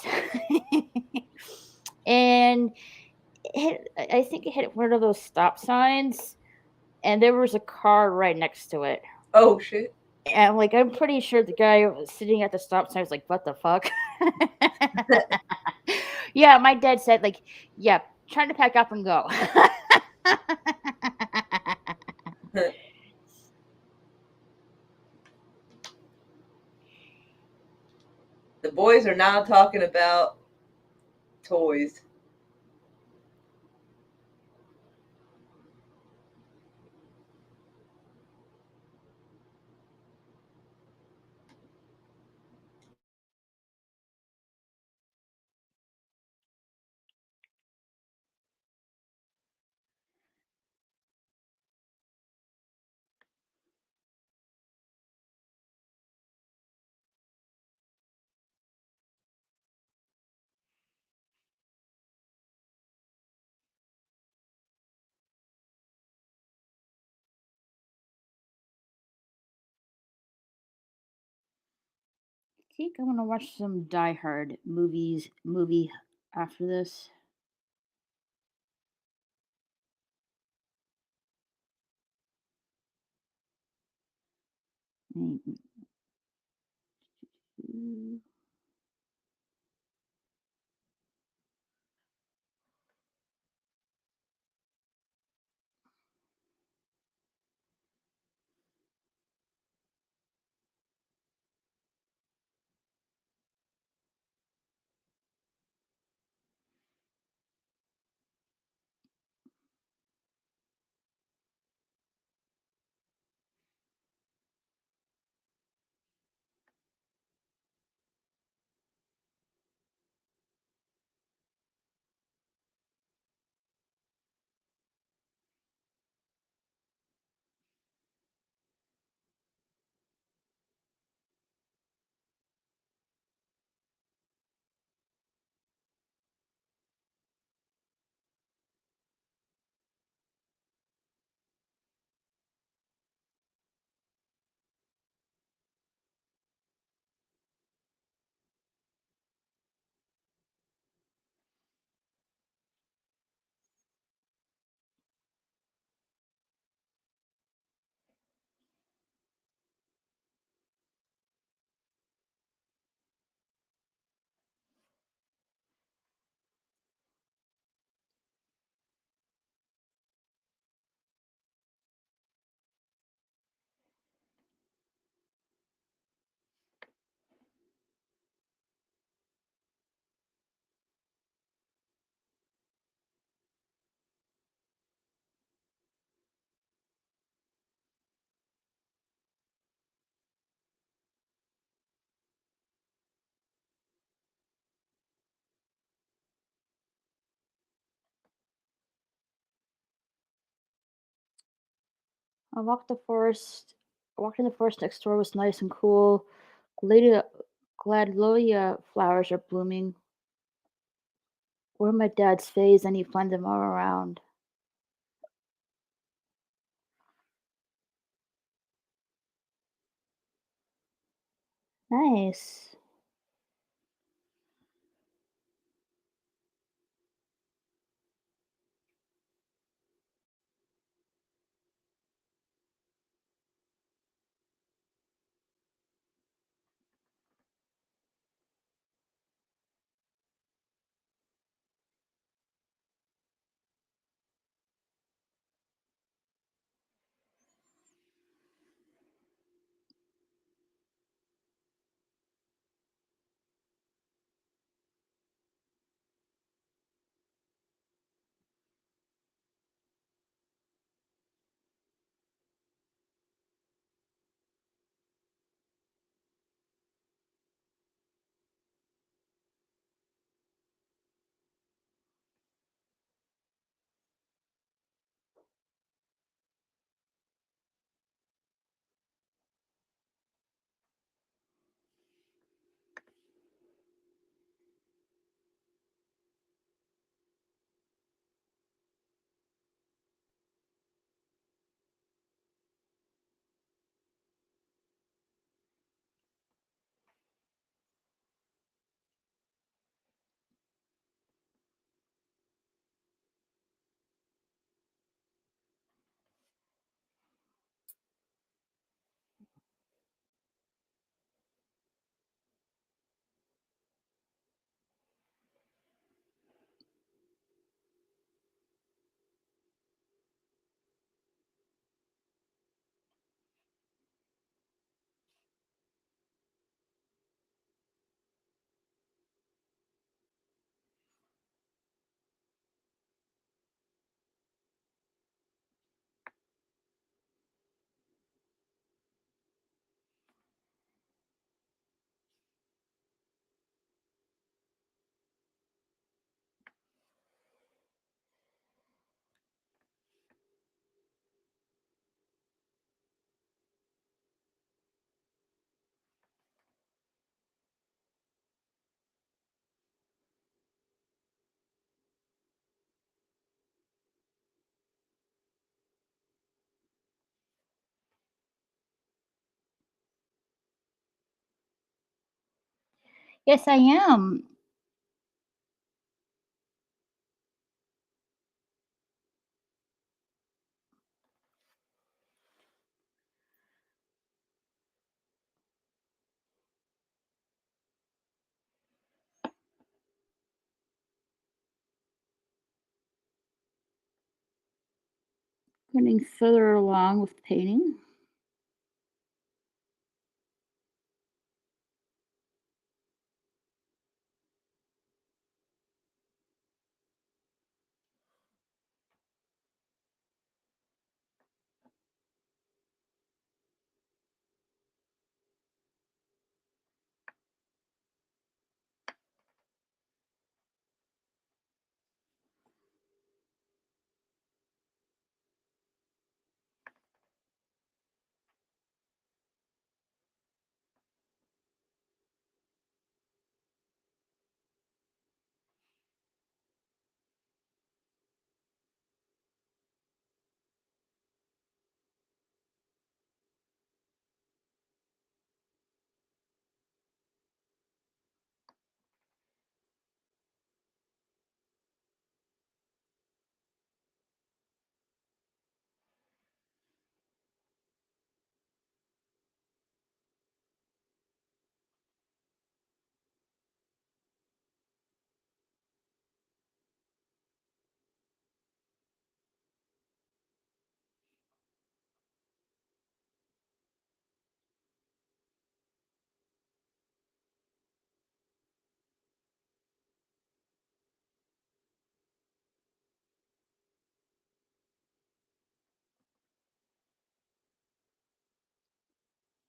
and I think it hit one of those stop signs, and there was a car right next to it. Oh, shit. And, like, I'm pretty sure the guy was sitting at the stop sign was like, "What the fuck?" Yeah, my dad said, like, "Yeah, trying to pack up and go." The boys are now talking about toys. think I'm gonna watch some Die Hard movie after this. Mm. I walked the forest. I walked in the forest next door. It was nice and cool. Gladiola flowers are blooming. We're my dad's phase, and he finds them all around. Nice. Yes, I am. Getting further along with painting.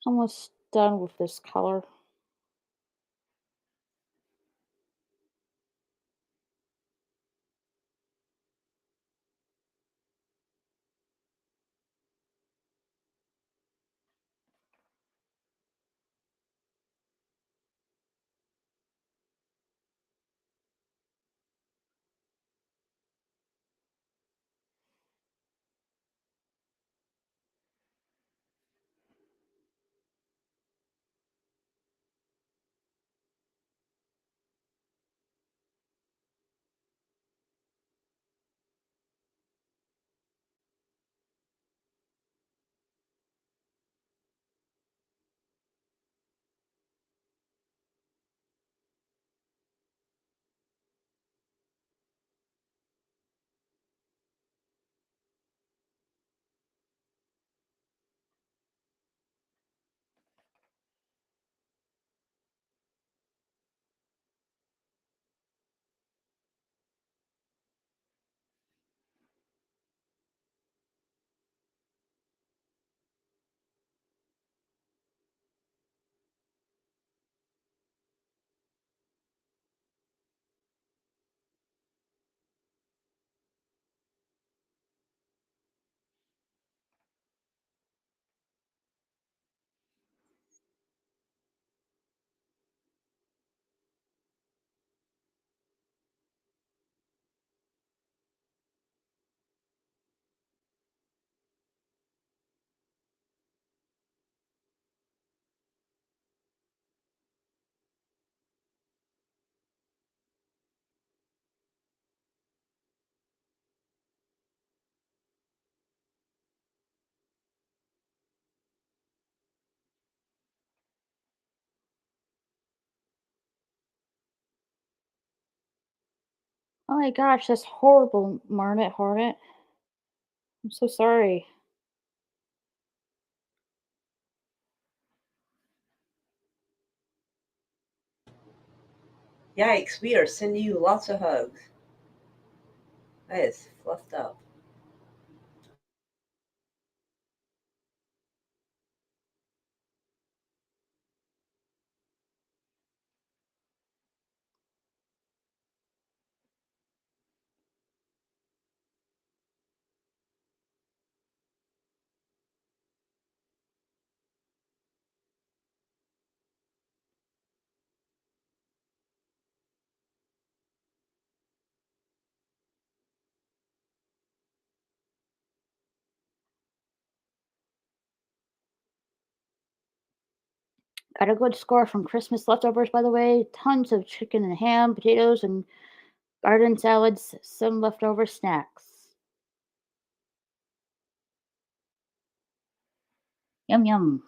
Almost done with this color. Oh my gosh, that's horrible, Marmot Hornet. I'm so sorry. Yikes, we are sending you lots of hugs. That is fluffed up. Got a good score from Christmas leftovers, by the way. Tons of chicken and ham, potatoes, and garden salads, some leftover snacks. Yum yum.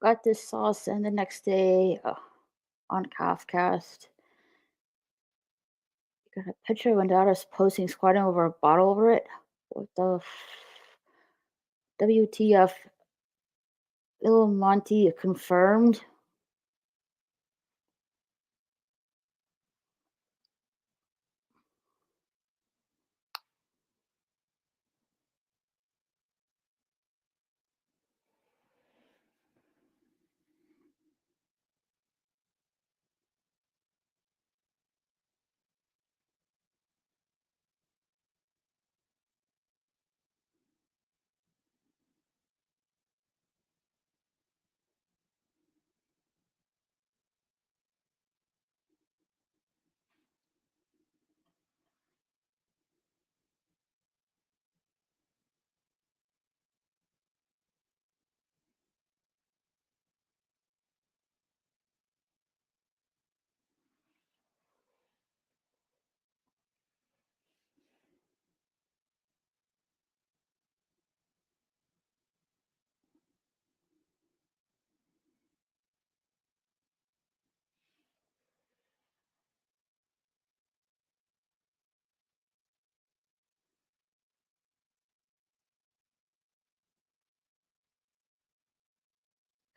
Got this sauce, and the next day on Kafcast, got a picture of Andara's posting squatting over a bottle over it. What the WTF? Il Monty confirmed.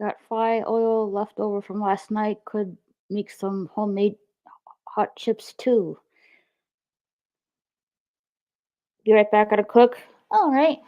Got fry oil left over from last night. Could make some homemade hot chips too. Be right back. Gotta cook. All right.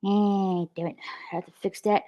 Damn it. I have to fix that.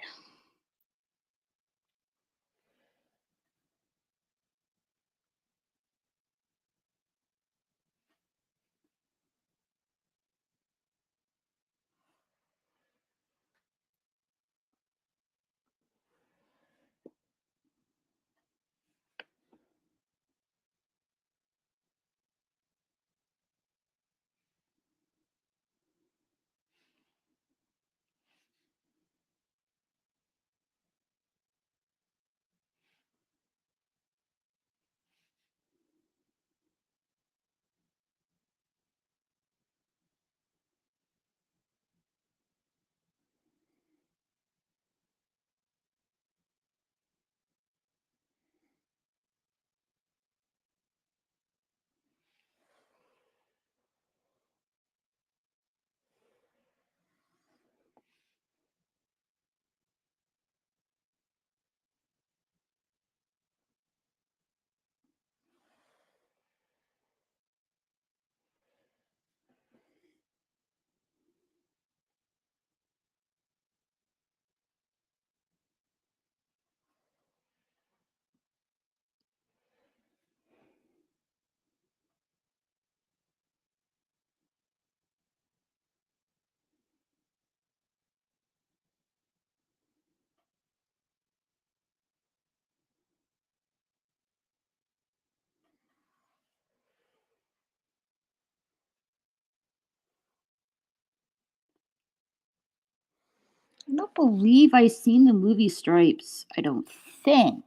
I don't believe I've seen the movie Stripes. I don't think.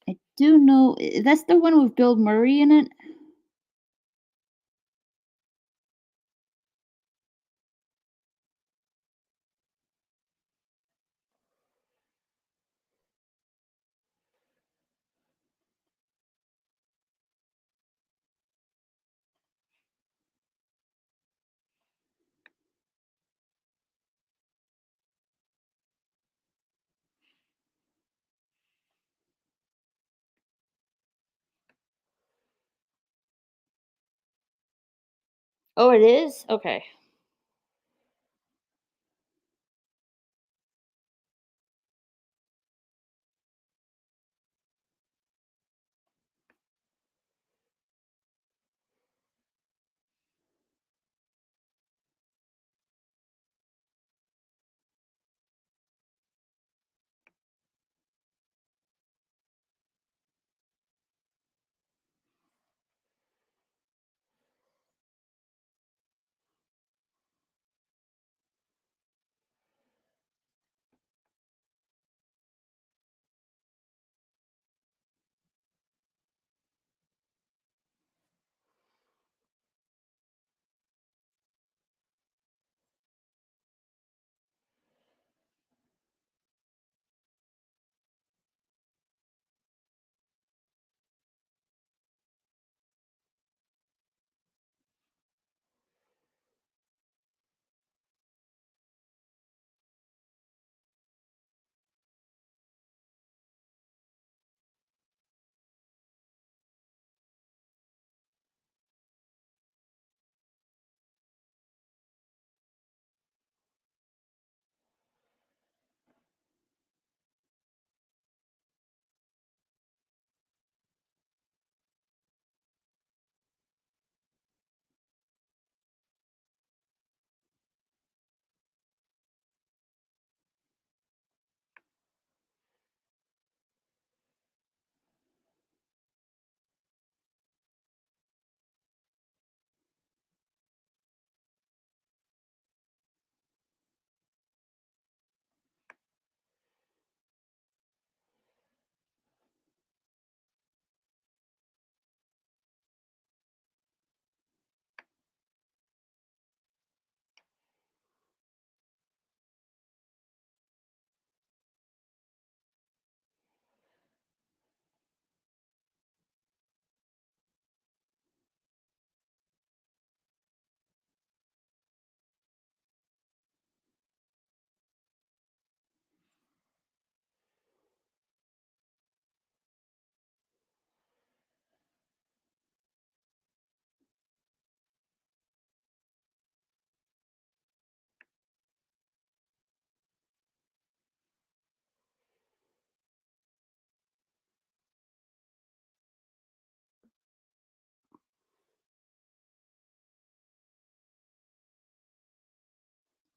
I do know that's the one with Bill Murray in it. Oh, it is? Okay.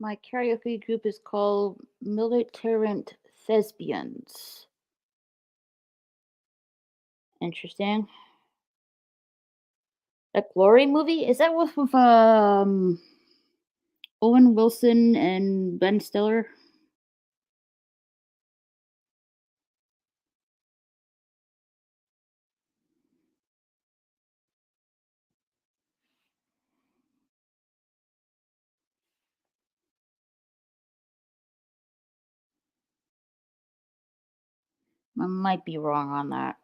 My karaoke group is called Militarant Thespians. Interesting. A Glory movie? Is that with Owen Wilson and Ben Stiller? I might be wrong on that.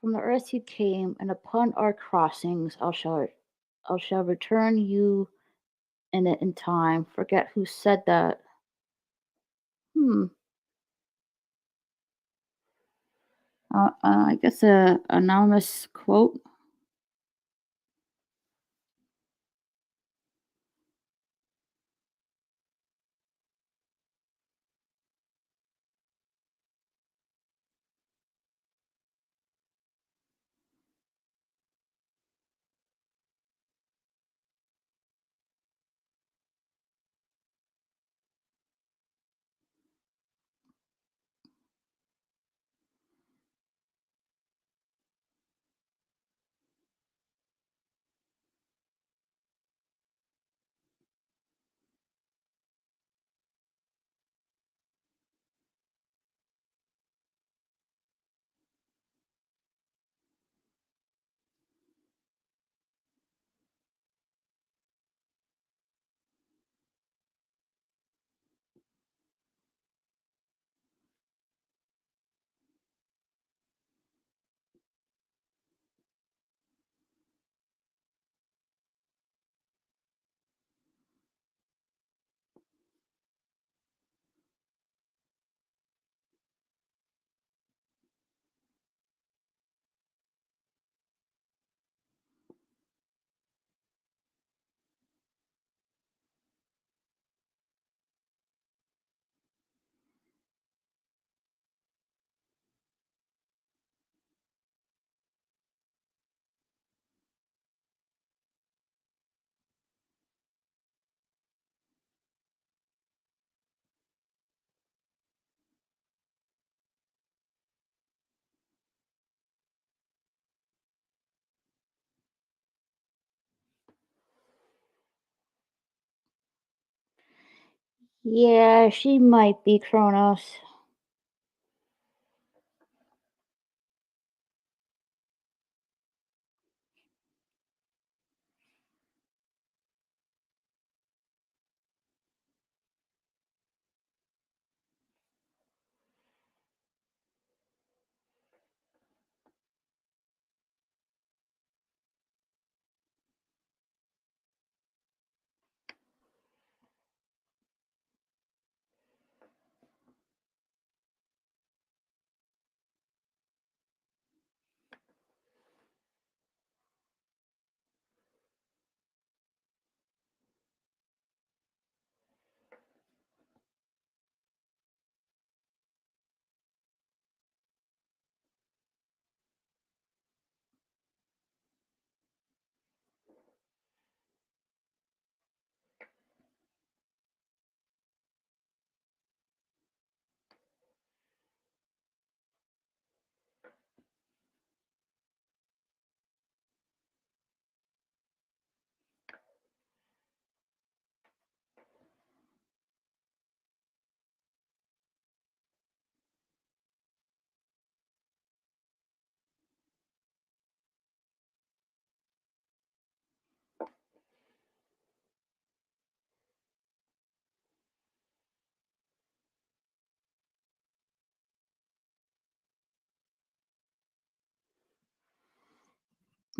From the earth you came, and upon our crossings I shall return you in it in time. Forget who said that. Hmm. I guess a anonymous quote. Yeah, she might be Kronos.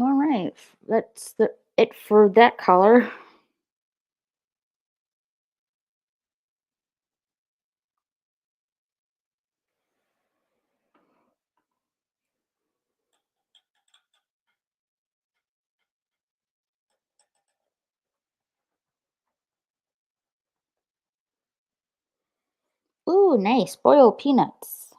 All right, that's it for that color. Ooh, nice. Boiled peanuts.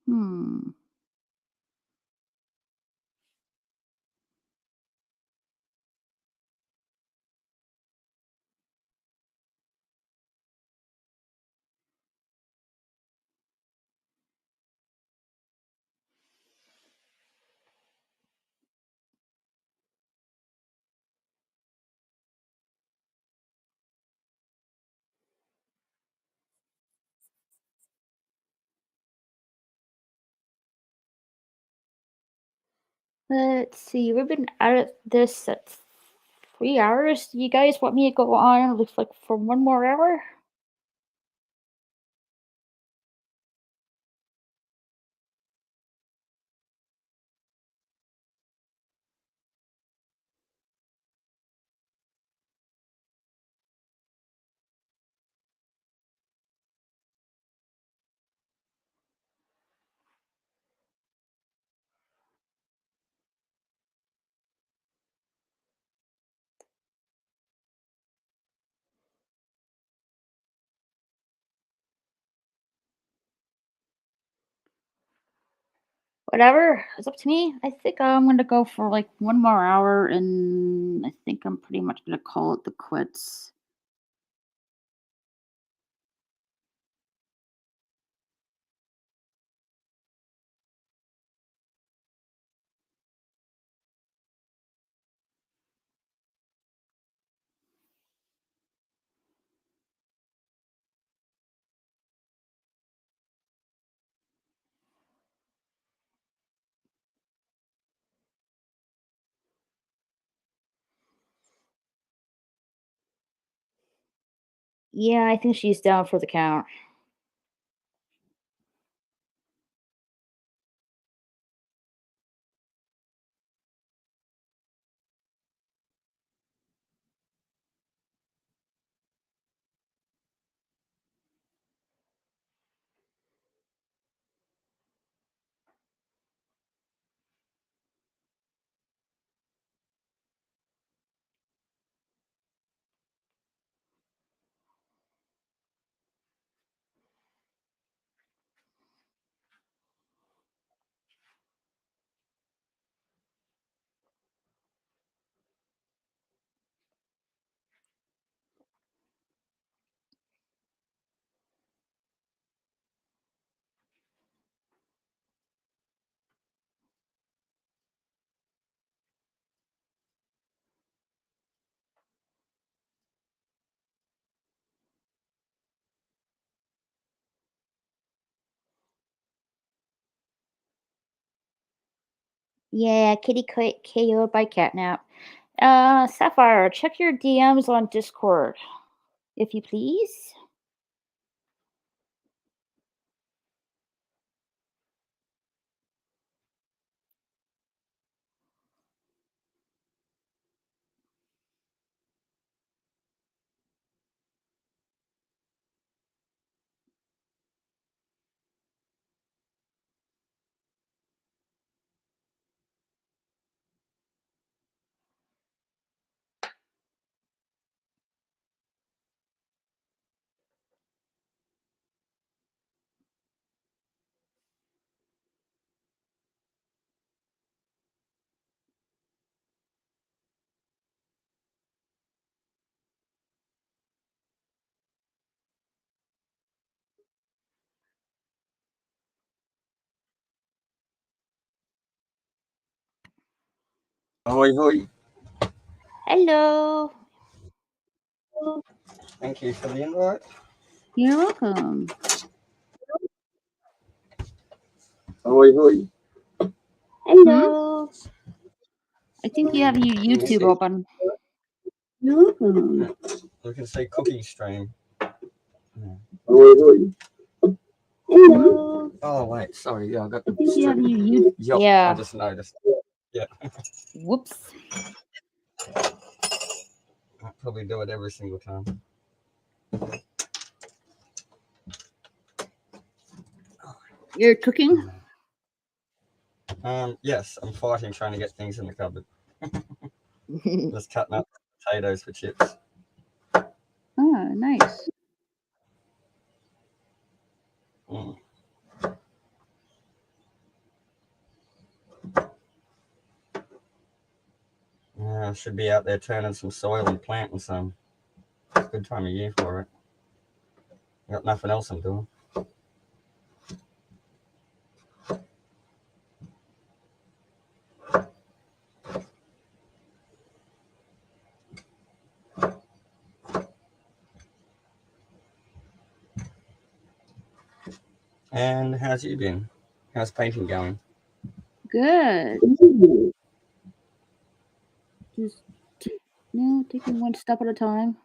Hmm. Let's see. We've been at this at 3 hours. You guys want me to go on like for one more hour? Whatever. It's up to me. I think I'm gonna go for like one more hour, and I think I'm pretty much gonna call it the quits. Yeah, I think she's down for the count. Yeah, kitty KO'd by catnap. Sapphire, check your DMs on Discord, if you please. Ahoy, hoy. Hello. Thank you for the invite. You're welcome. Ahoy, hoy. Hello. I think you have your Can you YouTube see? open. You're welcome. You can see cooking stream. Yeah. Ahoy, hoy. Hello. Oh, wait. Sorry. Yeah, I got I the think you have strip. your YouTube. Yup, I Yeah. just noticed. Yeah. Whoops. I probably do it every single time. You're cooking? Yes, I'm fighting trying to get things in the cupboard. Just cutting up potatoes for chips. Oh, nice. Mm. Yeah, I should be out there turning some soil and planting some. It's a good time of year for it. Got nothing else I'm doing. And how's you been? How's painting going? Good. Just taking one step at a time.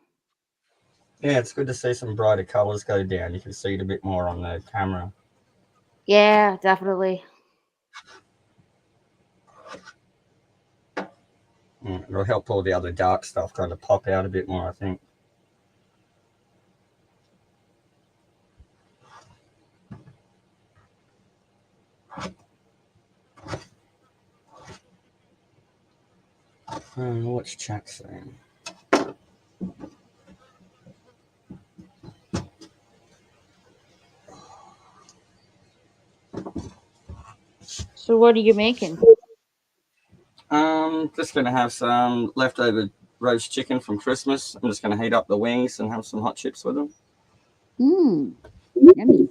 Yeah, it's good to see some brighter colours go down. You can see it a bit more on the camera. Yeah, definitely. It'll help all the other dark stuff kind of pop out a bit more, I think. What's chat saying? So what are you making? Just gonna have some leftover roast chicken from Christmas. I'm just gonna heat up the wings and have some hot chips with them. Yummy.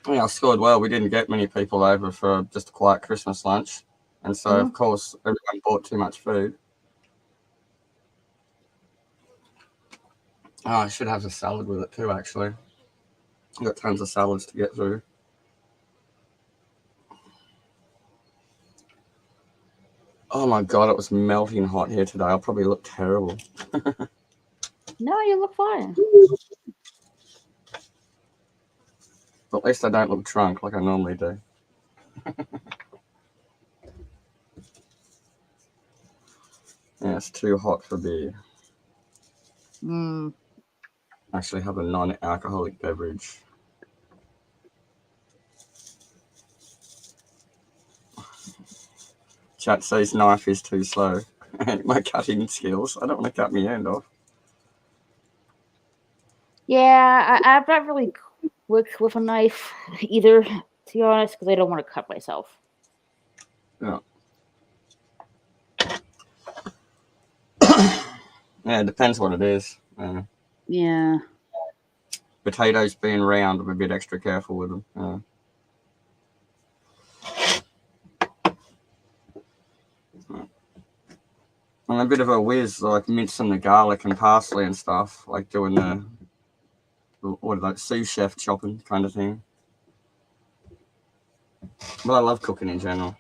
Yeah, I scored well. We didn't get many people over for just a quiet Christmas lunch, and so of course everyone bought too much food. Oh, I should have a salad with it too, actually. I've got tons of salads to get through. Oh my god, it was melting hot here today. I'll probably look terrible. No, you look fine. But at least I don't look drunk like I normally do. Yeah, it's too hot for beer. Actually have a non-alcoholic beverage. Chat says knife is too slow. My cutting skills. I don't want to cut my hand off. Yeah, I'm not really quick with a knife either, to be honest, because I don't want to cut myself. Yeah. Yeah, it depends what it is. Yeah. Potatoes being round, I'm a bit extra careful with them. I'm a bit of a whiz, like mincing the garlic and parsley and stuff, like doing the what are those, sous chef chopping kind of thing. But I love cooking in general.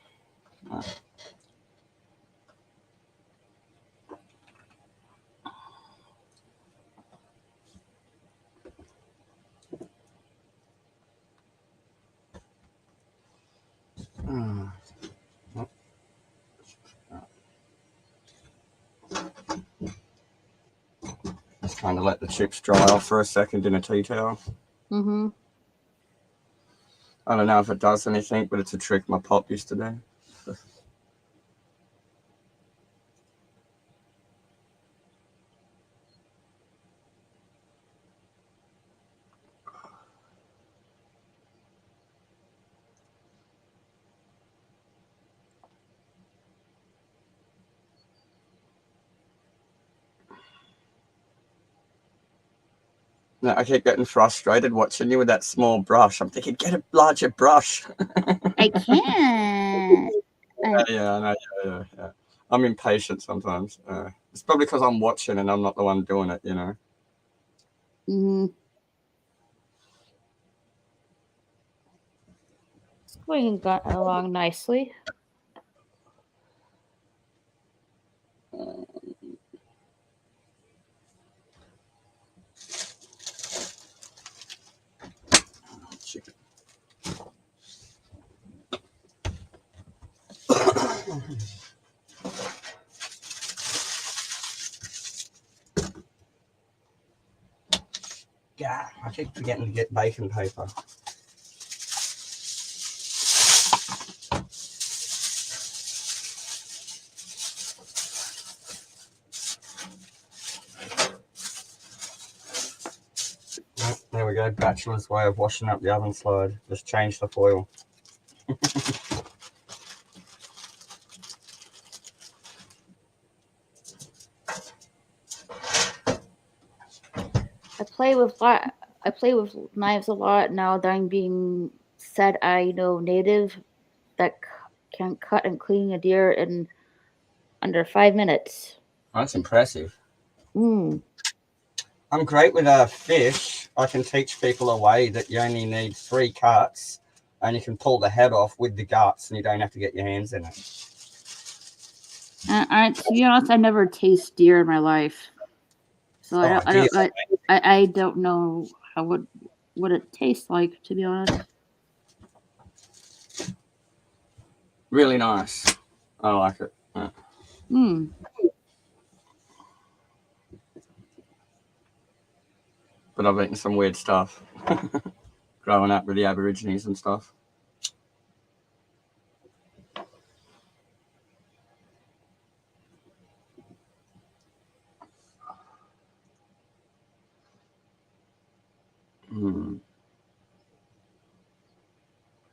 Just trying to let the chips dry off for a second in a tea towel. Mm-hmm. I don't know if it does anything, but it's a trick my pop used to do. No, I keep getting frustrated watching you with that small brush. I'm thinking, get a larger brush. I can't. Yeah, I know. Yeah. I'm impatient sometimes. It's probably because I'm watching and I'm not the one doing it, you know. Mm-hmm. We got along nicely. Chicken. Yeah, I keep forgetting to get bacon paper. There we go, bachelor's way of washing up the oven slide. Just change the foil. I play with knives a lot now that I'm being said I know native that can cut and clean a deer in under 5 minutes. That's impressive. Mm. I'm great with fish. I can teach people a way that you only need 3 cuts and you can pull the head off with the guts and you don't have to get your hands in it. To be honest, I never taste deer in my life, so I don't know what it tastes like. To be honest, Really nice. I like it. Yeah. But I've eaten some weird stuff growing up with the Aborigines and stuff.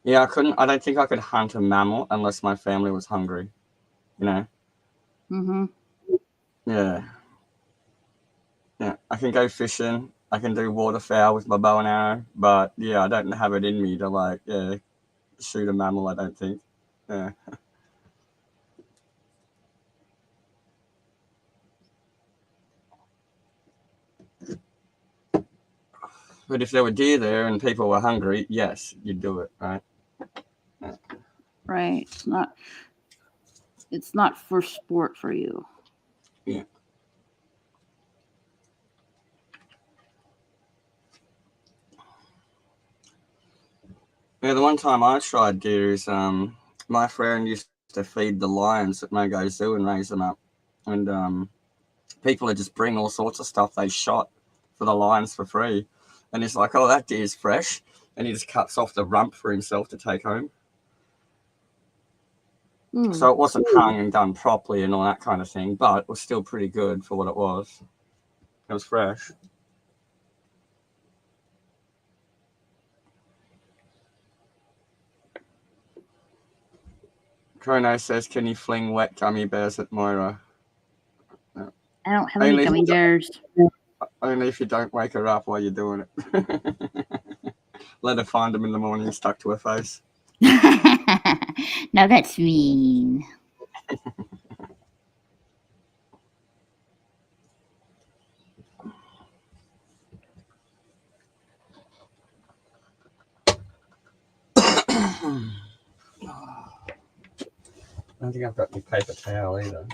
Yeah, I don't think I could hunt a mammal unless my family was hungry, you know? Mm-hmm. Yeah. Yeah, I can go fishing. I can do waterfowl with my bow and arrow, but yeah, I don't have it in me to like, shoot a mammal, I don't think. Yeah. But if there were deer there and people were hungry, yes, you'd do it, right? Yeah. Right. It's not for sport for you. Yeah. Yeah, the one time I tried deer is my friend used to feed the lions at Mogo Zoo and raise them up. And people would just bring all sorts of stuff they shot for the lions for free. And he's like, oh, that deer's fresh. And he just cuts off the rump for himself to take home. So it wasn't hung and done properly and all that kind of thing, but it was still pretty good for what it was. It was fresh. Chrono says, can you fling wet gummy bears at Moira? No. I don't have any gummy bears. Only if you don't wake her up while you're doing it. Let her find them in the morning stuck to her face. Now that's mean. I don't think I've got any paper towel either.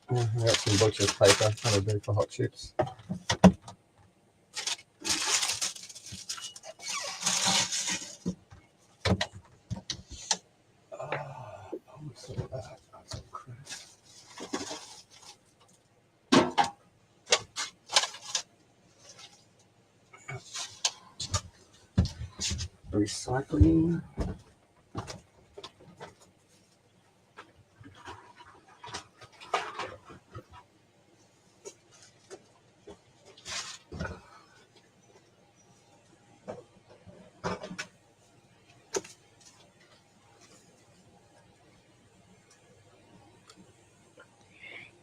I got some butcher's paper. That'll do for hot chips. What's all that? That's all crap. Recycling.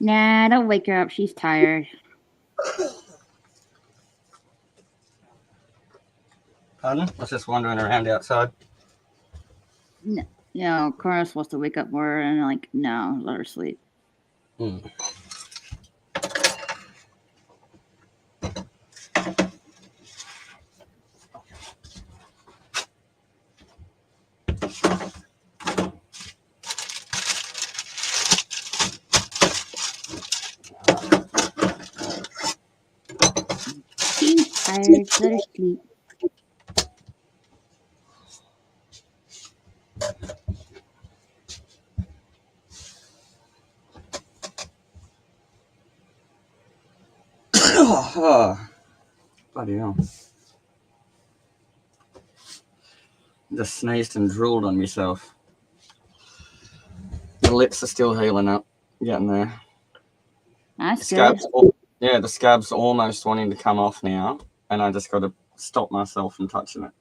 Nah, don't wake her up. She's tired. Pardon? I was just wandering around outside. No, you know, Corona's supposed to wake up more, and like, no, let her sleep. She's tired. Let her sleep. Oh, bloody hell. Just sneezed and drooled on myself. The lips are still healing up. Getting there. That's good. The scab's almost wanting to come off now, and I just got to stop myself from touching it.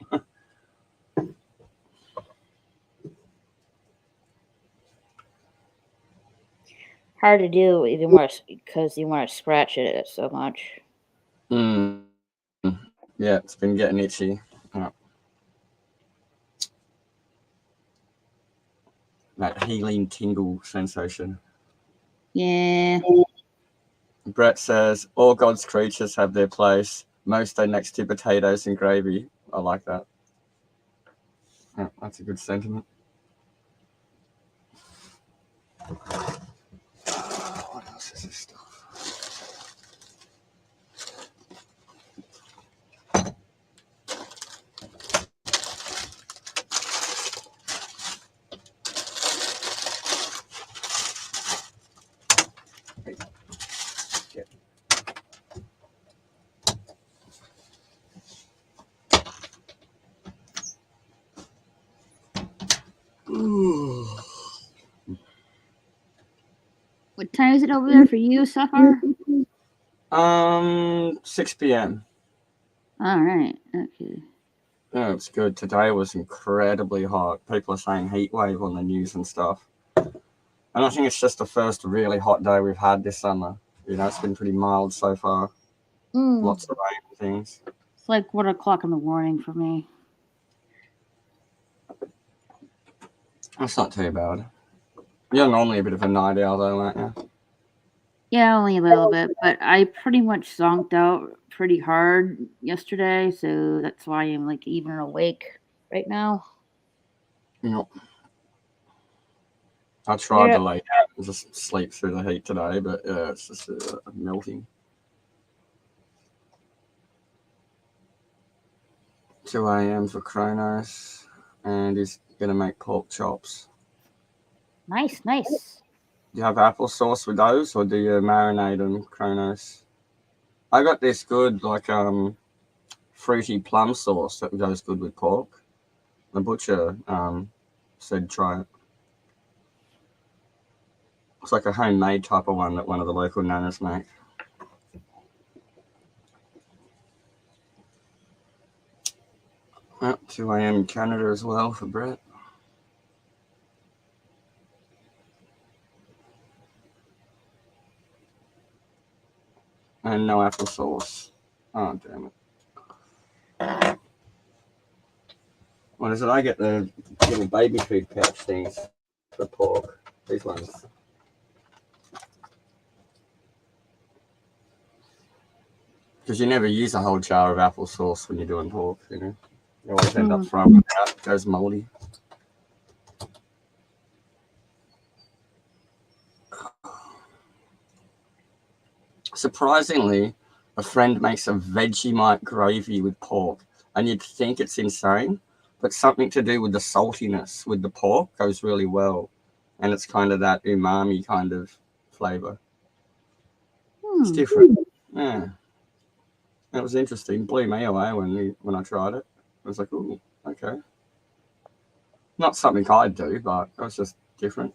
Hard to do even worse because you want to scratch it so much. Yeah, it's been getting itchy. Yeah. That healing tingle sensation. Yeah. Brett says, all God's creatures have their place. Most are next to potatoes and gravy. I like that. Yeah, that's a good sentiment. What else is this stuff? What time is it over there for you, Safar? 6 p.m. All right. Okay. Yeah, it's good. Today was incredibly hot. People are saying heat wave on the news and stuff. And I think it's just the first really hot day we've had this summer. You know, it's been pretty mild so far. Lots of rain and things. It's like 1 o'clock in the morning for me. That's not too bad. You're normally a bit of a night owl, though, aren't you? Yeah, only a little bit, but I pretty much zonked out pretty hard yesterday, so that's why I'm like even awake right now. Yep. I tried to lay down and just sleep through the heat today, but yeah, it's just melting. 2 a.m. for Kronos, and he's going to make pork chops. Nice, nice. Do you have applesauce with those, or do you marinate them, Kronos? I got this good, like, fruity plum sauce that goes good with pork. The butcher said try it. It's like a homemade type of one that one of the local nanas make. Well, 2 a.m. in Canada as well for Brett. And no applesauce. Oh, damn it. What is it? I get the little baby food pouch things for pork. These ones. Because you never use a whole jar of applesauce when you're doing pork, you know. You always end up throwing it out. It goes moldy. Surprisingly, a friend makes a Vegemite gravy with pork, and you'd think it's insane, but something to do with the saltiness with the pork goes really well, and it's kind of that umami kind of flavor. It's different. Yeah, it was interesting. Blew me away when I tried it. I was like, ooh, okay. Not something I'd do, but it was just different.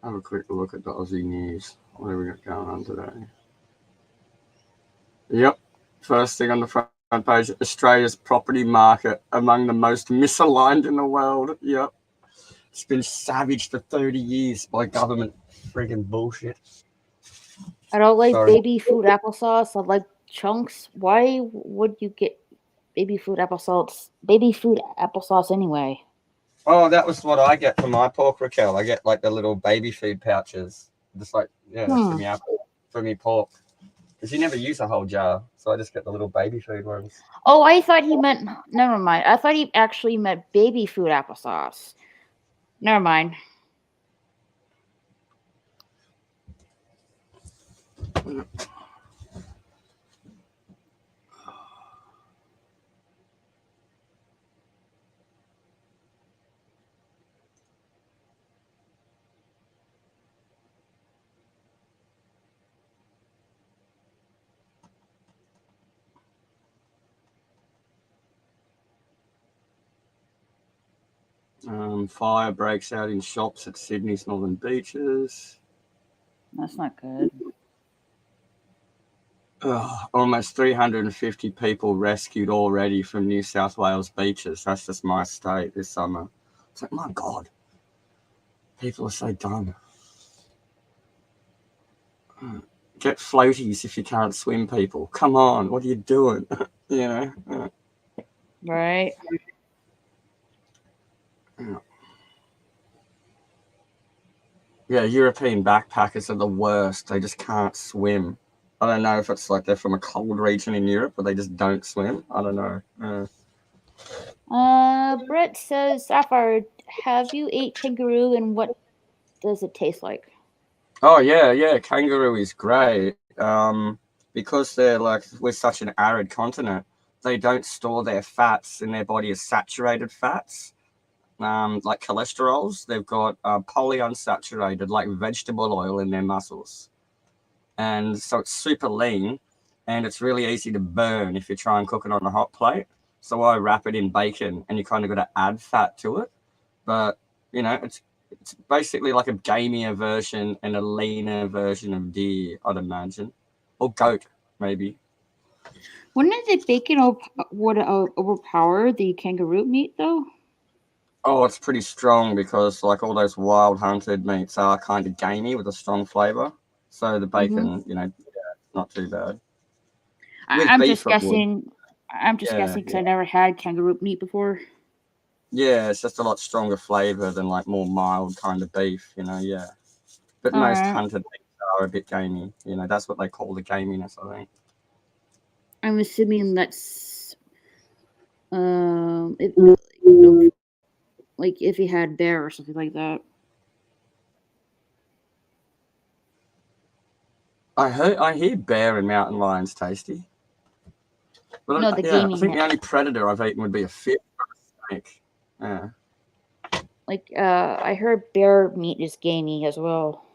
Have a quick look at the Aussie news. What have we got going on today? Yep. First thing on the front page, Australia's property market among the most misaligned in the world. Yep. It's been savaged for 30 years by government friggin' bullshit. I don't like Sorry. baby food applesauce. I like chunks. Why would you get baby food applesauce? Baby food applesauce anyway. Oh, that was what I get for my pork Raquel. I get like the little baby food pouches. Just like, for me apple, for me pork. Because you never use a whole jar. So I just get the little baby food ones. Oh, I thought he meant. Never mind. I thought he actually meant baby food applesauce. Never mind. Fire breaks out in shops at Sydney's northern beaches. That's not good. Almost 350 people rescued already from New South Wales beaches. That's just my state this summer. It's like, my God, people are so dumb. Get floaties if you can't swim, people. Come on, what are you doing? You know? Right. Yeah, European backpackers are the worst. They just can't swim. I don't know if it's like they're from a cold region in Europe, but they just don't swim. I don't know. Brett says, Sapphire, have you ate kangaroo and what does it taste like? Oh yeah, kangaroo is great. Because we're such an arid continent, they don't store their fats in their body as saturated fats, like cholesterols. They've got polyunsaturated, like vegetable oil in their muscles, and so it's super lean, and it's really easy to burn if you try and cook it on a hot plate. So I wrap it in bacon, and you kind of got to add fat to it, but it's basically like a gamier version and a leaner version of deer, I'd imagine, or goat maybe. Wouldn't the bacon would overpower the kangaroo meat though? Oh, it's pretty strong because like all those wild hunted meats are kind of gamey with a strong flavor. So the bacon, not too bad. I'm just guessing. I'm just guessing because I never had kangaroo meat before. Yeah, it's just a lot stronger flavor than like more mild kind of beef, yeah. But most hunted meats are a bit gamey, that's what they call the gaminess, I think. I'm assuming that's like if you had bear or something like that. I hear bear and mountain lion's tasty. But No, the gaming. I think the only predator I've eaten would be a fish or a snake. Yeah. Like I heard bear meat is gamey as well.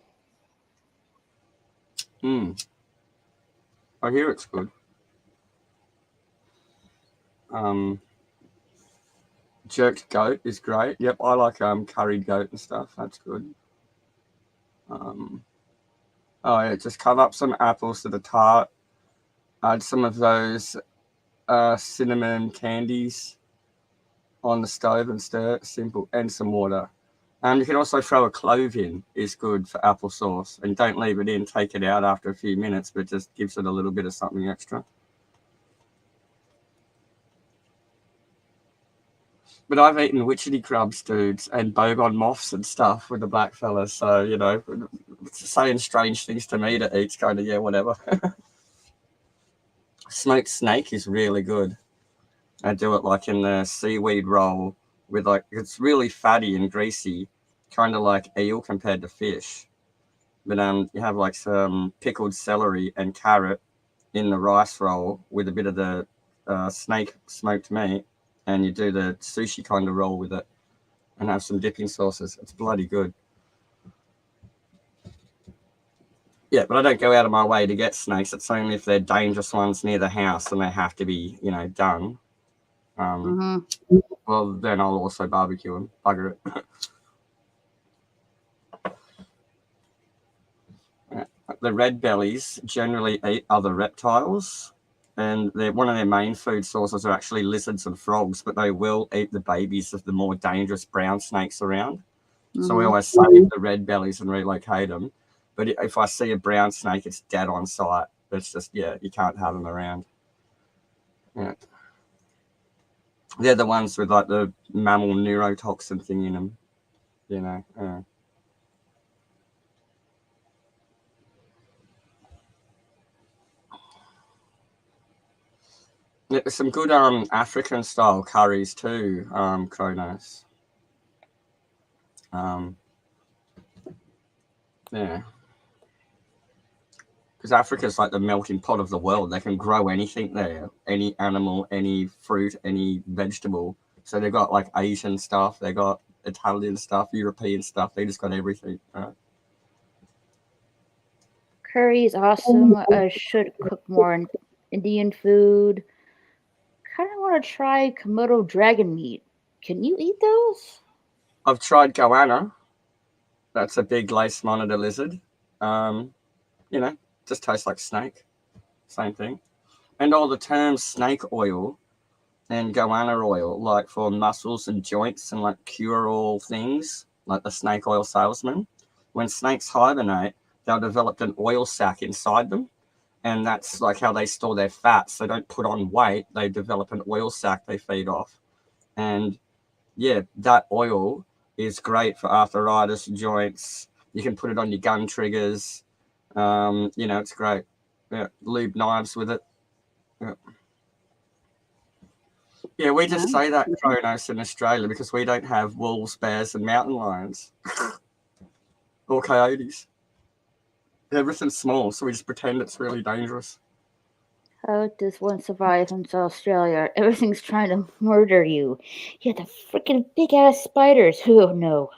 I hear it's good. Jerked goat is great. Yep, I like curried goat and stuff. That's good. Just cut up some apples to the tart. Add some of those cinnamon candies on the stove and stir it. Simple, and some water. You can also throw a clove in, is good for applesauce. And don't leave it in, take it out after a few minutes, but just gives it a little bit of something extra. But I've eaten witchetty grubs, dudes, and boggon moths and stuff with the black fellas. So, you know, saying strange things to me to eat's kind of, yeah, whatever. Smoked snake is really good. I do it like in the seaweed roll with like, it's really fatty and greasy, kind of like eel compared to fish. But you have like some pickled celery and carrot in the rice roll with a bit of the snake smoked meat, and you do the sushi kind of roll with it and have some dipping sauces. It's bloody good. Yeah, but I don't go out of my way to get snakes. It's only if they're dangerous ones near the house and they have to be, you know, done. Well, then I'll also barbecue them. Bugger it. The red bellies generally eat other reptiles, and one of their main food sources are actually lizards and frogs, but they will eat the babies of the more dangerous brown snakes around. So we always save the red bellies and relocate them. But if I see a brown snake, it's dead on sight. It's just, yeah, you can't have them around. Yeah. They're the ones with like the mammal neurotoxin thing in them, you know. Yeah, there's some good African style curries too, Kronos. Yeah. Because Africa's like the melting pot of the world. They can grow anything there, any animal, any fruit, any vegetable. So they've got like Asian stuff, they got Italian stuff, European stuff. They just got everything. Curry is awesome. I should cook more Indian food. Kind of want to try Komodo dragon meat. Can you eat those? I've tried goanna. That's a big lace monitor lizard. You know, just tastes like snake. Same thing. And all the terms snake oil and goanna oil, like for muscles and joints and like cure-all things, like the snake oil salesman. When snakes hibernate, they'll develop an oil sac inside them. And that's like how they store their fats. They don't put on weight. They develop an oil sac they feed off. And yeah, that oil is great for arthritis, joints. You can put it on your gun triggers. You know, it's great. Yeah, lube knives with it. Yeah, we just say that, Kronos, in Australia because we don't have wolves, bears, and mountain lions. Or coyotes. Everything's small, so we just pretend it's really dangerous. How does one survive in Australia? Everything's trying to murder you. Yeah, the freaking big ass spiders. Oh no.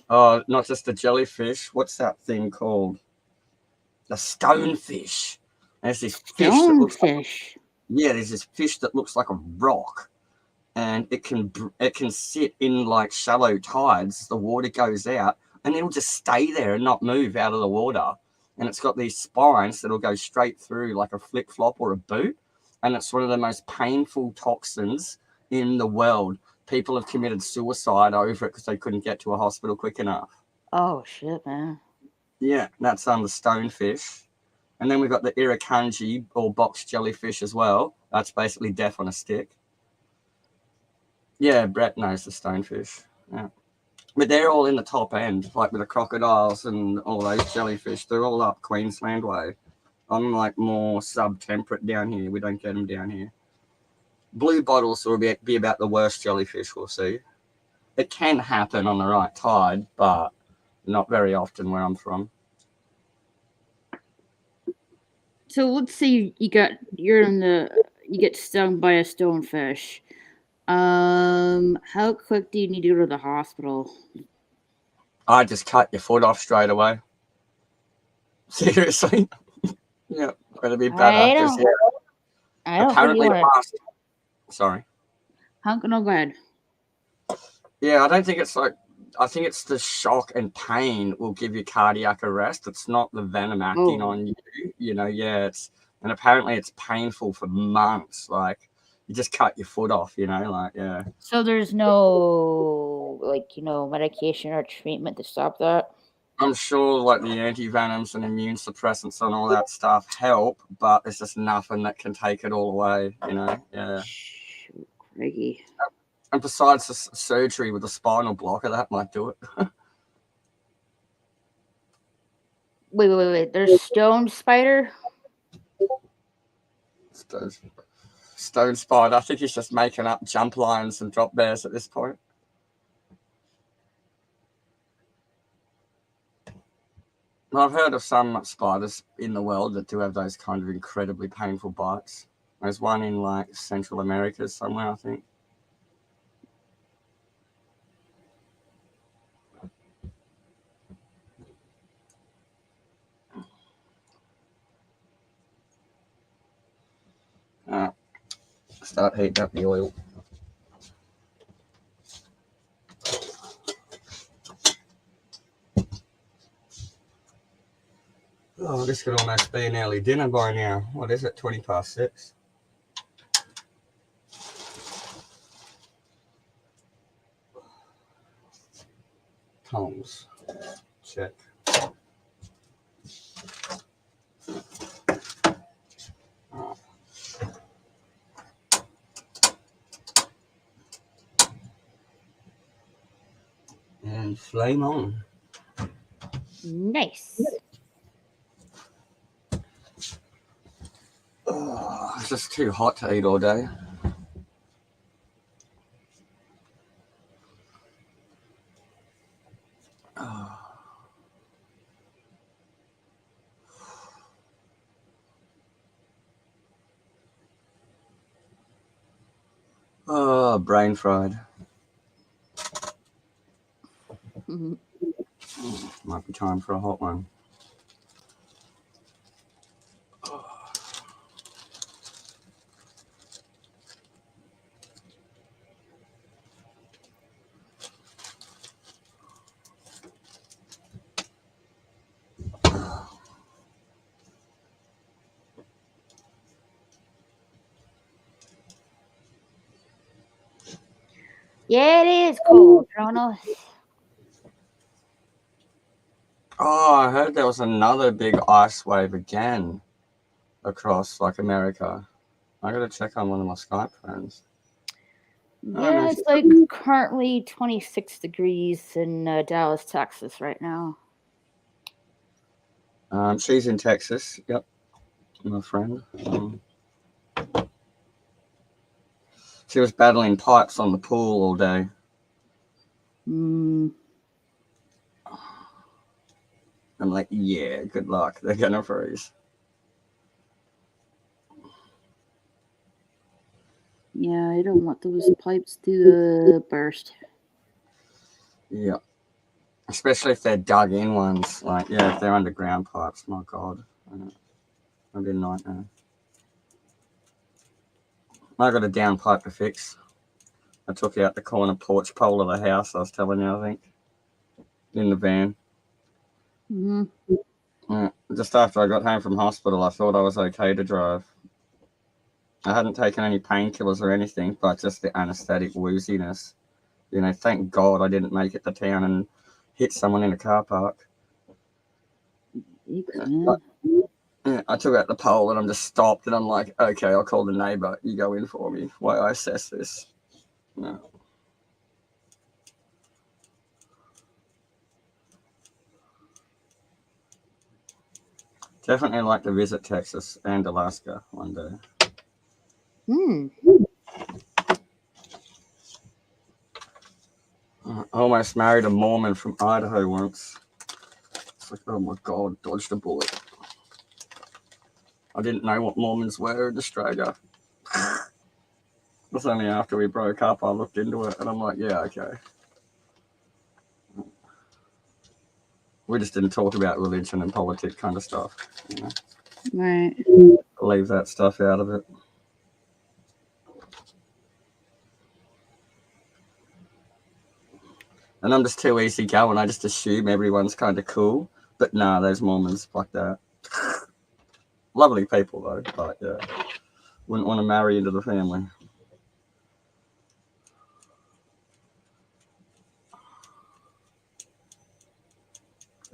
Oh, not just the jellyfish. What's that thing called? The stonefish. There's this fish that looks like, yeah, there's this fish that looks like a rock, and it can sit in like shallow tides. The water goes out, and it'll just stay there and not move out of the water. And it's got these spines that'll go straight through like a flip flop or a boot. And it's one of the most painful toxins in the world. People have committed suicide over it because they couldn't get to a hospital quick enough. Oh shit, man. Yeah, that's the stonefish. And then we've got the irukandji or box jellyfish as well. That's basically death on a stick. Yeah, Brett knows the stonefish. Yeah. But they're all in the top end, like with the crocodiles and all those jellyfish. They're all up Queensland way. I'm like more sub-temperate down here. We don't get them down here. Blue bottles will be about the worst jellyfish we'll see. It can happen on the right tide, but not very often where I'm from. So let's say you get stung by a stonefish. How quick do you need to go to the hospital? I just cut your foot off straight away. Seriously. Yeah, better be better. I don't apparently think you want to. Sorry. No, go ahead. Yeah, I don't think it's like. I think it's the shock and pain will give you cardiac arrest. It's not the venom acting on you. You know, yeah. And apparently it's painful for months. Like, you just cut your foot off, like, yeah. So there's no, medication or treatment to stop that? I'm sure, like, the anti-venoms and immune suppressants and all that stuff help, but it's just nothing that can take it all away, yeah. Shoot, Craigie. And besides the surgery with a spinal blocker, that might do it. Wait. There's stone spider? Stone spider. I think he's just making up jump lines and drop bears at this point. I've heard of some spiders in the world that do have those kind of incredibly painful bites. There's one in, like, Central America somewhere, I think. Start heating up the oil. Oh, this could almost be an early dinner by now. What is it, 6:20? Tongs. Check. And flame on. Nice. Oh, it's just too hot to eat all day. Oh, brain fried. Might be time for a hot one. Yeah, it is cold, Kronos. Oh, I heard there was another big ice wave again across, like, America. I gotta check on one of my Skype friends. Yeah, it's like currently 26 degrees in Dallas, Texas right now. She's in Texas. Yep, my friend. She was battling pipes on the pool all day. Mm. I'm like, yeah, good luck. They're gonna freeze. Yeah, I don't want those pipes to burst. Yeah. Especially if they're dug in ones. Like, yeah, if they're underground pipes, my God. That'd be a nightmare. I got a down pipe to fix. I took out the corner porch pole of the house, I was telling you, I think. In the van. Mm-hmm. Yeah, just after I got home from hospital, I thought I was okay to drive. I hadn't taken any painkillers or anything, but just the anesthetic wooziness. Thank God I didn't make it to town and hit someone in a car park. Yeah, I took out the pole and I'm just stopped and I'm like, okay, I'll call the neighbour. You go in for me while I assess this. No. Definitely like to visit Texas and Alaska one day. I almost married a Mormon from Idaho once. It's like, oh my God, dodged a bullet. I didn't know what Mormons were in Australia. It was only after we broke up I looked into it and I'm like, yeah, okay. We just didn't talk about religion and politics kind of stuff. Right. Leave that stuff out of it. And I'm just too easygoing. I just assume everyone's kind of cool. But nah, those Mormons like that. Lovely people though, but yeah. Wouldn't want to marry into the family.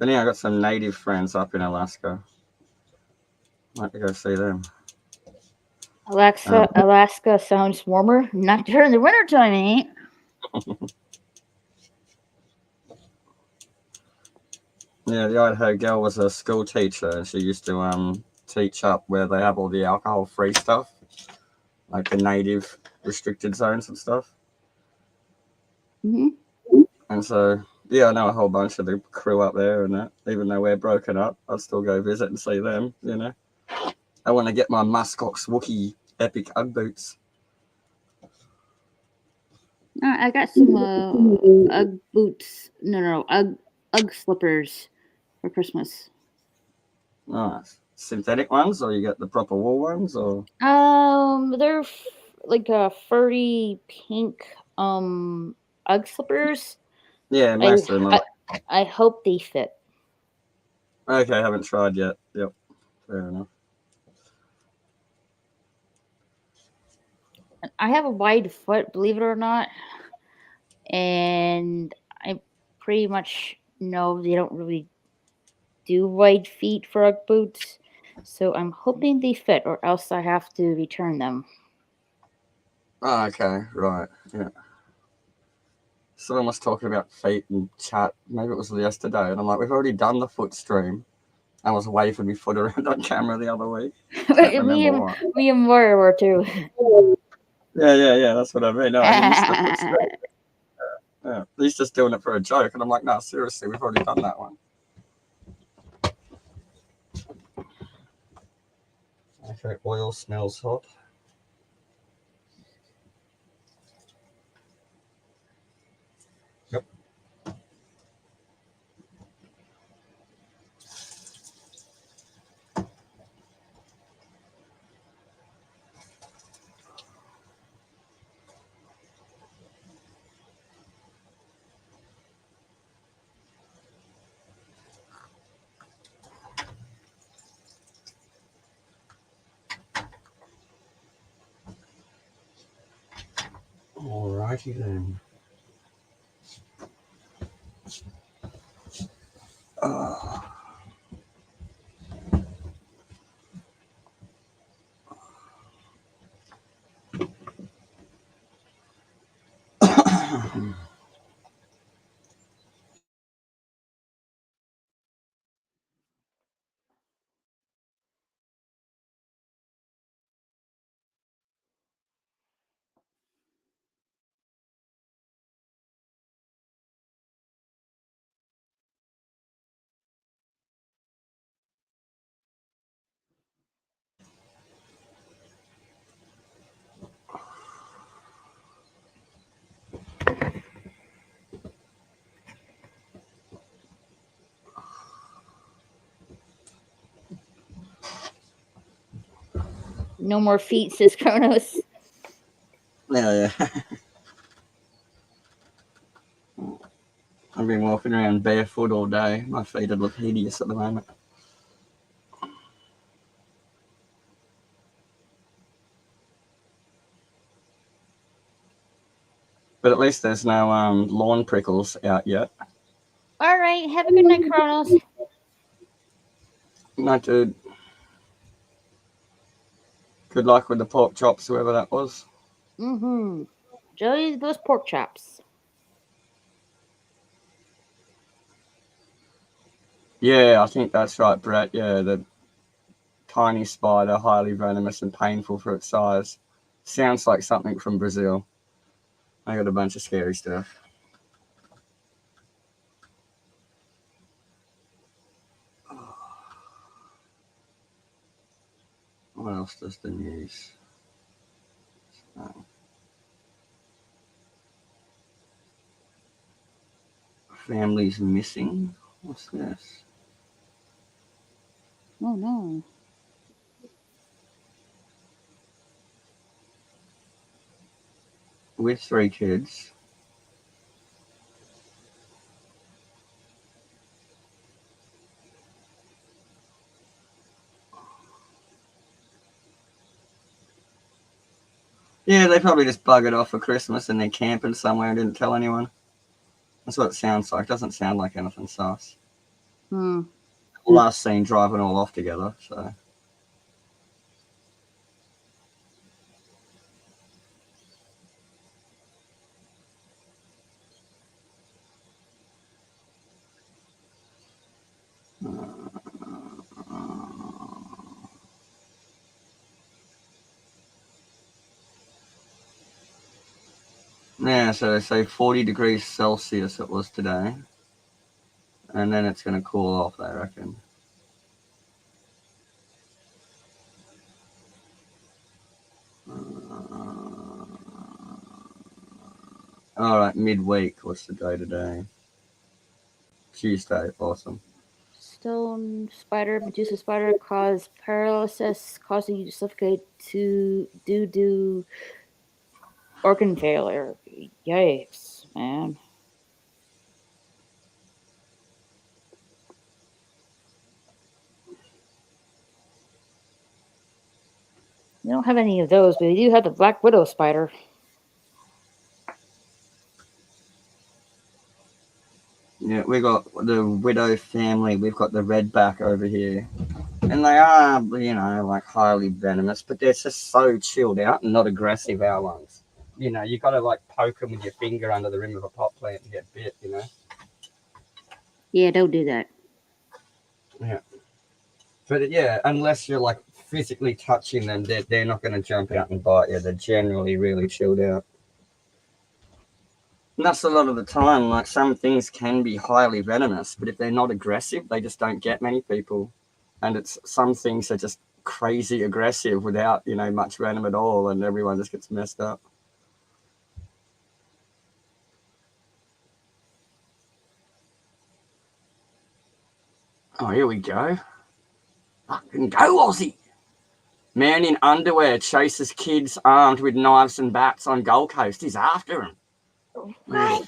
But yeah, I got some native friends up in Alaska. Might go see them. Alaska sounds warmer. Not during the wintertime, ain't. Yeah, the Idaho girl was a school teacher, and she used to teach up where they have all the alcohol-free stuff, like the native restricted zones and stuff. Hmm. And so, yeah, I know a whole bunch of the crew up there, and that. Even though we're broken up, I'd still go visit and see them. You know, I want to get my muskox Wookiee epic Ugg boots. I got some Ugg boots. No, Ugg slippers for Christmas. Nice. Synthetic ones, or you get the proper wool ones, or They're like a furry pink Ugg slippers. yeah, most of them are. I hope they fit. Okay, I haven't tried yet. Yep, fair enough. I have a wide foot, believe it or not, and I pretty much know they don't really do wide feet for Ugg boots. So I'm hoping they fit, or else I have to return them. Oh, okay, right, yeah. Someone was talking about feet and chat. Maybe it was yesterday, and I'm like, we've already done the foot stream. I was waving my foot around on camera the other week. Me and Moira were too. Yeah. That's what I mean. No, he used to foot stream. Yeah, he's just doing it for a joke, and I'm like, no, seriously, we've already done that one. Okay, oil smells hot. Yep. Alrighty then. No more feet, says Kronos. Yeah. I've been walking around barefoot all day. My feet would look hideous at the moment. But at least there's no lawn prickles out yet. All right, have a good night, Kronos. No, dude. Good luck with the pork chops, whoever that was. Mm-hmm. Joey, those pork chops. Yeah, I think that's right, Brett. Yeah, the tiny spider, highly venomous and painful for its size. Sounds like something from Brazil. I got a bunch of scary stuff. What else does the news? Families missing. What's this? Oh no. With 3 kids. Yeah, they probably just buggered off for Christmas and they're camping somewhere and didn't tell anyone. That's what it sounds like. Doesn't sound like anything sus. Last scene driving all off together. So. Yeah, so they say 40 degrees Celsius it was today. And then it's going to cool off, I reckon. All right, midweek. What's the day today? Tuesday. Awesome. Stone spider, Medusa spider cause paralysis, causing you to suffocate due to organ failure. Yikes, man. We don't have any of those, but we do have the black widow spider. Yeah, we got the widow family. We've got the redback over here. And they are, you know, like highly venomous, but they're just so chilled out and not aggressive, our ones. You know, you got to like poke them with your finger under the rim of a pot plant and get bit, you know? Yeah, don't do that. Yeah. But yeah, unless you're like physically touching them, they're not going to jump out and bite you. They're generally really chilled out. And that's a lot of the time. Like some things can be highly venomous, but if they're not aggressive, they just don't get many people. And it's some things are just crazy aggressive without, you know, much venom at all, and everyone just gets messed up. Oh, here we go. Fucking go, Aussie. Man in underwear chases kids armed with knives and bats on Gold Coast. He's after him. What?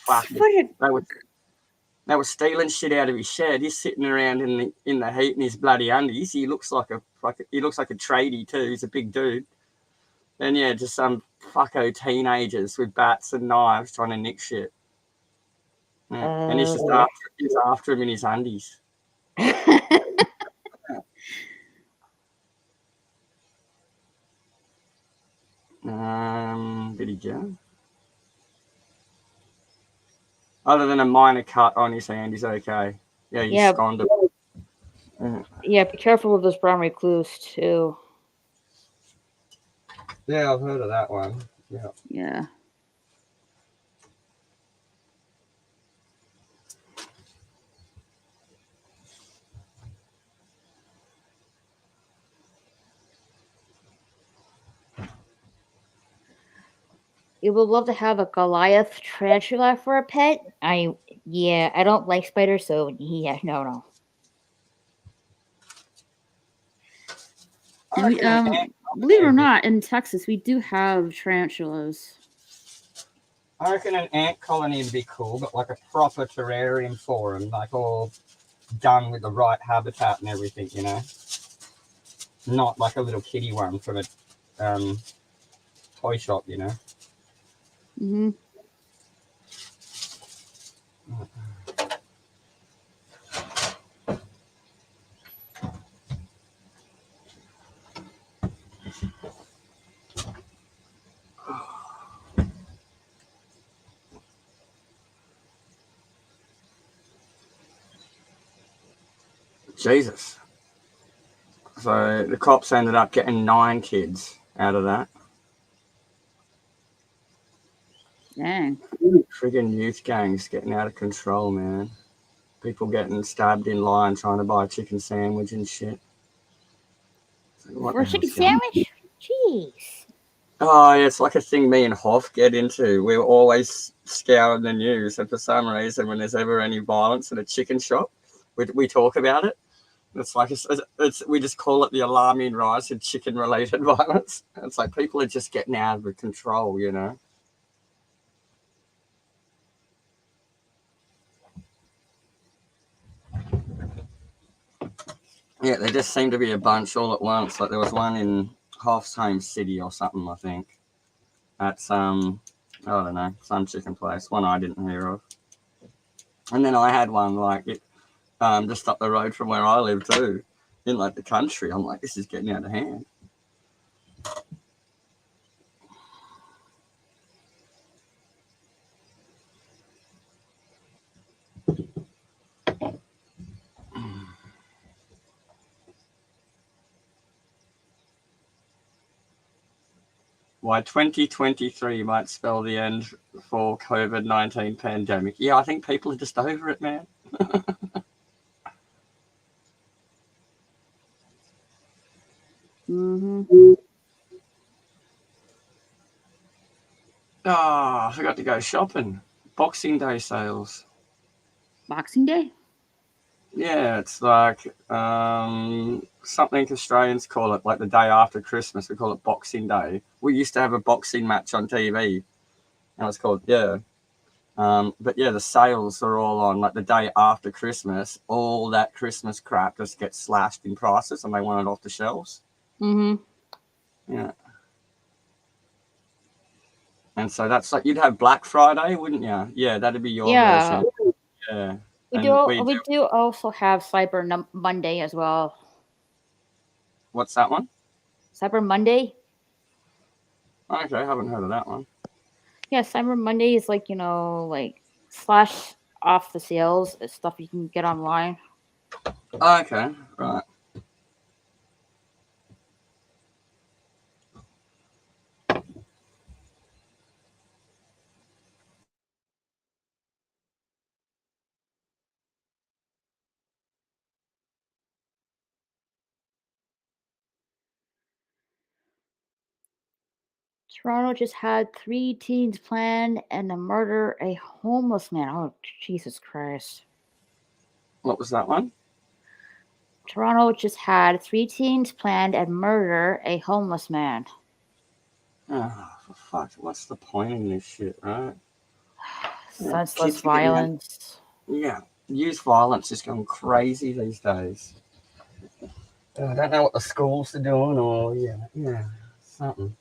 They were stealing shit out of his shed. He's sitting around in the heat in his bloody undies. He looks like a tradie too. He's a big dude. And yeah, just some fucko teenagers with bats and knives trying to nick shit. Yeah. And he's after him in his undies. Did he go? Other than a minor cut on his hand, he's okay. Yeah, he's sconed him. Yeah, be careful with those primary clues too. Yeah, I've heard of that one. Yeah. Yeah. You would love to have a Goliath tarantula for a pet. I don't like spiders, so yeah, no. And believe it or not, in Texas we do have tarantulas. I reckon an ant colony would be cool, but like a proper terrarium for them, like all done with the right habitat and everything, you know. Not like a little kitty one from a toy shop, you know. Mm-hmm. Jesus. So the cops ended up getting 9 kids out of that. Dang. Friggin' youth gangs getting out of control, man. People getting stabbed in line trying to buy a chicken sandwich and shit. For a chicken sandwich? Jeez. Oh, yeah, it's like a thing me and Hoff get into. We're always scouring the news, and for some reason, when there's ever any violence in a chicken shop, we talk about it. It's like we just call it the alarming rise in chicken-related violence. It's like people are just getting out of control, you know. Yeah, there just seemed to be a bunch all at once. Like there was one in Hoff's home city or something, I think. At some, I don't know, some chicken place. One I didn't hear of. And then I had one like just up the road from where I live too, in like the country. I'm like, this is getting out of hand. Why 2023 might spell the end for COVID-19 pandemic. Yeah, I think people are just over it, man. Mm-hmm. I forgot to go shopping. Boxing Day sales. Boxing Day? Yeah, it's like something Australians call it, like the day after Christmas. We call it Boxing Day. We used to have a boxing match on TV. And it's called, yeah. But yeah, the sales are all on like the day after Christmas. All that Christmas crap just gets slashed in prices and they want it off the shelves. Mm-hmm. Yeah. And so that's like, you'd have Black Friday, wouldn't you? Yeah, that'd be your Yeah. version. Yeah. We And do also have Cyber Monday as well. what's that one? Cyber Monday? Okay, I haven't heard of that one. Yeah, Cyber Monday is like, like slash off the sales stuff you can get online. Okay, right. Toronto just had 3 teens plan and to murder a homeless man. Oh, Jesus Christ. What was that one? Toronto just had 3 teens planned and murder a homeless man. Oh, for fuck, what's the point in this shit, right? Senseless Kids are getting violence. Yeah, youth violence is going crazy these days. I don't know what the schools are doing, or yeah, something.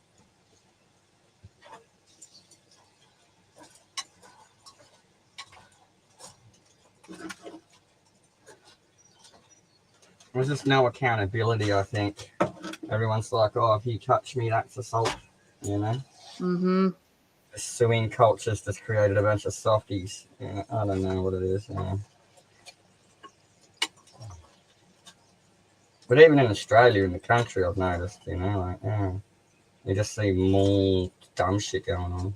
There's just no accountability, I think. Everyone's like, oh, if you touch me, that's assault, you know? Mm-hmm. The suing culture's just created a bunch of softies. Yeah, I don't know what it is. Yeah. But even in Australia, in the country, I've noticed, like, you just see more dumb shit going on.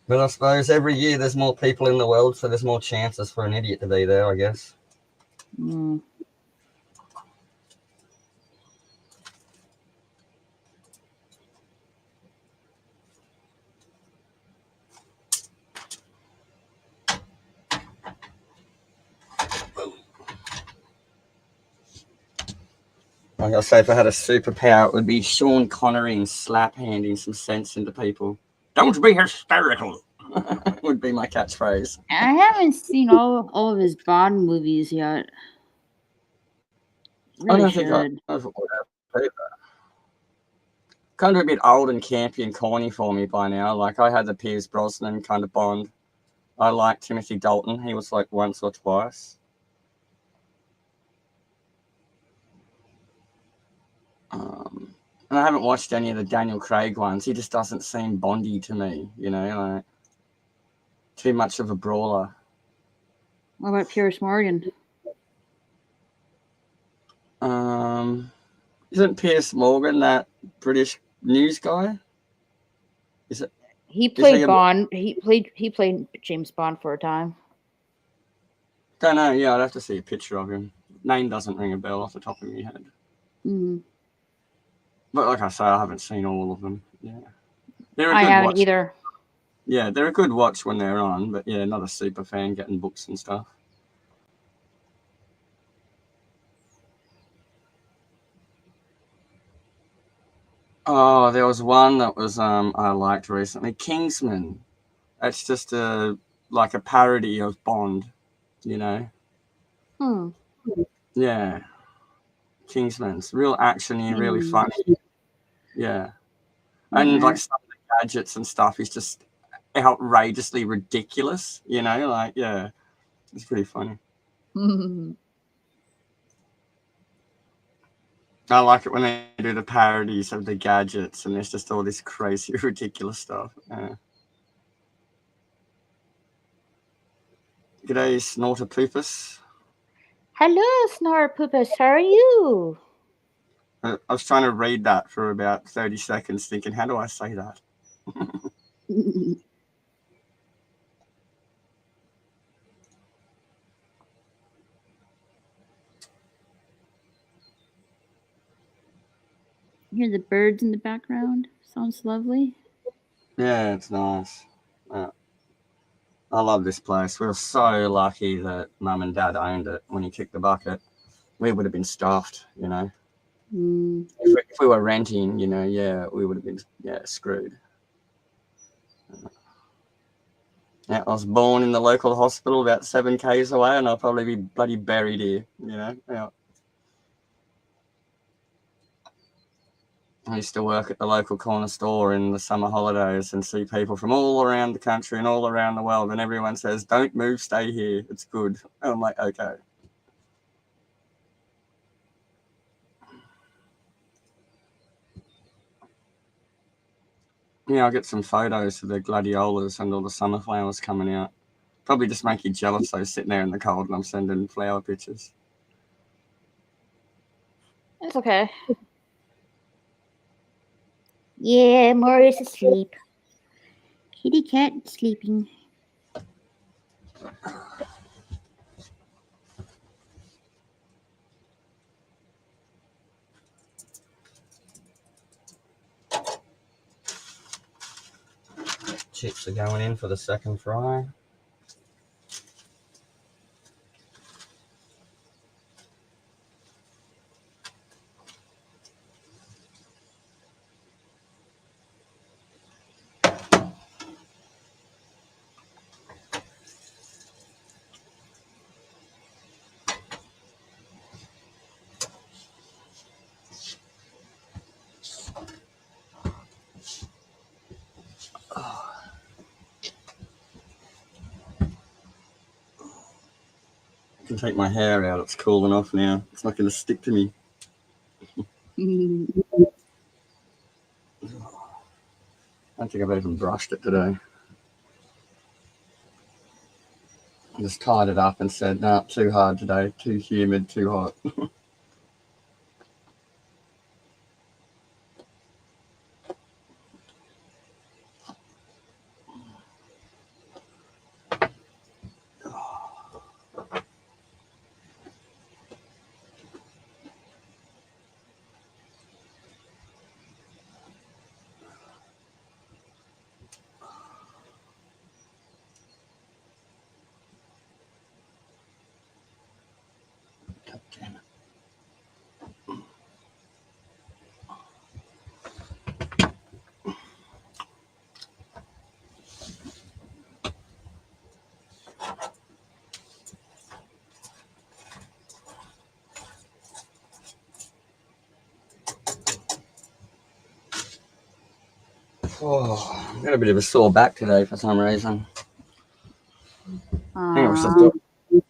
But I suppose every year there's more people in the world, so there's more chances for an idiot to be there, I guess. Mm. Like I say, if I had a superpower, it would be Sean Connery and slap handing some sense into people. Don't be hysterical, would be my catchphrase. I haven't seen all of his Bond movies yet. I Really don't think I should. would have either. Kind of a bit old and campy and corny for me by now. Like I had the Pierce Brosnan kind of Bond. I liked Timothy Dalton. He was like once or twice. And I haven't watched any of the Daniel Craig ones. He just doesn't seem Bondy to me, like too much of a brawler. What about Pierce Morgan? Isn't Pierce Morgan that British news guy? Is it? He played Bond. He played James Bond for a time. Don't know. Yeah, I'd have to see a picture of him. Name doesn't ring a bell off the top of my head. Mm-hmm. But like I say, I haven't seen all of them. Yeah, I haven't either. Yeah, they're a good watch when they're on, but yeah, not a super fan getting books and stuff. Oh, there was one that was I liked recently, Kingsman. It's just a parody of Bond, Yeah, Kingsman's real actiony, really funny. Yeah, and like some of the gadgets and stuff is just outrageously ridiculous. Yeah, it's pretty funny. I like it when they do the parodies of the gadgets and there's just all this crazy, ridiculous stuff. G'day, Snorter Poopus. Hello, Snorpoopus. How are you? I was trying to read that for about 30 seconds, thinking, how do I say that? Hear the birds in the background. Sounds lovely. Yeah, it's nice. I love this place. We were so lucky that Mum and Dad owned it when he kicked the bucket. We would have been stuffed, you know. If we were renting, you know, yeah, we would have been screwed. Yeah, I was born in the local hospital about 7 k's away, and I'll probably be bloody buried here, you know. Yeah. I used to work at the local corner store in the summer holidays and see people from all around the country and all around the world, and everyone says, "Don't move, stay here. It's good." And I'm like, okay. Yeah, I'll get some photos of the gladiolas and all the summer flowers coming out. Probably just make you jealous, though, sitting there in the cold and I'm sending flower pictures. That's okay. Yeah, Maury's asleep. Kitty cat sleeping. Chips are going in for the second fry. I can take my hair out. It's cooling off now. It's not going to stick to me. I don't think I've even brushed it today. I just tied it up and said, "Nah, too hard today. Too humid, too hot." God damn it. Oh, I've got a bit of a sore back today for some reason. I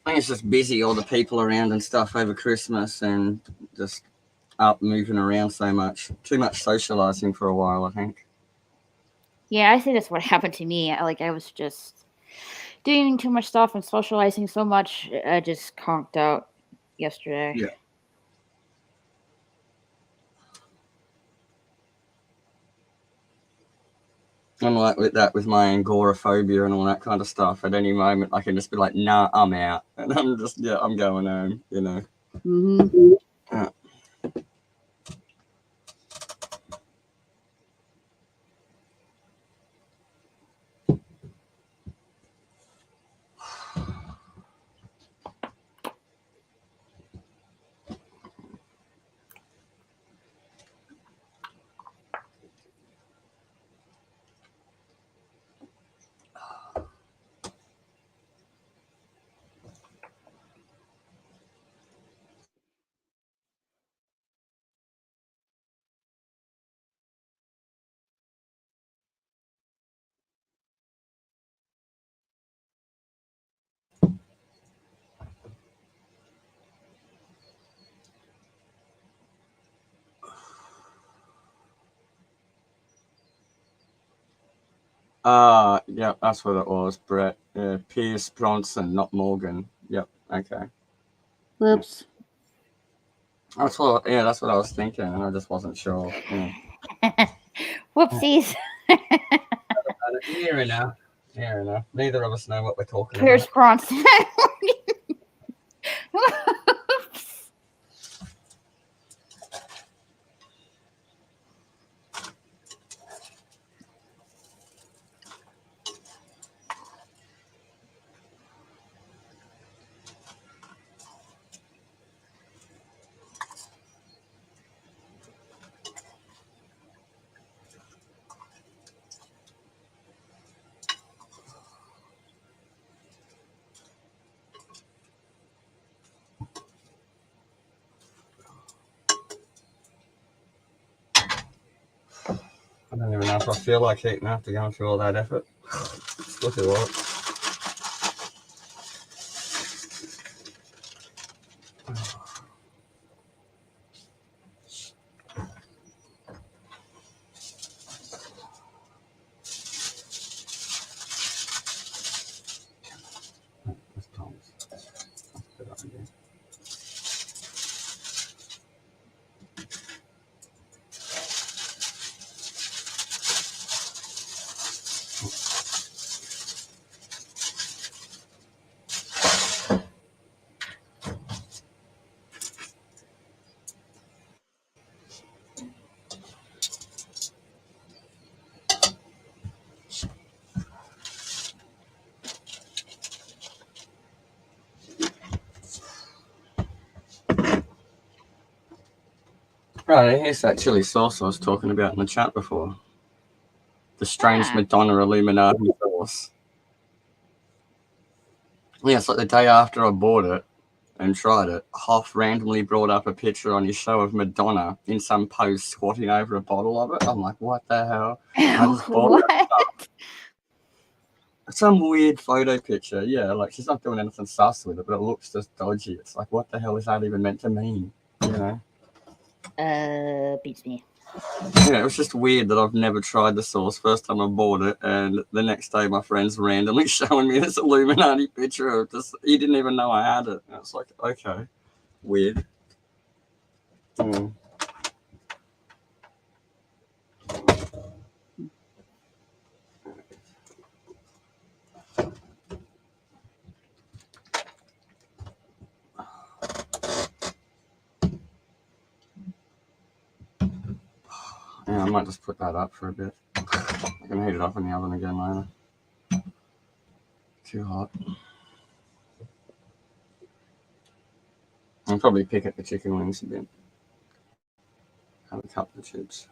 think it's just busy, all the people around and stuff over Christmas, and just up moving around so much. Too much socializing for a while, I think. Yeah, I think that's what happened to me. I was just doing too much stuff and socializing so much. I just conked out yesterday. Yeah. I'm like with that, with my agoraphobia and all that kind of stuff. At any moment, I can just be like, "Nah, I'm out," and I'm just, I'm going home. You know. Mm-hmm. Yeah, that's what it was, Brett. Pierce Bronson, not Morgan. Yep, okay. Whoops. That's what I was thinking, and I just wasn't sure. Yeah. Whoopsies. Near enough. Near enough. Neither of us know what we're talking Pierce about. Bronson. Whoops. I don't even know if I feel like eating after going through all that effort. Look at what. Right, here's that chili sauce I was talking about in the chat before. The strange Madonna Illuminati sauce. Yeah, it's like the day after I bought it and tried it, Hoff randomly brought up a picture on his show of Madonna in some post squatting over a bottle of it. I'm like, what the hell? I just bought that stuff. Some weird photo picture, yeah, like she's not doing anything sus with it, but it looks just dodgy. It's like, what the hell is that even meant to mean? You know? Beats me. Yeah, it was just weird that I've never tried the sauce. First time I bought it, and the next day my friend's randomly showing me this Illuminati picture of this. He didn't even know I had it. And it's like, okay, weird. Yeah, I might just put that up for a bit. I can heat it up in the oven again later. Too hot. I'll probably pick at the chicken wings a bit. Have a couple of chips.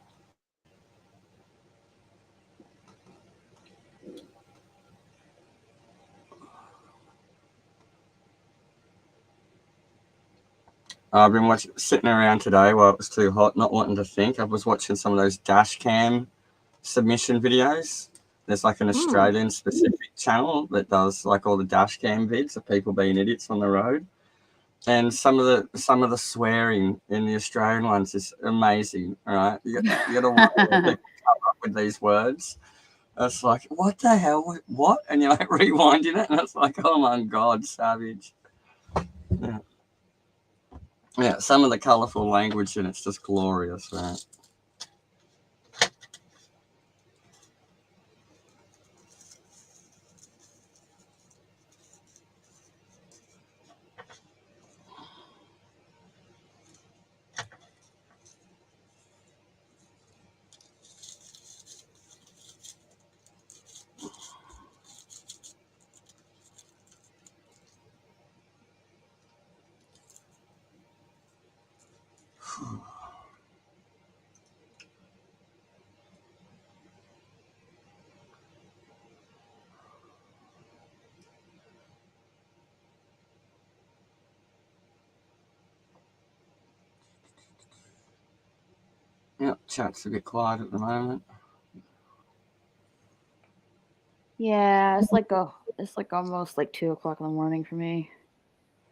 I've been sitting around today while it was too hot, not wanting to think. I was watching some of those dash cam submission videos. There's like an Australian specific channel that does like all the dash cam vids of people being idiots on the road. And some of the swearing in the Australian ones is amazing. All right, you got to wonder when people come up with these words. It's like, what the hell? What? And you're like rewinding it, and it's like, oh my god, savage. Yeah. Yeah, some of the colourful language and it's just glorious, right? Yep, chat's a bit quiet at the moment. Yeah, it's like almost like 2 o'clock in the morning for me.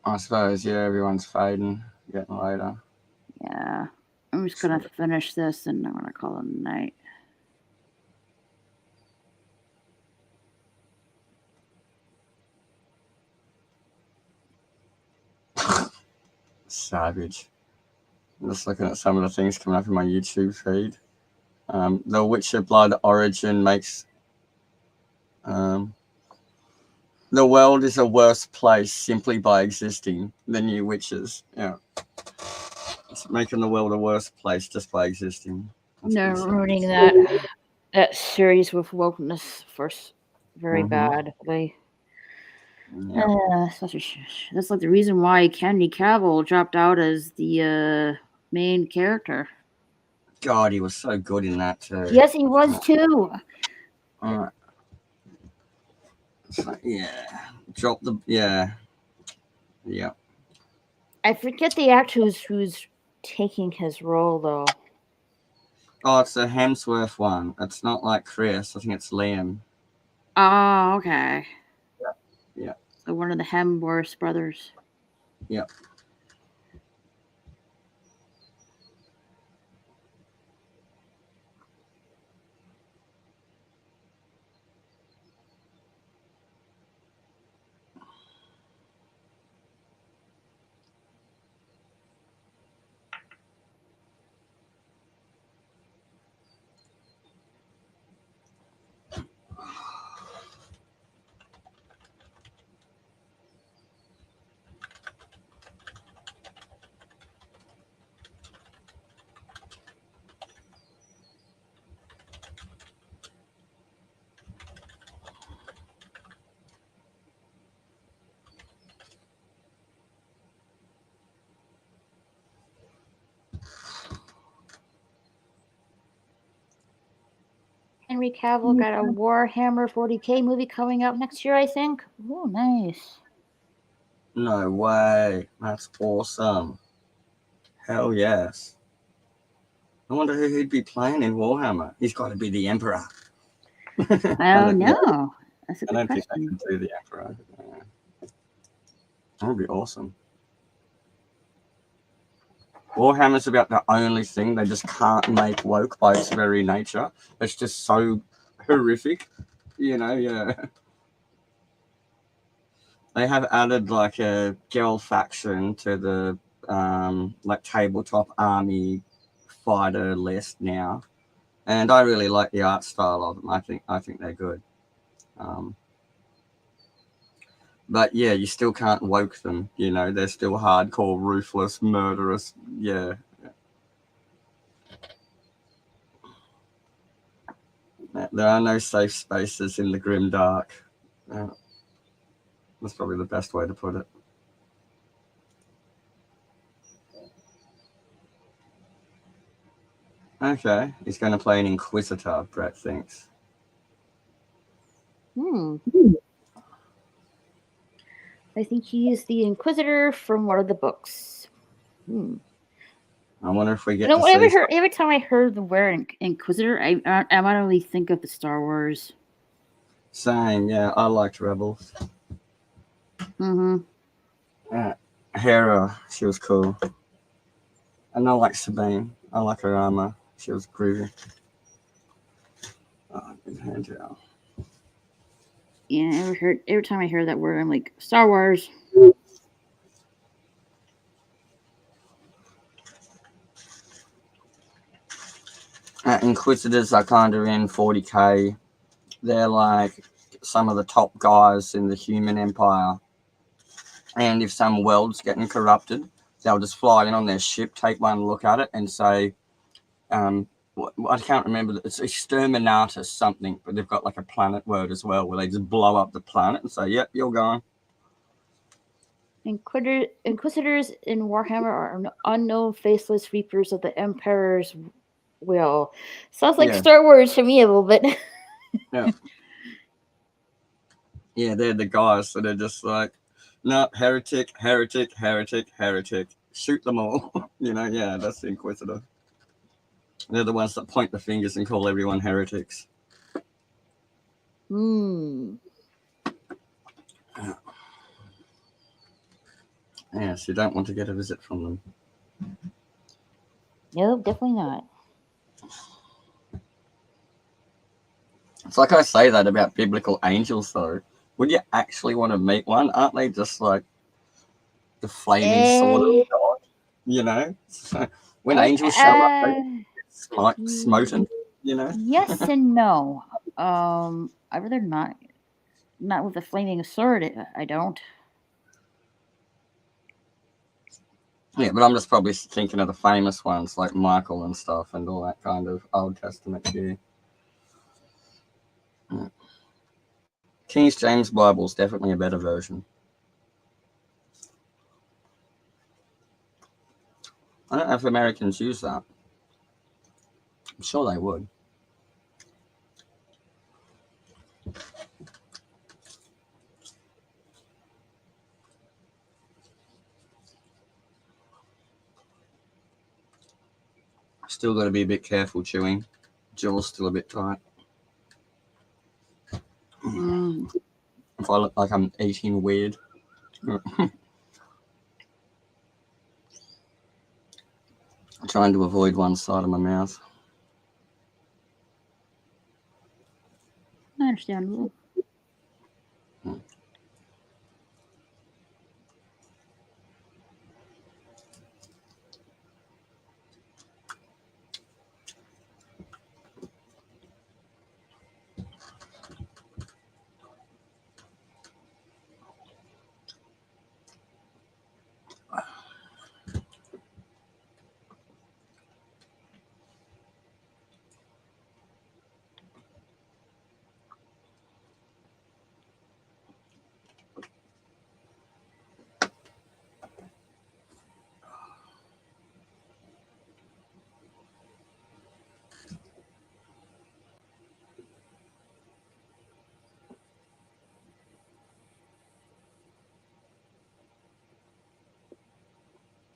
I suppose, yeah, everyone's fading, getting later. Yeah. I'm just gonna finish this and I'm gonna call it a night. Savage. I'm just looking at some of the things coming up in my YouTube feed. The Witcher Blood Origin makes the world is a worse place simply by existing. The new witches, yeah, it's making the world a worse place just by existing. That's They're pretty ruining savage. that series with wokeness very badly. Yeah. That's like the reason why Henry Cavill dropped out as the main character. God, he was so good in that too. Yes, he was too. It's like, yeah, drop the yeah. I forget the actor who's taking his role though. Oh, it's a Hemsworth one. It's not like Chris. I think it's Liam. Oh, okay. Yeah. So one of the Hemsworth brothers. Yeah. Henry Cavill got a Warhammer 40K movie coming out next year, I think. Oh, nice. No way. That's awesome. Hell yes. I wonder who he'd be playing in Warhammer. He's got to be the Emperor. I don't know. That's a I good don't think they question. can do the Emperor. Yeah. That would be awesome. Warhammer's about the only thing they just can't make woke by its very nature. It's just so horrific, yeah. They have added like a girl faction to the like tabletop army fighter list now, and I really like the art style of them. I think they're good. But yeah, you still can't woke them. They're still hardcore, ruthless, murderous. Yeah. There are no safe spaces in the grim dark. That's probably the best way to put it. Okay, he's going to play an Inquisitor, Brett thinks. I think he is the Inquisitor from one of the books. I wonder if we get to see... Every time I heard the word Inquisitor, I automatically think of the Star Wars. Same, yeah. I liked Rebels. Hera, she was cool. And I like Sabine. I like her armor. She was groovy. Good hand out. Yeah, every time I hear that word, I'm like, Star Wars. Inquisitors are kind of in 40k. They're like some of the top guys in the human empire. And if some world's getting corrupted, they'll just fly in on their ship, take one look at it, and say, I can't remember, it's exterminatus something, but they've got like a planet word as well, where they just blow up the planet and say, yep, you're gone. Inquisitors in Warhammer are unknown faceless reapers of the Emperor's will. Sounds like Star Wars to me a little bit. Yeah. Yeah, they're the guys that are just like, no, heretic, heretic, heretic, heretic. Shoot them all. Yeah, that's the Inquisitor. They're the ones that point the fingers and call everyone heretics. Yes, you don't want to get a visit from them. No, definitely not. It's like I say that about biblical angels, though. Would you actually want to meet one? Aren't they just like the flaming sword of God? you know. So when Well, angels show up, they get smoten, you know. yes and no. I'd rather not with a flaming sword. I don't. Yeah, but I'm just probably thinking of the famous ones like Michael and stuff and all that kind of Old Testament shit. Yeah. King James Bible is definitely a better version. I don't know if Americans use that. I'm sure they would. Still got to be a bit careful chewing. Jaw's still a bit tight. Mm. If I look like I'm eating weird. I'm trying to avoid one side of my mouth. Understandable.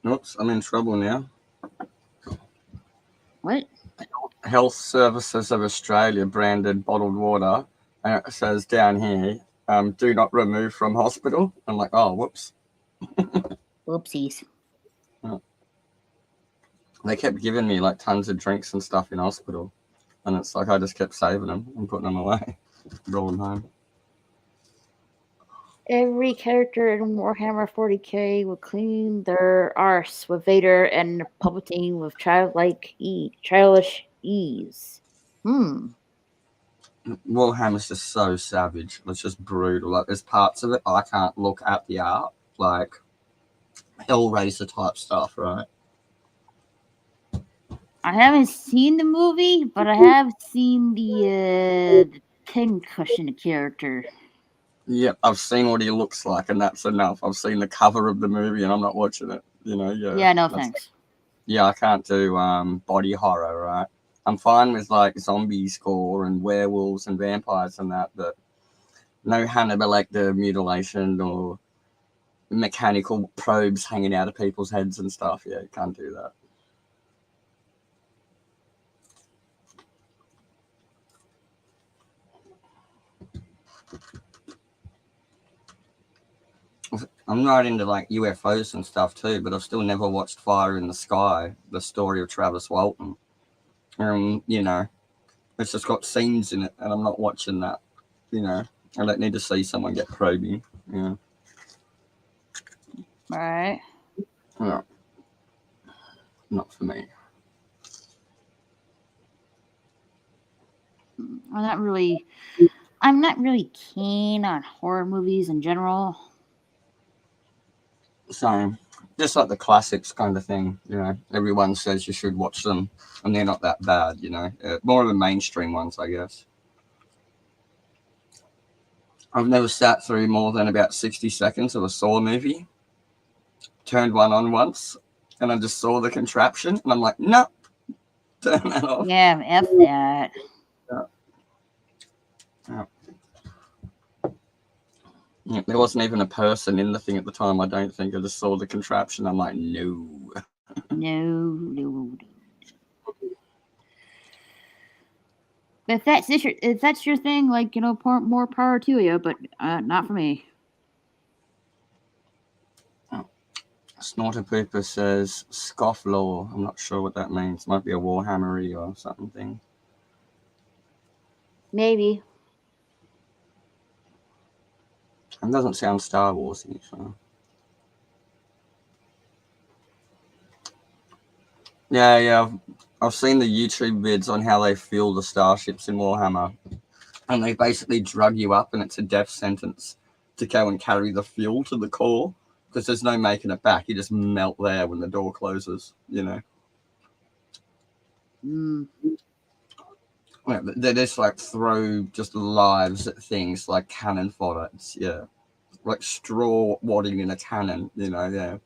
Oops, I'm in trouble now. What? Health Services of Australia branded bottled water, and it says down here, do not remove from hospital. I'm like, oh, whoops. Whoopsies. They kept giving me like tons of drinks and stuff in hospital, and it's like I just kept saving them and putting them away, rolling home. Every character in Warhammer 40k will clean their arse with Vader and Palpatine with childish ease. Warhammer's just so savage. It's just brutal. Like there's parts of it I can't look at the art, like Hellraiser type stuff, right? I haven't seen the movie, but I have seen the pincushion character. Yep, I've seen what he looks like, and that's enough. I've seen the cover of the movie, and I'm not watching it. You know, Yeah, no thanks. Yeah, I can't do body horror, right? I'm fine with like zombies gore and werewolves and vampires and that, but no Hannibal Lecter mutilation or mechanical probes hanging out of people's heads and stuff. Yeah, you can't do that. I'm not into like UFOs and stuff too, but I've still never watched Fire in the Sky, the story of Travis Walton. You know, it's just got scenes in it, and I'm not watching that. You know, I don't need to see someone get probing. Yeah. Right. No, not for me. I'm not really keen on horror movies in general. Same. Just like the classics kind of thing, you know. Everyone says you should watch them, and they're not that bad, you know. More of the mainstream ones, I guess. I've never sat through more than about 60 seconds of a Saw movie. Turned one on once, and I just saw the contraption, and I'm like, no, turn that off. Yeah, F that. Yeah. Yeah, there wasn't even a person in the thing at the time, I don't think. I just saw the contraption. I'm like, no. No. If that's your thing, like, you know, more power to you, but not for me. Snorter Pooper says scofflaw. I'm not sure what that means. Might be a Warhammery or something. Maybe. It doesn't sound Star Warsy, so. Yeah. I've seen the YouTube vids on how they fuel the starships in Warhammer, and they basically drug you up, and it's a death sentence to go and carry the fuel to the core because there's no making it back. You just melt there when the door closes. Mm. Yeah, they just like throw just lives at things like cannon fodder. Like straw wadding in a cannon. Yeah.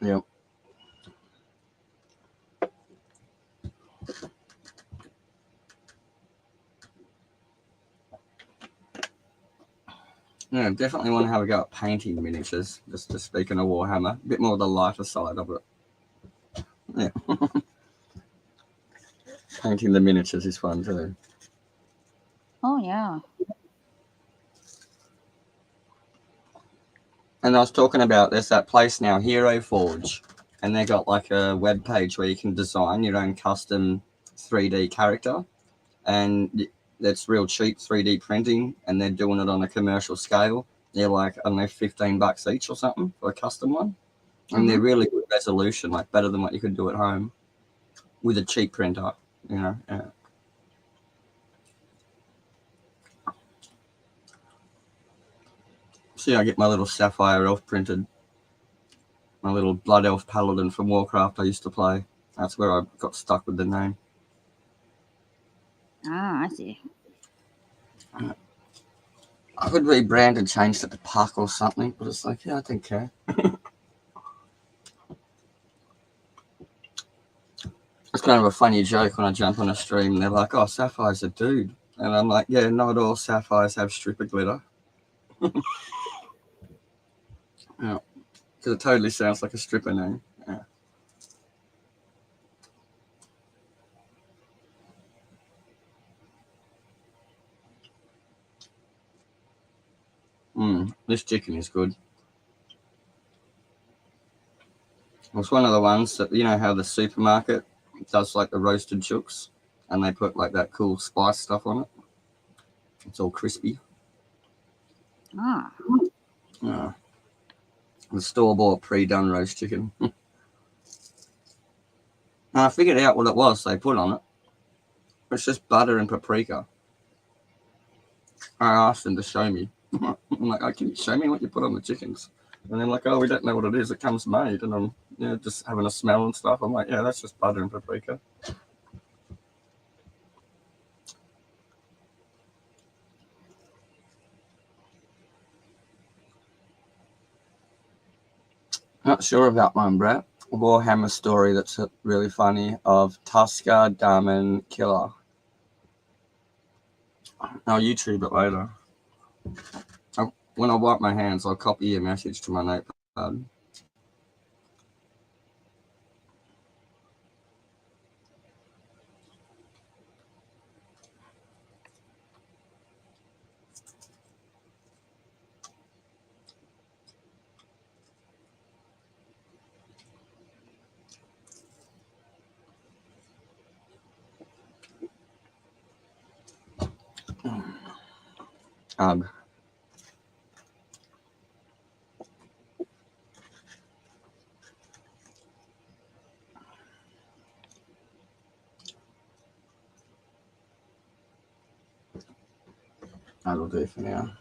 Yep. Yeah, definitely want to have a go at painting miniatures. Just speaking of Warhammer, a bit more the lighter side of it. Yeah, painting the miniatures is fun too. Oh yeah. And I was talking about there's that place now, Hero Forge, and they got like a web page where you can design your own custom 3D character, and that's real cheap 3D printing, and they're doing it on a commercial scale. They're like, I don't know, $15 each or something for a custom one, and they're really good resolution, like better than what you could do at home with a cheap printer. Yeah. See, I get my little Sapphire Elf printed. My little Blood Elf Paladin from Warcraft I used to play. That's where I got stuck with the name. Ah, I see. I could rebrand and change it to Puck or something, but it's like, yeah, I don't care. It's kind of a funny joke when I jump on a stream and they're like, oh, Sapphire's a dude. And I'm like, yeah, not all sapphires have stripper glitter. Yeah, because it totally sounds like a stripper name. Yeah. This chicken is good. It's one of the ones that, you know how the supermarket does like the roasted chooks and they put like that cool spice stuff on it? It's all crispy. Ah. Yeah. The store-bought pre-done roast chicken. And I figured out what it was they put on it. It's just butter and paprika. I asked them to show me. I'm like, oh, can you show me what you put on the chickens? And they're like, oh, we don't know what it is. It comes made. And I'm just having a smell and stuff. I'm like, yeah, that's just butter and paprika. Not sure about one, Brett. Warhammer story that's really funny of Tusker, Daman, Killer. I'll YouTube it later. When I wipe my hands, I'll copy your message to my notepad. Ugh. That'll do for now.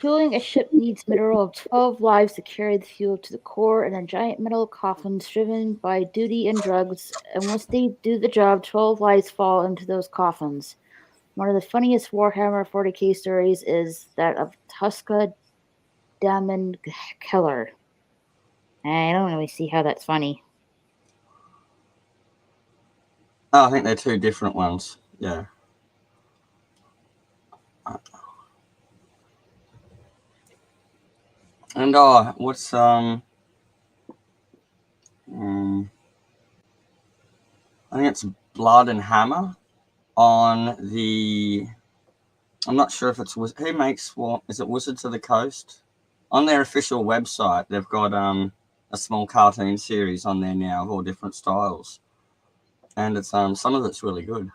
Fueling a ship needs a minimum of 12 lives to carry the fuel to the core in a giant metal coffins driven by duty and drugs. And once they do the job, 12 lives fall into those coffins. One of the funniest Warhammer 40k stories is that of Tuska Damon Keller. I don't really see how that's funny. Oh, I think they're two different ones. Yeah. And what's I think it's Blood and Hammer on the. I'm not sure if it's who makes what. Is it Wizards of the Coast? On their official website, they've got a small cartoon series on there now of all different styles, and it's some of it's really good.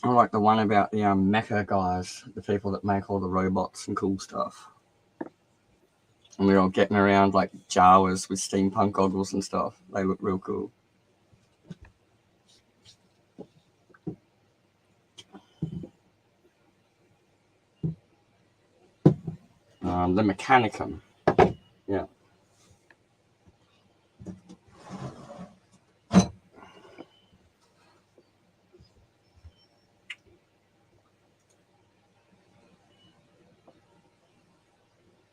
I like the one about the mecha guys, the people that make all the robots and cool stuff. And we're all getting around like Jawas with steampunk goggles and stuff. They look real cool. The Mechanicum. Yeah.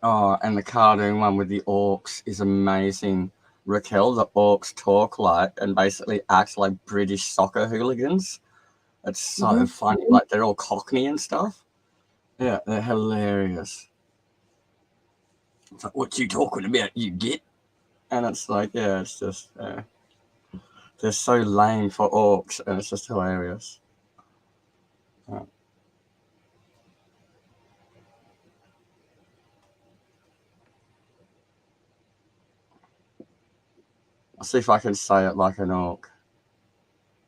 Oh, and the cartoon one with the orcs is amazing. Raquel, the orcs talk like and basically act like British soccer hooligans. It's so funny. Like they're all Cockney and stuff. Yeah, they're hilarious. It's like, what you talking about, you git? And it's like, yeah, it's just they're so lame for orcs, and it's just hilarious. I'll see if I can say it like an orc.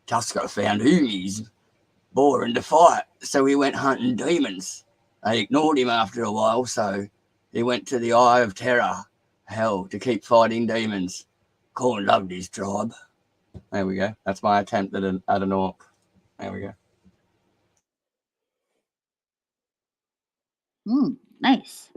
Tusker found Oomies boring to fight, so he went hunting demons. They ignored him after a while, so he went to the Eye of Terror, hell, to keep fighting demons. Corn loved his tribe. There we go. That's my attempt at an orc. There we go. Nice.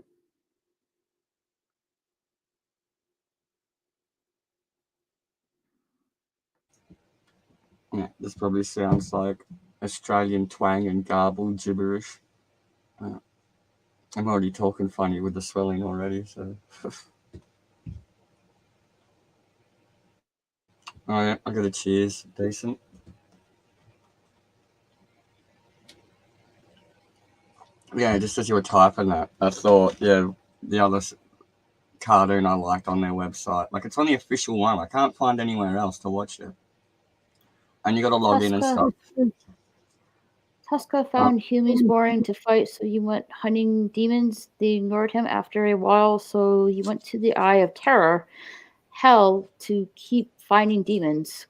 Yeah, this probably sounds like Australian twang and garbled gibberish. I'm already talking funny with the swelling already, so. Oh yeah, I got a cheers. Decent. Yeah, just as you were typing that, I thought, yeah, the other cartoon I liked on their website. Like, it's on the official one. I can't find anywhere else to watch it. And you got to log in and stuff. Tuska found humans boring to fight, so he went hunting demons. They ignored him after a while, so he went to the Eye of Terror, hell, to keep finding demons.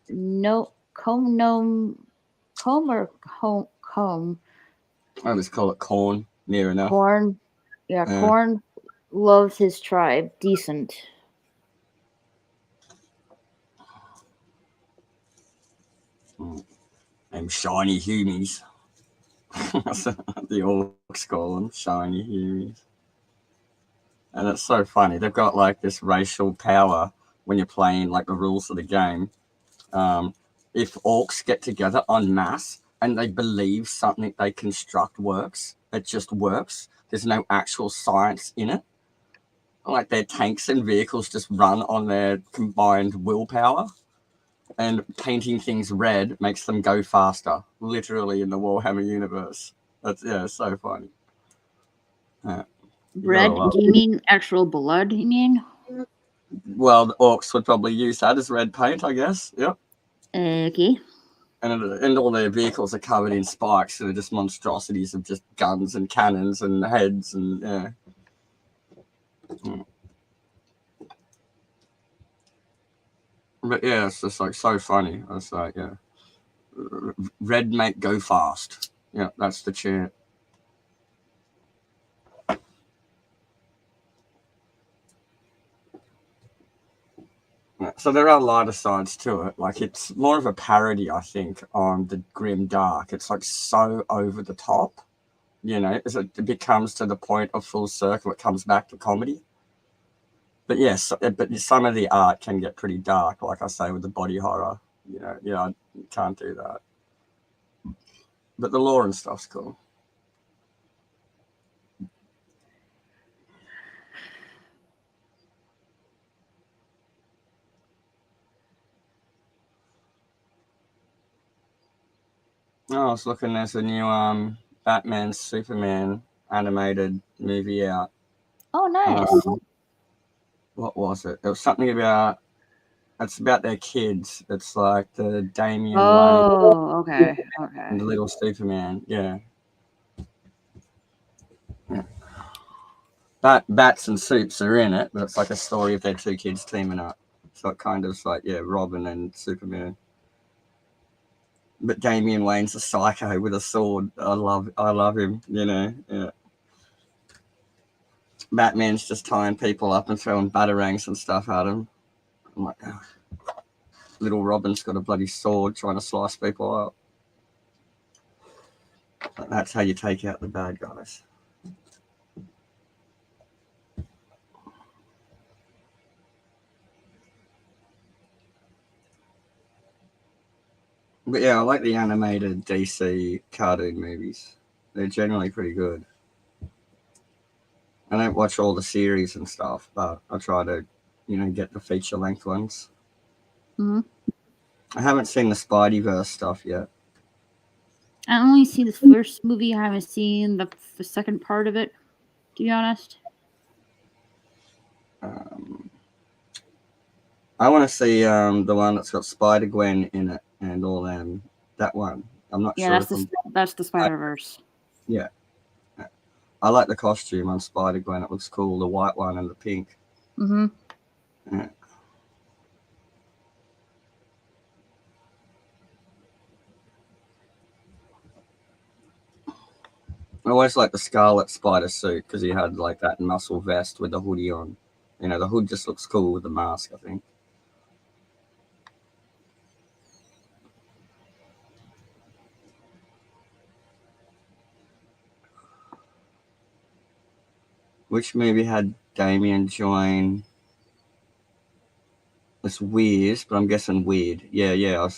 No, comb, or comb. I just call it corn. Near enough. Corn. Yeah, Corn loves his tribe. Decent. Them shiny humies. The orcs call them shiny humies. And it's so funny. They've got like this racial power when you're playing like the rules of the game. If orcs get together en masse and they believe something they construct works, it just works. There's no actual science in it. Like their tanks and vehicles just run on their combined willpower. And painting things red makes them go faster, literally in the Warhammer universe. That's so funny. Red? Do you mean actual blood? You mean? Well, the orcs would probably use that as red paint, I guess. Yep. Okay. And all their vehicles are covered in spikes, so they're just monstrosities of just guns and cannons and heads and yeah. But yeah, it's just like so funny. It's like yeah, red make go fast. Yeah, that's the chant. So there are lighter sides to it. Like it's more of a parody, I think, on the grim dark. It's like so over the top, as it becomes to the point of full circle. It comes back to comedy. But yes, but some of the art can get pretty dark, like I say with the body horror. I can't do that. But the lore and stuff's cool. Oh, I was looking. There's a new Batman Superman animated movie out. Oh, nice. What was it? It was something about. It's about their kids. It's like the Damian Wayne Oh, okay. and the little Superman. Yeah. Bats and Soups are in it, but it's like a story of their two kids teaming up. So it kind of like, yeah, Robin and Superman. But Damian Wayne's a psycho with a sword. I love him, you know. Yeah. Batman's just tying people up and throwing batarangs and stuff at him. I'm like, oh. Little Robin's got a bloody sword trying to slice people up. But that's how you take out the bad guys. But yeah, I like the animated DC cartoon movies. They're generally pretty good. I don't watch all the series and stuff, but I try to, get the feature length ones. Hmm. I haven't seen the Spideyverse stuff yet. I only see the first movie. I haven't seen the second part of it, to be honest. I want to see the one that's got Spider Gwen in it and all them. That one. I'm not Yeah, sure. that's the Spider-Verse. Yeah. I like the costume on Spider Gwen. It looks cool. The white one and the pink. Mm-hmm. Yeah. I always like the Scarlet Spider suit because he had like that muscle vest with the hoodie on. The hood just looks cool with the mask, I think. Which movie had Damien join? It's Weird, but I'm guessing Weird. Yeah.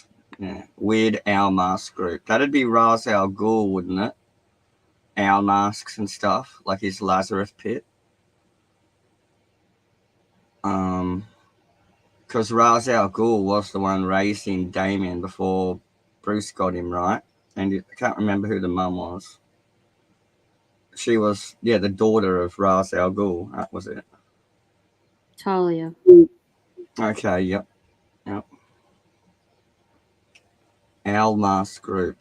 Weird Owl Mask Group. That'd be Ra's al Ghul, wouldn't it? Owl masks and stuff, like his Lazarus pit. Because Ra's al Ghul was the one raising Damien before Bruce got him, right? And I can't remember who the mum was. She was, the daughter of Ra's al Ghul. That was it. Talia. Okay, yep. Owl Mask Group.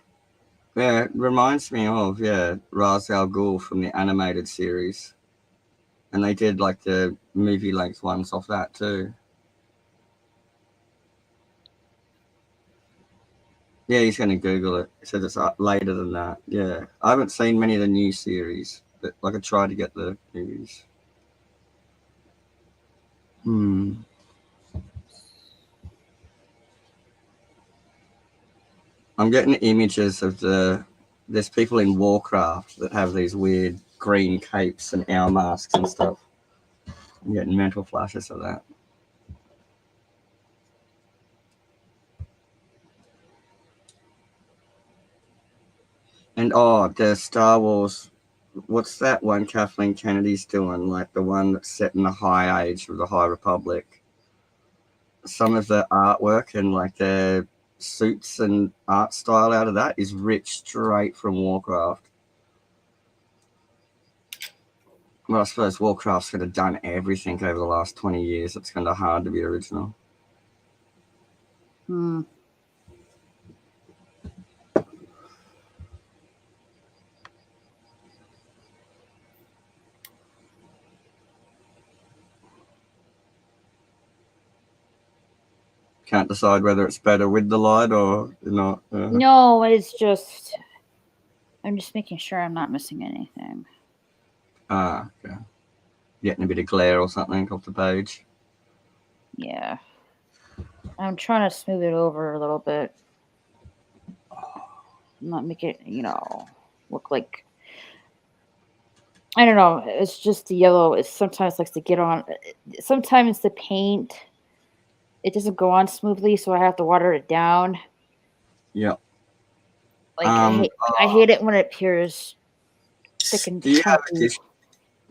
Yeah, it reminds me of, Ra's al Ghul from the animated series. And they did like the movie length ones off that too. Yeah, he's going to Google it. He said it's later than that. Yeah. I haven't seen many of the new series, but like I tried to get the movies. I'm getting images of there's people in Warcraft that have these weird green capes and owl masks and stuff. I'm getting mental flashes of that. And the Star Wars, what's that one Kathleen Kennedy's doing? Like the one that's set in the High Age of the High Republic. Some of the artwork and like the suits and art style out of that is ripped straight from Warcraft. Well, I suppose Warcraft's could have done everything over the last 20 years. It's kind of hard to be original. Can't decide whether it's better with the light or not. No, it's just I'm just making sure I'm not missing anything. Okay. Getting a bit of glare or something off the page. Yeah. I'm trying to smooth it over a little bit. Not make it, look like I don't know. It's just the yellow. It sometimes likes to get on. Sometimes the paint, it doesn't go on smoothly, so I have to water it down. Yep. Like I hate it when it appears thick and chunky.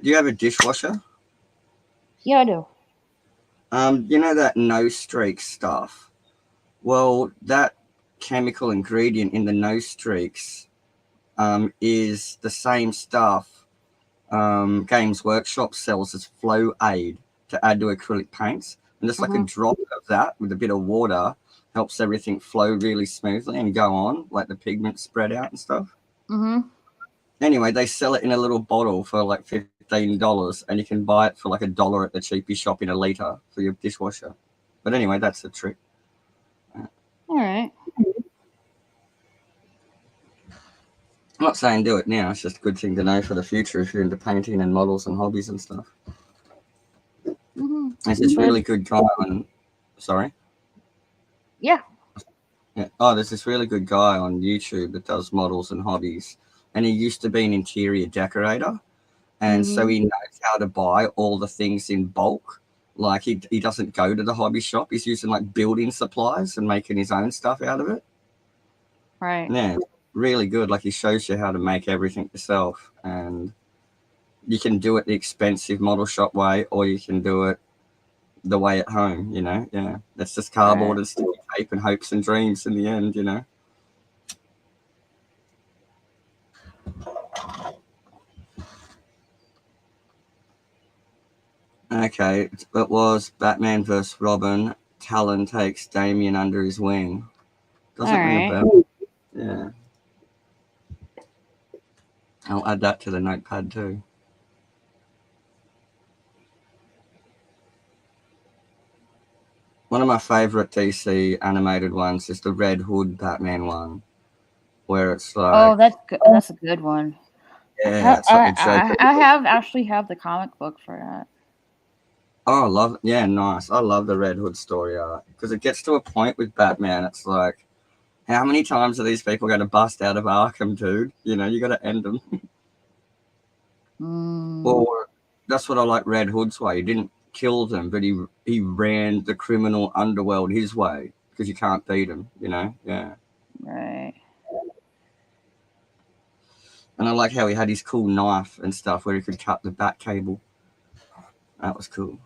Do you have a dishwasher? Yeah, I do. You know that no streak stuff? Well, that chemical ingredient in the nose streaks is the same stuff Games Workshop sells as flow aid to add to acrylic paints. And just like a drop of that with a bit of water helps everything flow really smoothly and go on, like the pigment spread out and stuff. Anyway, they sell it in a little bottle for like $15, and you can buy it for like $1 at the cheapy shop in a litre for your dishwasher. But anyway, that's the trick. All right. I'm not saying do it now. It's just a good thing to know for the future if you're into painting and models and hobbies and stuff. There's this really good guy on... Sorry? Yeah. Oh, there's this really good guy on YouTube that does models and hobbies. And he used to be an interior decorator. And so he knows how to buy all the things in bulk. Like he doesn't go to the hobby shop. He's using like building supplies and making his own stuff out of it. Right. Yeah, really good. Like he shows you how to make everything yourself. And you can do it the expensive model shop way, or you can do it the way at home, you know? Yeah, that's just cardboard and sticky tape and hopes and dreams in the end, you know? Okay, it was Batman vs. Robin. Talon takes Damien under his wing. Doesn't ring a bell. Yeah. I'll add that to the notepad too. One of my favourite DC animated ones is the Red Hood Batman one, where it's like... Oh, that's good. That's a good one. Yeah, it's like the Joker. I actually have the comic book for that. Oh, I love it. Yeah, nice. I love the Red Hood story arc because it gets to a point with Batman. It's like, how many times are these people going to bust out of Arkham, dude? You know, you got to end them. Or that's what I like Red Hood's way. He didn't kill them, but he ran the criminal underworld his way because you can't beat him, you know? Yeah. Right. And I like how he had his cool knife and stuff where he could cut the bat cable. That was cool.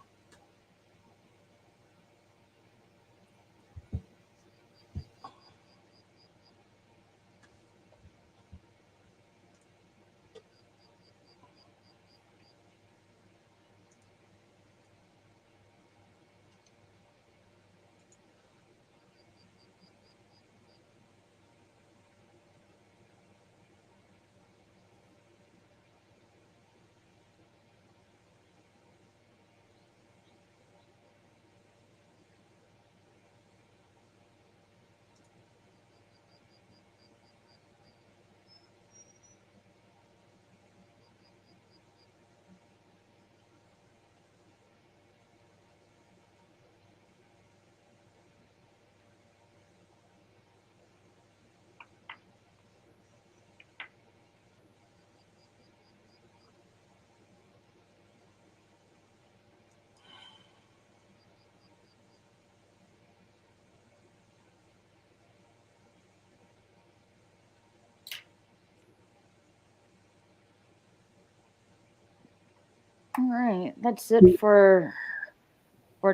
All right, that's it for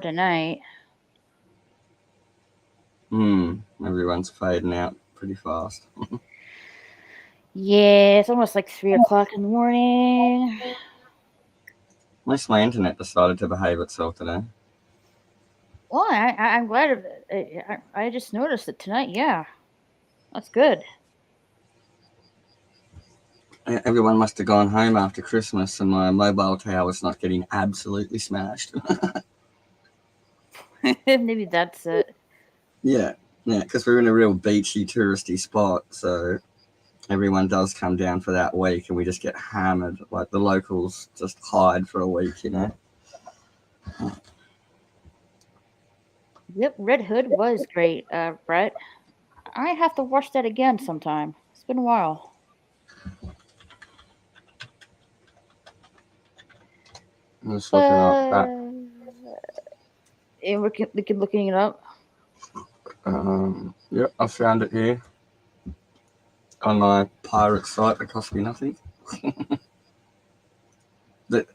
tonight. Everyone's fading out pretty fast. Yeah, it's almost like 3 o'clock in the morning. At least my internet decided to behave itself today. Well, I'm glad of it. I just noticed it tonight. Yeah, that's good. Everyone must have gone home after Christmas and my mobile tower's not getting absolutely smashed. Maybe that's it. Yeah, because we're in a real beachy, touristy spot, so everyone does come down for that week and we just get hammered. Like the locals just hide for a week, you know? Yep, Red Hood was great, Brett. I have to watch that again sometime. It's been a while. I'm just looking up that. And we can looking it up. Yep, I found it here on my pirate site that cost me nothing. The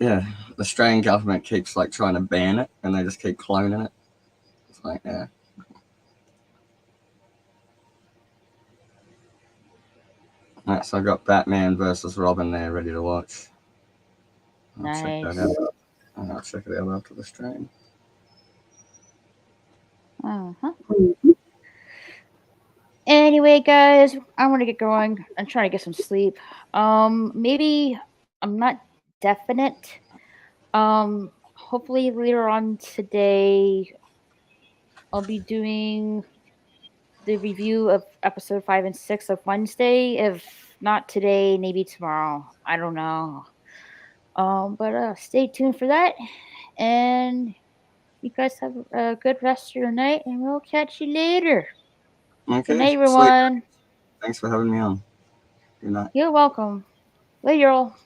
Australian government keeps like trying to ban it, and they just keep cloning it. It's like, yeah. Right, so I got Batman versus Robin there ready to watch. I'll check that Nice. out. And I'll check it out after the stream. Uh-huh. Anyway, guys, I want to get going. I'm trying to get some sleep. Maybe I'm not definite. Hopefully later on today, I'll be doing the review of episode 5 and 6 of Wednesday. If not today, maybe tomorrow. I don't know. But stay tuned for that. And you guys have a good rest of your night, and we'll catch you later. Okay. Good night, Sleep. everyone. Thanks for having me on. Good night. You're welcome. Later, all.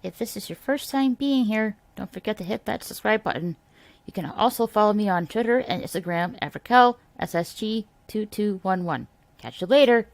If this is your first time being here, don't forget to hit that subscribe button. You can also follow me on Twitter and Instagram at RaquelSSG2211. Catch you later.